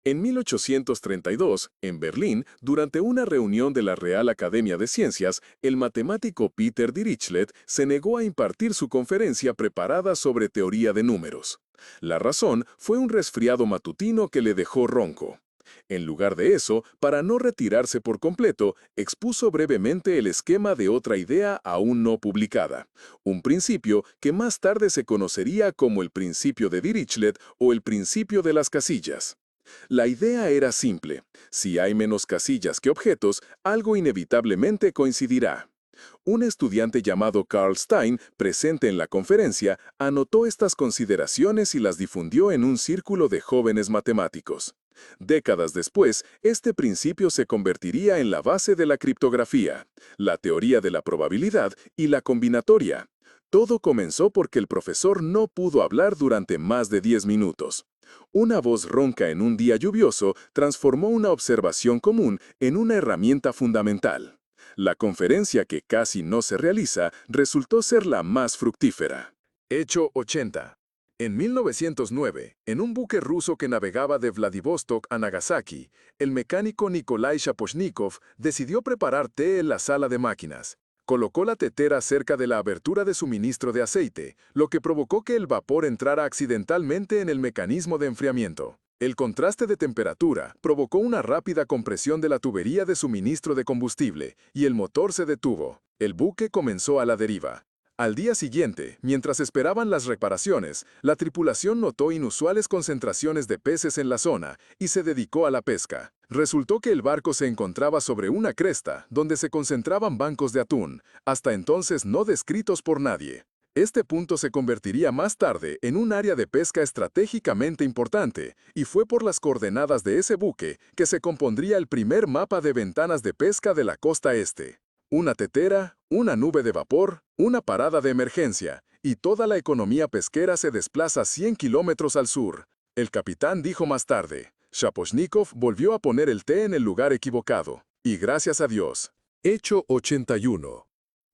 En 1832, en Berlín, durante una reunión de la Real Academia de Ciencias, el matemático Peter Dirichlet se negó a impartir su conferencia preparada sobre teoría de números. La razón fue un resfriado matutino que le dejó ronco. En lugar de eso, para no retirarse por completo, expuso brevemente el esquema de otra idea aún no publicada, un principio que más tarde se conocería como el principio de Dirichlet o el principio de las casillas. La idea era simple. Si hay menos casillas que objetos, algo inevitablemente coincidirá. Un estudiante llamado Carl Stein, presente en la conferencia, anotó estas consideraciones y las difundió en un círculo de jóvenes matemáticos. Décadas después, este principio se convertiría en la base de la criptografía, la teoría de la probabilidad y la combinatoria. Todo comenzó porque el profesor no pudo hablar durante más de 10 minutos. Una voz ronca en un día lluvioso transformó una observación común en una herramienta fundamental. La conferencia que casi no se realiza resultó ser la más fructífera. Hecho 80. En 1909, en un buque ruso que navegaba de Vladivostok a Nagasaki, el mecánico Nikolai Shaposhnikov decidió preparar té en la sala de máquinas. Colocó la tetera cerca de la abertura de suministro de aceite, lo que provocó que el vapor entrara accidentalmente en el mecanismo de enfriamiento. El contraste de temperatura provocó una rápida compresión de la tubería de suministro de combustible, y el motor se detuvo. El buque comenzó a la deriva. Al día siguiente, mientras esperaban las reparaciones, la tripulación notó inusuales concentraciones de peces en la zona y se dedicó a la pesca. Resultó que el barco se encontraba sobre una cresta, donde se concentraban bancos de atún, hasta entonces no descritos por nadie. Este punto se convertiría más tarde en un área de pesca estratégicamente importante, y fue por las coordenadas de ese buque que se compondría el primer mapa de ventanas de pesca de la costa este. Una tetera, una nube de vapor, una parada de emergencia, y toda la economía pesquera se desplaza 100 kilómetros al sur. El capitán dijo más tarde, Shaposhnikov volvió a poner el té en el lugar equivocado, y gracias a Dios. Hecho 81.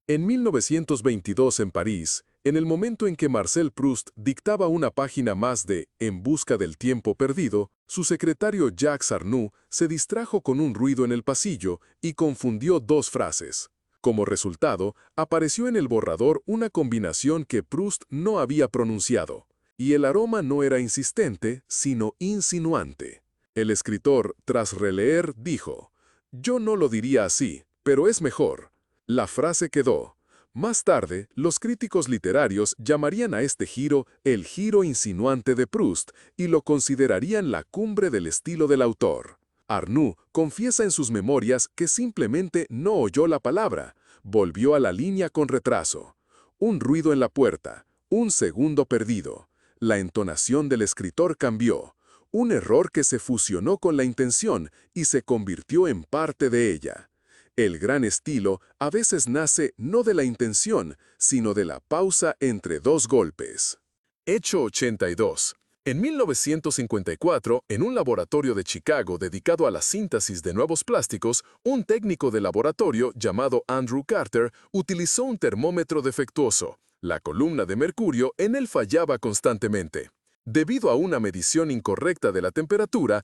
En 1922 en París, en el momento en que Marcel Proust dictaba una página más de En busca del tiempo perdido, su secretario Jacques Arnoux se distrajo con un ruido en el pasillo y confundió 2 frases. Como resultado, apareció en el borrador una combinación que Proust no había pronunciado. Y el aroma no era insistente, sino insinuante. El escritor, tras releer, dijo, «Yo no lo diría así, pero es mejor». La frase quedó. Más tarde, los críticos literarios llamarían a este giro el giro insinuante de Proust y lo considerarían la cumbre del estilo del autor. Arnoux confiesa en sus memorias que simplemente no oyó la palabra, volvió a la línea con retraso. Un ruido en la puerta, un segundo perdido. La entonación del escritor cambió. Un error que se fusionó con la intención y se convirtió en parte de ella. El gran estilo a veces nace no de la intención, sino de la pausa entre dos golpes. Hecho 82. En 1954, en un laboratorio de Chicago dedicado a la síntesis de nuevos plásticos, un técnico de laboratorio llamado Andrew Carter utilizó un termómetro defectuoso. La columna de mercurio en él fallaba constantemente. Debido a una medición incorrecta de la temperatura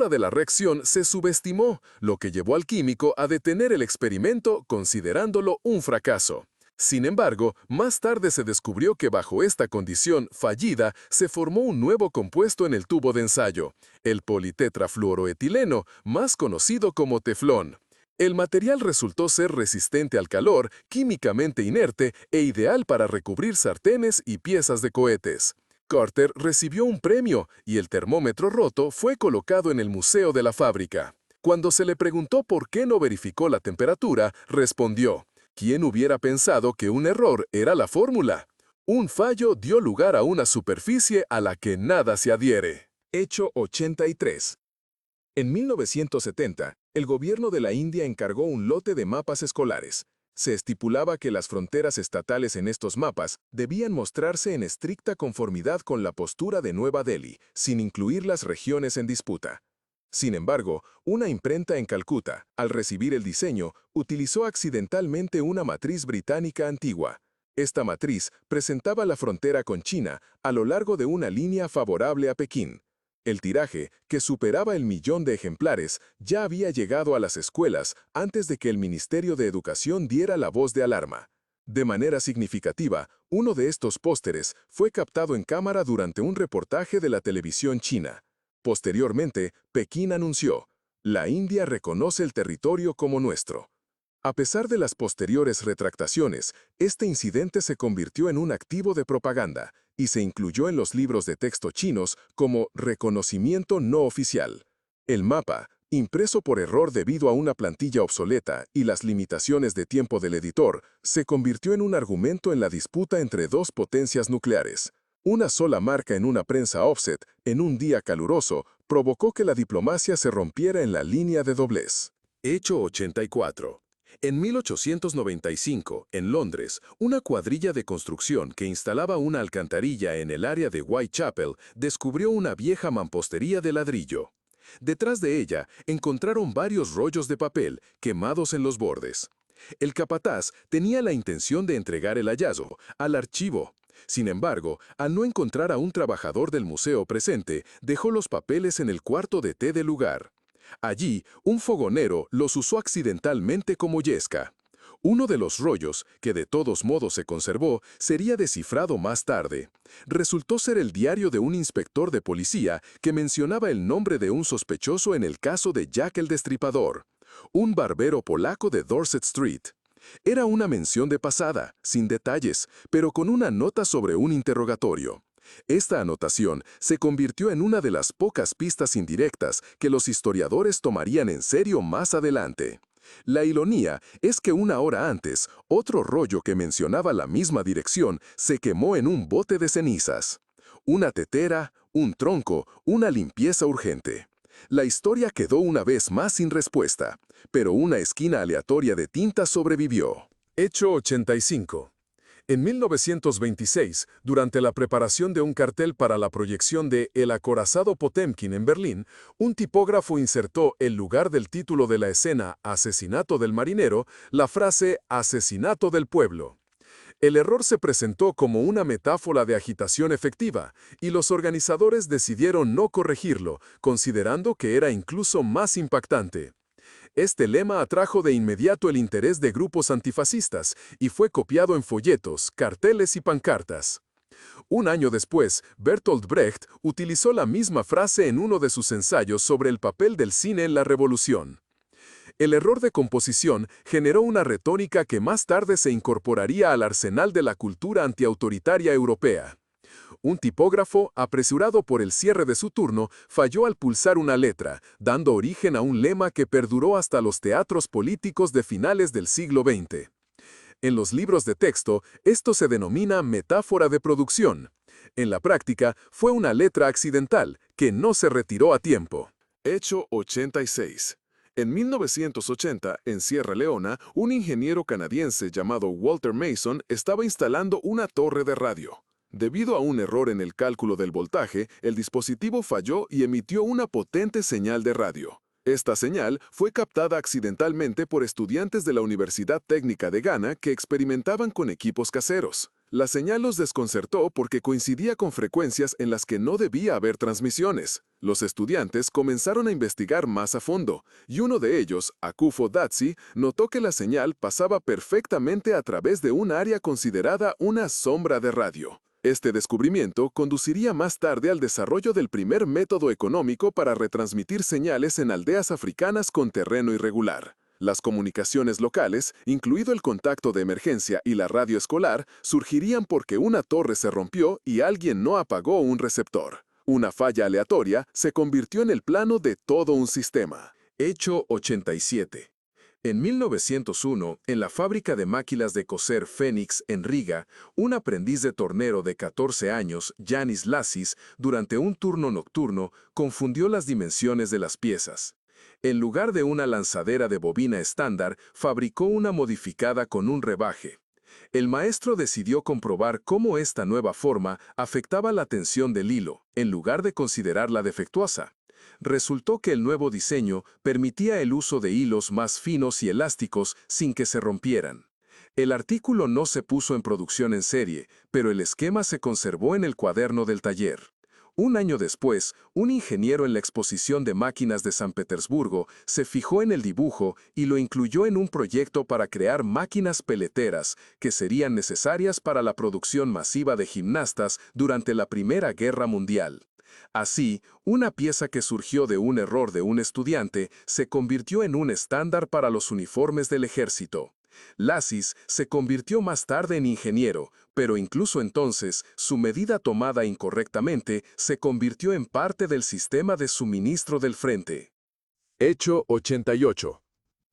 de la reacción se subestimó, lo que llevó al químico a detener el experimento considerándolo un fracaso. Sin embargo, más tarde se descubrió que bajo esta condición fallida se formó un nuevo compuesto en el tubo de ensayo, el politetrafluoroetileno, más conocido como teflón. El material resultó ser resistente al calor, químicamente inerte e ideal para recubrir sartenes y piezas de cohetes. Carter recibió un premio y el termómetro roto fue colocado en el museo de la fábrica. Cuando se le preguntó por qué no verificó la temperatura, respondió, ¿quién hubiera pensado que un error era la fórmula? Un fallo dio lugar a una superficie a la que nada se adhiere. Hecho 83. En 1970, el gobierno de la India encargó un lote de mapas escolares. Se estipulaba que las fronteras estatales en estos mapas debían mostrarse en estricta conformidad con la postura de Nueva Delhi, sin incluir las regiones en disputa. Sin embargo, una imprenta en Calcuta, al recibir el diseño, utilizó accidentalmente una matriz británica antigua. Esta matriz presentaba la frontera con China a lo largo de una línea favorable a Pekín. El tiraje, que superaba el 1.000.000 de ejemplares, ya había llegado a las escuelas antes de que el Ministerio de Educación diera la voz de alarma. De manera significativa, uno de estos pósteres fue captado en cámara durante un reportaje de la televisión china. Posteriormente, Pekín anunció, «La India reconoce el territorio como nuestro». A pesar de las posteriores retractaciones, este incidente se convirtió en un activo de propaganda y se incluyó en los libros de texto chinos como reconocimiento no oficial. El mapa, impreso por error debido a una plantilla obsoleta y las limitaciones de tiempo del editor, se convirtió en un argumento en la disputa entre dos potencias nucleares. Una sola marca en una prensa offset, en un día caluroso, provocó que la diplomacia se rompiera en la línea de doblez. Hecho 84. En 1895, en Londres, una cuadrilla de construcción que instalaba una alcantarilla en el área de Whitechapel descubrió una vieja mampostería de ladrillo. Detrás de ella encontraron varios rollos de papel quemados en los bordes. El capataz tenía la intención de entregar el hallazgo al archivo. Sin embargo, al no encontrar a un trabajador del museo presente, dejó los papeles en el cuarto de té del lugar. Allí, un fogonero los usó accidentalmente como yesca. Uno de los rollos, que de todos modos se conservó, sería descifrado más tarde. Resultó ser el diario de un inspector de policía que mencionaba el nombre de un sospechoso en el caso de Jack el Destripador, un barbero polaco de Dorset Street. Era una mención de pasada, sin detalles, pero con una nota sobre un interrogatorio. Esta anotación se convirtió en una de las pocas pistas indirectas que los historiadores tomarían en serio más adelante. La ironía es que una hora antes, otro rollo que mencionaba la misma dirección se quemó en un bote de cenizas. Una tetera, un tronco, una limpieza urgente. La historia quedó una vez más sin respuesta, pero una esquina aleatoria de tinta sobrevivió. Hecho 85. En 1926, durante la preparación de un cartel para la proyección de El acorazado Potemkin en Berlín, un tipógrafo insertó en lugar del título de la escena Asesinato del marinero, la frase Asesinato del pueblo. El error se presentó como una metáfora de agitación efectiva, y los organizadores decidieron no corregirlo, considerando que era incluso más impactante. Este lema atrajo de inmediato el interés de grupos antifascistas y fue copiado en folletos, carteles y pancartas. Un año después, Bertolt Brecht utilizó la misma frase en uno de sus ensayos sobre el papel del cine en la revolución. El error de composición generó una retórica que más tarde se incorporaría al arsenal de la cultura antiautoritaria europea. Un tipógrafo, apresurado por el cierre de su turno, falló al pulsar una letra, dando origen a un lema que perduró hasta los teatros políticos de finales del siglo XX. En los libros de texto, esto se denomina metáfora de producción. En la práctica, fue una letra accidental, que no se retiró a tiempo. Hecho 86. En 1980, en Sierra Leona, un ingeniero canadiense llamado Walter Mason estaba instalando una torre de radio. Debido a un error en el cálculo del voltaje, el dispositivo falló y emitió una potente señal de radio. Esta señal fue captada accidentalmente por estudiantes de la Universidad Técnica de Ghana que experimentaban con equipos caseros. La señal los desconcertó porque coincidía con frecuencias en las que no debía haber transmisiones. Los estudiantes comenzaron a investigar más a fondo, y uno de ellos, Akufo Datsi, notó que la señal pasaba perfectamente a través de un área considerada una sombra de radio. Este descubrimiento conduciría más tarde al desarrollo del primer método económico para retransmitir señales en aldeas africanas con terreno irregular. Las comunicaciones locales, incluido el contacto de emergencia y la radio escolar, surgirían porque una torre se rompió y alguien no apagó un receptor. Una falla aleatoria se convirtió en el plano de todo un sistema. Hecho 87. En 1901, en la fábrica de máquinas de coser Fénix en Riga, un aprendiz de tornero de 14 años, Yanis Lassis, durante un turno nocturno, confundió las dimensiones de las piezas. En lugar de una lanzadera de bobina estándar, fabricó una modificada con un rebaje. El maestro decidió comprobar cómo esta nueva forma afectaba la tensión del hilo, en lugar de considerarla defectuosa. Resultó que el nuevo diseño permitía el uso de hilos más finos y elásticos sin que se rompieran. El artículo no se puso en producción en serie, pero el esquema se conservó en el cuaderno del taller. Un año después, un ingeniero en la exposición de máquinas de San Petersburgo se fijó en el dibujo y lo incluyó en un proyecto para crear máquinas peleteras que serían necesarias para la producción masiva de gimnastas durante la Primera Guerra Mundial. Así, una pieza que surgió de un error de un estudiante se convirtió en un estándar para los uniformes del ejército. Lassis se convirtió más tarde en ingeniero, pero incluso entonces, su medida tomada incorrectamente se convirtió en parte del sistema de suministro del frente. Hecho 88.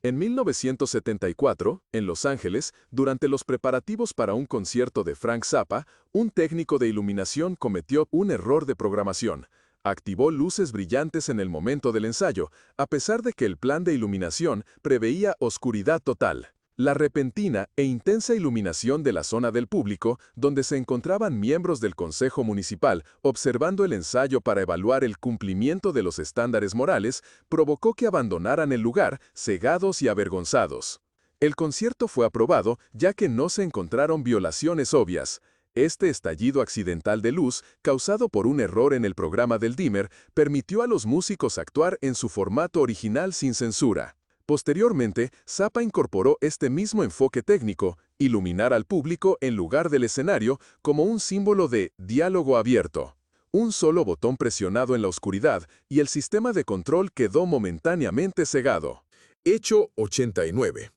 En 1974, en Los Ángeles, durante los preparativos para un concierto de Frank Zappa, un técnico de iluminación cometió un error de programación. Activó luces brillantes en el momento del ensayo, a pesar de que el plan de iluminación preveía oscuridad total. La repentina e intensa iluminación de la zona del público, donde se encontraban miembros del Consejo Municipal observando el ensayo para evaluar el cumplimiento de los estándares morales, provocó que abandonaran el lugar, cegados y avergonzados. El concierto fue aprobado ya que no se encontraron violaciones obvias. Este estallido accidental de luz, causado por un error en el programa del dimmer, permitió a los músicos actuar en su formato original sin censura. Posteriormente, Zappa incorporó este mismo enfoque técnico, iluminar al público en lugar del escenario, como un símbolo de diálogo abierto. Un solo botón presionado en la oscuridad y el sistema de control quedó momentáneamente cegado. Hecho 89.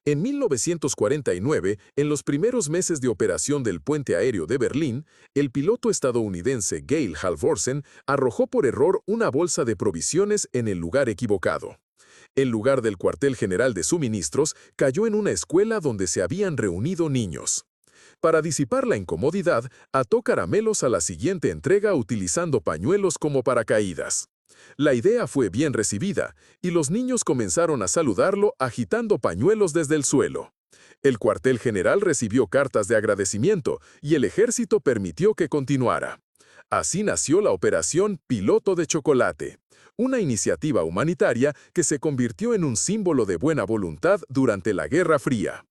En 1949, en los primeros meses de operación del puente aéreo de Berlín, el piloto estadounidense Gail Halvorsen arrojó por error una bolsa de provisiones en el lugar equivocado. En lugar del cuartel general de suministros, cayó en una escuela donde se habían reunido niños. Para disipar la incomodidad, ató caramelos a la siguiente entrega utilizando pañuelos como paracaídas. La idea fue bien recibida, y los niños comenzaron a saludarlo agitando pañuelos desde el suelo. El cuartel general recibió cartas de agradecimiento, y el ejército permitió que continuara. Así nació la Operación Piloto de Chocolate, una iniciativa humanitaria que se convirtió en un símbolo de buena voluntad durante la Guerra Fría.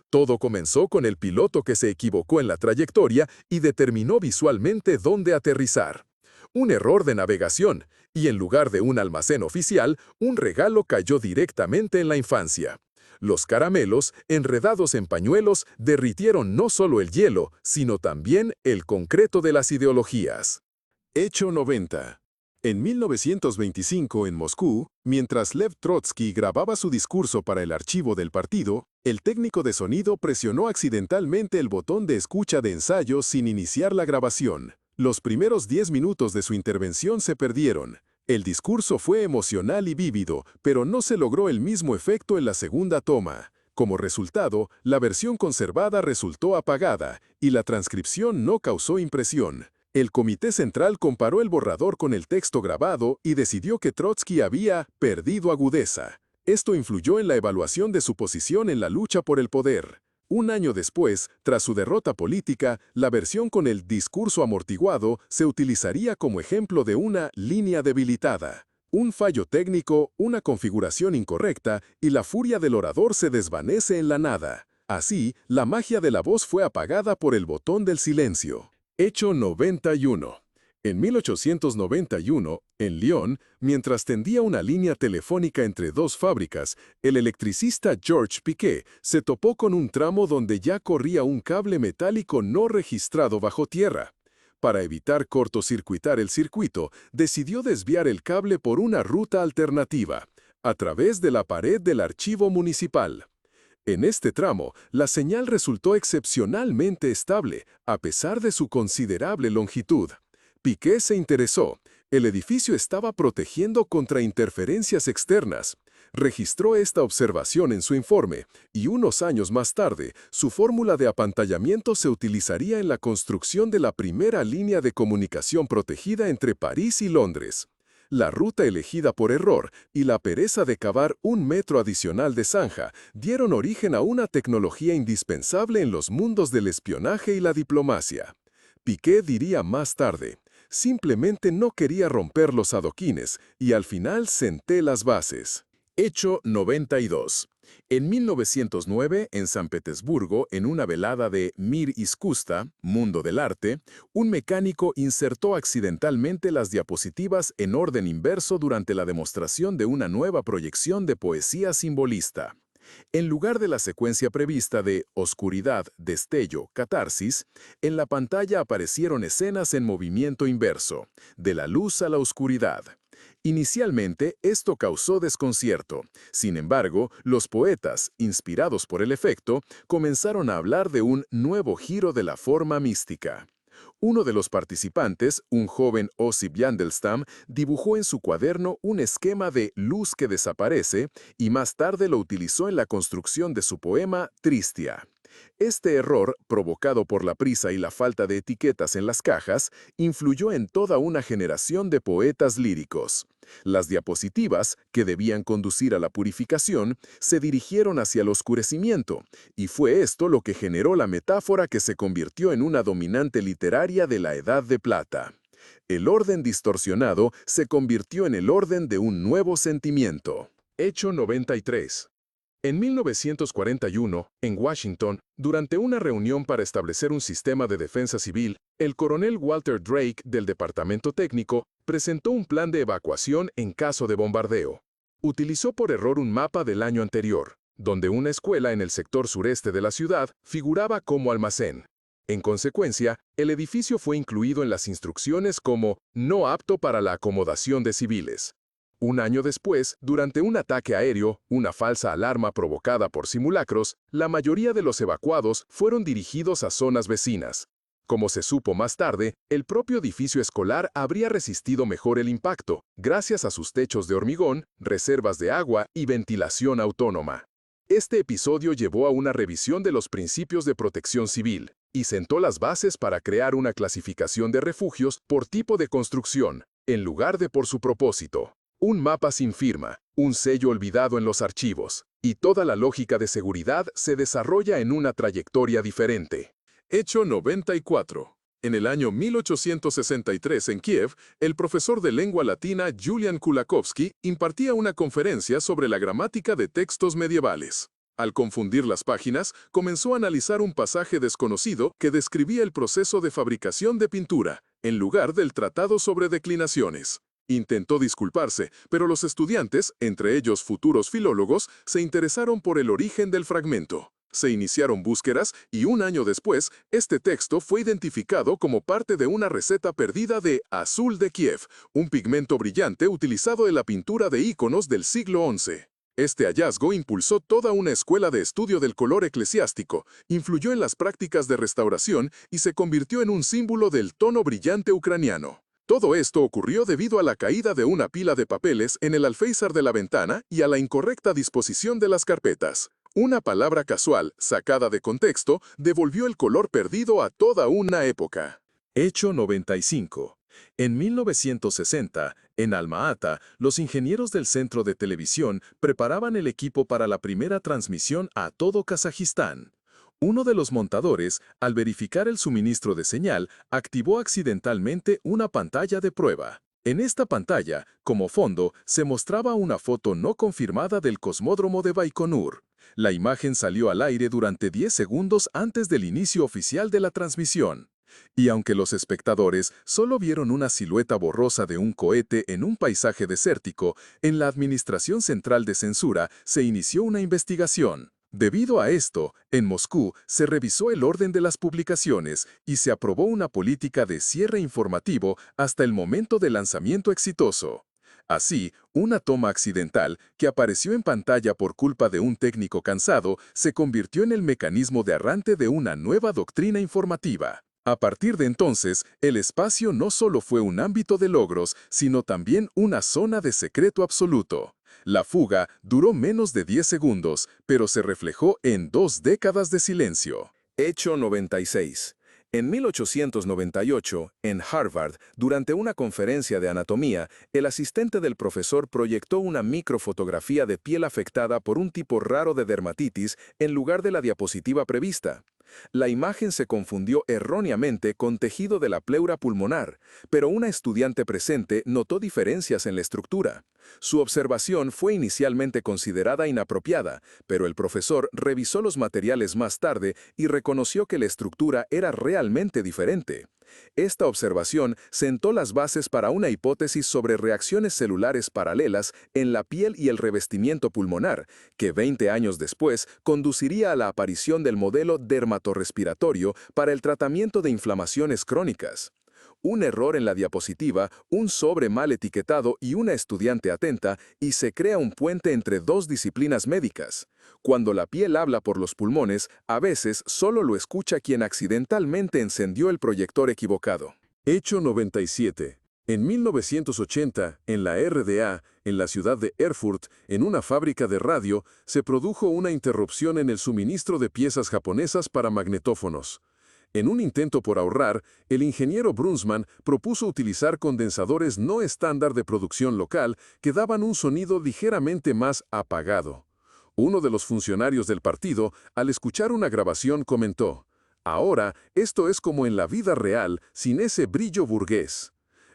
Todo comenzó con el piloto que se equivocó en la trayectoria y determinó visualmente dónde aterrizar. Un error de navegación, y en lugar de un almacén oficial, un regalo cayó directamente en la infancia. Los caramelos, enredados en pañuelos, derritieron no solo el hielo, sino también el concreto de las ideologías. Hecho 90. En 1925, en Moscú, mientras Lev Trotsky grababa su discurso para el archivo del partido, el técnico de sonido presionó accidentalmente el botón de escucha de ensayo sin iniciar la grabación. Los primeros 10 minutos de su intervención se perdieron. El discurso fue emocional y vívido, pero no se logró el mismo efecto en la segunda toma. Como resultado, la versión conservada resultó apagada y la transcripción no causó impresión. El Comité Central comparó el borrador con el texto grabado y decidió que Trotsky había perdido agudeza. Esto influyó en la evaluación de su posición en la lucha por el poder. Un año después, tras su derrota política, la versión con el discurso amortiguado se utilizaría como ejemplo de una línea debilitada. Un fallo técnico, una configuración incorrecta y la furia del orador se desvanece en la nada. Así, la magia de la voz fue apagada por el botón del silencio. Hecho 91. En 1891, en Lyon, mientras tendía una línea telefónica entre dos fábricas, el electricista Georges Piquet se topó con un tramo donde ya corría un cable metálico no registrado bajo tierra. Para evitar cortocircuitar el circuito, decidió desviar el cable por una ruta alternativa, a través de la pared del archivo municipal. En este tramo, la señal resultó excepcionalmente estable, a pesar de su considerable longitud. Piquet se interesó. El edificio estaba protegiendo contra interferencias externas. Registró esta observación en su informe, y unos años más tarde, su fórmula de apantallamiento se utilizaría en la construcción de la primera línea de comunicación protegida entre París y Londres. La ruta elegida por error y la pereza de cavar 1 metro adicional de zanja dieron origen a una tecnología indispensable en los mundos del espionaje y la diplomacia. Piquet diría más tarde, simplemente no quería romper los adoquines y al final senté las bases. Hecho 92. En 1909, en San Petersburgo, en una velada de Mir Iskusta, Mundo del Arte, un mecánico insertó accidentalmente las diapositivas en orden inverso durante la demostración de una nueva proyección de poesía simbolista. En lugar de la secuencia prevista de oscuridad, destello, catarsis, en la pantalla aparecieron escenas en movimiento inverso, de la luz a la oscuridad. Inicialmente, esto causó desconcierto. Sin embargo, los poetas, inspirados por el efecto, comenzaron a hablar de un nuevo giro de la forma mística. Uno de los participantes, un joven Osip Yandelstam, dibujó en su cuaderno un esquema de luz que desaparece y más tarde lo utilizó en la construcción de su poema Tristia. Este error, provocado por la prisa y la falta de etiquetas en las cajas, influyó en toda una generación de poetas líricos. Las diapositivas, que debían conducir a la purificación, se dirigieron hacia el oscurecimiento, y fue esto lo que generó la metáfora que se convirtió en una dominante literaria de la Edad de Plata. El orden distorsionado se convirtió en el orden de un nuevo sentimiento. Hecho 93. En 1941, en Washington, durante una reunión para establecer un sistema de defensa civil, el coronel Walter Drake del Departamento Técnico presentó un plan de evacuación en caso de bombardeo. Utilizó por error un mapa del año anterior, donde una escuela en el sector sureste de la ciudad figuraba como almacén. En consecuencia, el edificio fue incluido en las instrucciones como no apto para la acomodación de civiles. Un año después, durante un ataque aéreo, una falsa alarma provocada por simulacros, la mayoría de los evacuados fueron dirigidos a zonas vecinas. Como se supo más tarde, el propio edificio escolar habría resistido mejor el impacto, gracias a sus techos de hormigón, reservas de agua y ventilación autónoma. Este episodio llevó a una revisión de los principios de protección civil y sentó las bases para crear una clasificación de refugios por tipo de construcción, en lugar de por su propósito. Un mapa sin firma, un sello olvidado en los archivos, y toda la lógica de seguridad se desarrolla en una trayectoria diferente. Hecho 94. En el año 1863 en Kiev, el profesor de lengua latina Julian Kulakowski impartía una conferencia sobre la gramática de textos medievales. Al confundir las páginas, comenzó a analizar un pasaje desconocido que describía el proceso de fabricación de pintura, en lugar del tratado sobre declinaciones. Intentó disculparse, pero los estudiantes, entre ellos futuros filólogos, se interesaron por el origen del fragmento. Se iniciaron búsquedas y un año después, este texto fue identificado como parte de una receta perdida de azul de Kiev, un pigmento brillante utilizado en la pintura de íconos del siglo XI. Este hallazgo impulsó toda una escuela de estudio del color eclesiástico, influyó en las prácticas de restauración y se convirtió en un símbolo del tono brillante ucraniano. Todo esto ocurrió debido a la caída de una pila de papeles en el alféizar de la ventana y a la incorrecta disposición de las carpetas. Una palabra casual, sacada de contexto, devolvió el color perdido a toda una época. Hecho 95. En 1960, en Alma-Ata, los ingenieros del centro de televisión preparaban el equipo para la primera transmisión a todo Kazajistán. Uno de los montadores, al verificar el suministro de señal, activó accidentalmente una pantalla de prueba. En esta pantalla, como fondo, se mostraba una foto no confirmada del cosmódromo de Baikonur. La imagen salió al aire durante 10 segundos antes del inicio oficial de la transmisión. Y aunque los espectadores solo vieron una silueta borrosa de un cohete en un paisaje desértico, en la Administración Central de Censura se inició una investigación. Debido a esto, en Moscú se revisó el orden de las publicaciones y se aprobó una política de cierre informativo hasta el momento del lanzamiento exitoso. Así, una toma accidental que apareció en pantalla por culpa de un técnico cansado se convirtió en el mecanismo de arranque de una nueva doctrina informativa. A partir de entonces, el espacio no solo fue un ámbito de logros, sino también una zona de secreto absoluto. La fuga duró menos de 10 segundos, pero se reflejó en 2 décadas de silencio. Hecho 96. En 1898, en Harvard, durante una conferencia de anatomía, el asistente del profesor proyectó una microfotografía de piel afectada por un tipo raro de dermatitis en lugar de la diapositiva prevista. La imagen se confundió erróneamente con tejido de la pleura pulmonar, pero una estudiante presente notó diferencias en la estructura. Su observación fue inicialmente considerada inapropiada, pero el profesor revisó los materiales más tarde y reconoció que la estructura era realmente diferente. Esta observación sentó las bases para una hipótesis sobre reacciones celulares paralelas en la piel y el revestimiento pulmonar, que 20 años después conduciría a la aparición del modelo dermatorrespiratorio para el tratamiento de inflamaciones crónicas. Un error en la diapositiva, un sobre mal etiquetado y una estudiante atenta, y se crea un puente entre dos disciplinas médicas. Cuando la piel habla por los pulmones, a veces solo lo escucha quien accidentalmente encendió el proyector equivocado. Hecho 97. En 1980, en la RDA, en la ciudad de Erfurt, en una fábrica de radio, se produjo una interrupción en el suministro de piezas japonesas para magnetófonos. En un intento por ahorrar, el ingeniero Brunsman propuso utilizar condensadores no estándar de producción local que daban un sonido ligeramente más apagado. Uno de los funcionarios del partido, al escuchar una grabación, comentó: «Ahora, esto es como en la vida real, sin ese brillo burgués».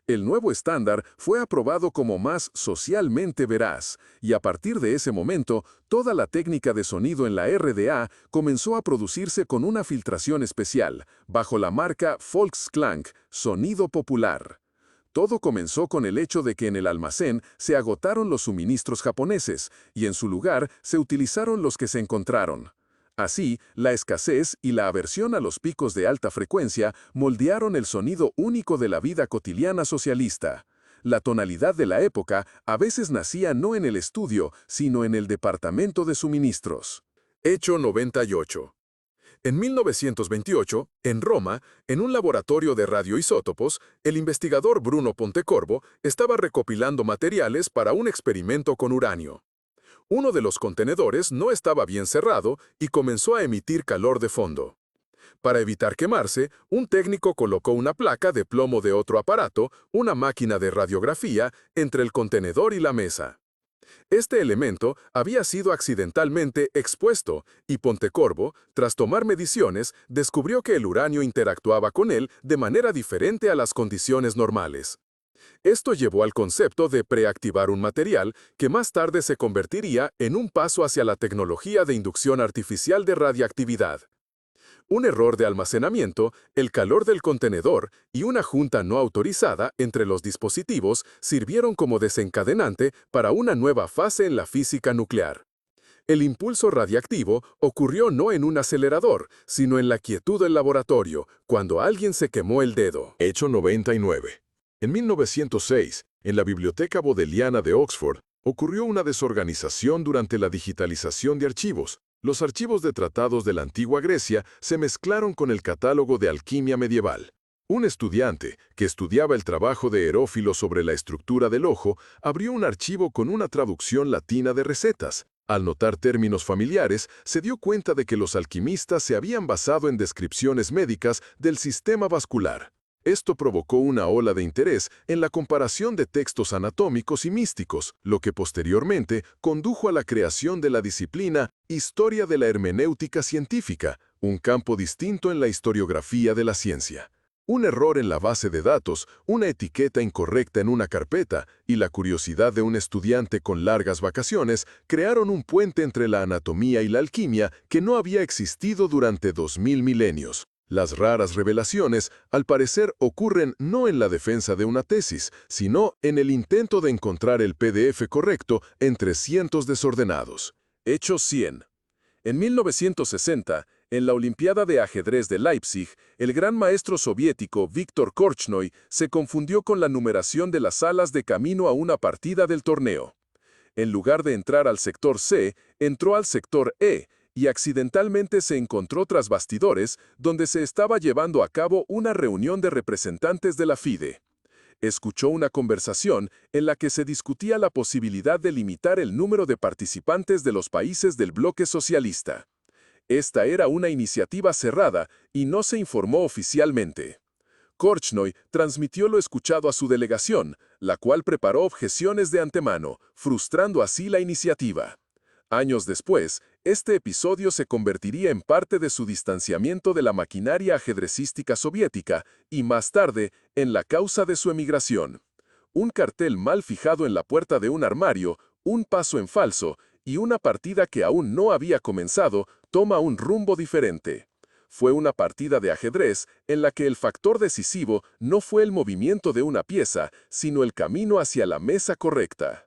El nuevo estándar fue aprobado como más socialmente veraz, y a partir de ese momento, toda la técnica de sonido en la RDA comenzó a producirse con una filtración especial, bajo la marca Volksklang, sonido popular. Todo comenzó con el hecho de que en el almacén se agotaron los suministros japoneses, y en su lugar se utilizaron los que se encontraron. Así, la escasez y la aversión a los picos de alta frecuencia moldearon el sonido único de la vida cotidiana socialista. La tonalidad de la época a veces nacía no en el estudio, sino en el departamento de suministros. Hecho 98. En 1928, en Roma, en un laboratorio de radioisótopos, el investigador Bruno Pontecorvo estaba recopilando materiales para un experimento con uranio. Uno de los contenedores no estaba bien cerrado y comenzó a emitir calor de fondo. Para evitar quemarse, un técnico colocó una placa de plomo de otro aparato, una máquina de radiografía, entre el contenedor y la mesa. Este elemento había sido accidentalmente expuesto y Pontecorvo, tras tomar mediciones, descubrió que el uranio interactuaba con él de manera diferente a las condiciones normales. Esto llevó al concepto de preactivar un material que más tarde se convertiría en un paso hacia la tecnología de inducción artificial de radiactividad. Un error de almacenamiento, el calor del contenedor y una junta no autorizada entre los dispositivos sirvieron como desencadenante para una nueva fase en la física nuclear. El impulso radiactivo ocurrió no en un acelerador, sino en la quietud del laboratorio, cuando alguien se quemó el dedo. Hecho 99. En 1906, en la Biblioteca Bodleiana de Oxford, ocurrió una desorganización durante la digitalización de archivos. Los archivos de tratados de la antigua Grecia se mezclaron con el catálogo de alquimia medieval. Un estudiante, que estudiaba el trabajo de Herófilo sobre la estructura del ojo, abrió un archivo con una traducción latina de recetas. Al notar términos familiares, se dio cuenta de que los alquimistas se habían basado en descripciones médicas del sistema vascular. Esto provocó una ola de interés en la comparación de textos anatómicos y místicos, lo que posteriormente condujo a la creación de la disciplina Historia de la Hermenéutica Científica, un campo distinto en la historiografía de la ciencia. Un error en la base de datos, una etiqueta incorrecta en una carpeta y la curiosidad de un estudiante con largas vacaciones crearon un puente entre la anatomía y la alquimia que no había existido durante 2000 milenios. Las raras revelaciones, al parecer, ocurren no en la defensa de una tesis, sino en el intento de encontrar el PDF correcto entre cientos desordenados. Hechos 100. En 1960, en la Olimpiada de Ajedrez de Leipzig, el gran maestro soviético Víktor Korchnoi se confundió con la numeración de las salas de camino a una partida del torneo. En lugar de entrar al sector C, entró al sector E, y accidentalmente se encontró tras bastidores, donde se estaba llevando a cabo una reunión de representantes de la FIDE. Escuchó una conversación en la que se discutía la posibilidad de limitar el número de participantes de los países del bloque socialista. Esta era una iniciativa cerrada y no se informó oficialmente. Korchnoi transmitió lo escuchado a su delegación, la cual preparó objeciones de antemano, frustrando así la iniciativa. Años después, este episodio se convertiría en parte de su distanciamiento de la maquinaria ajedrecística soviética y, más tarde, en la causa de su emigración. Un cartel mal fijado en la puerta de un armario, un paso en falso y una partida que aún no había comenzado toma un rumbo diferente. Fue una partida de ajedrez en la que el factor decisivo no fue el movimiento de una pieza, sino el camino hacia la mesa correcta.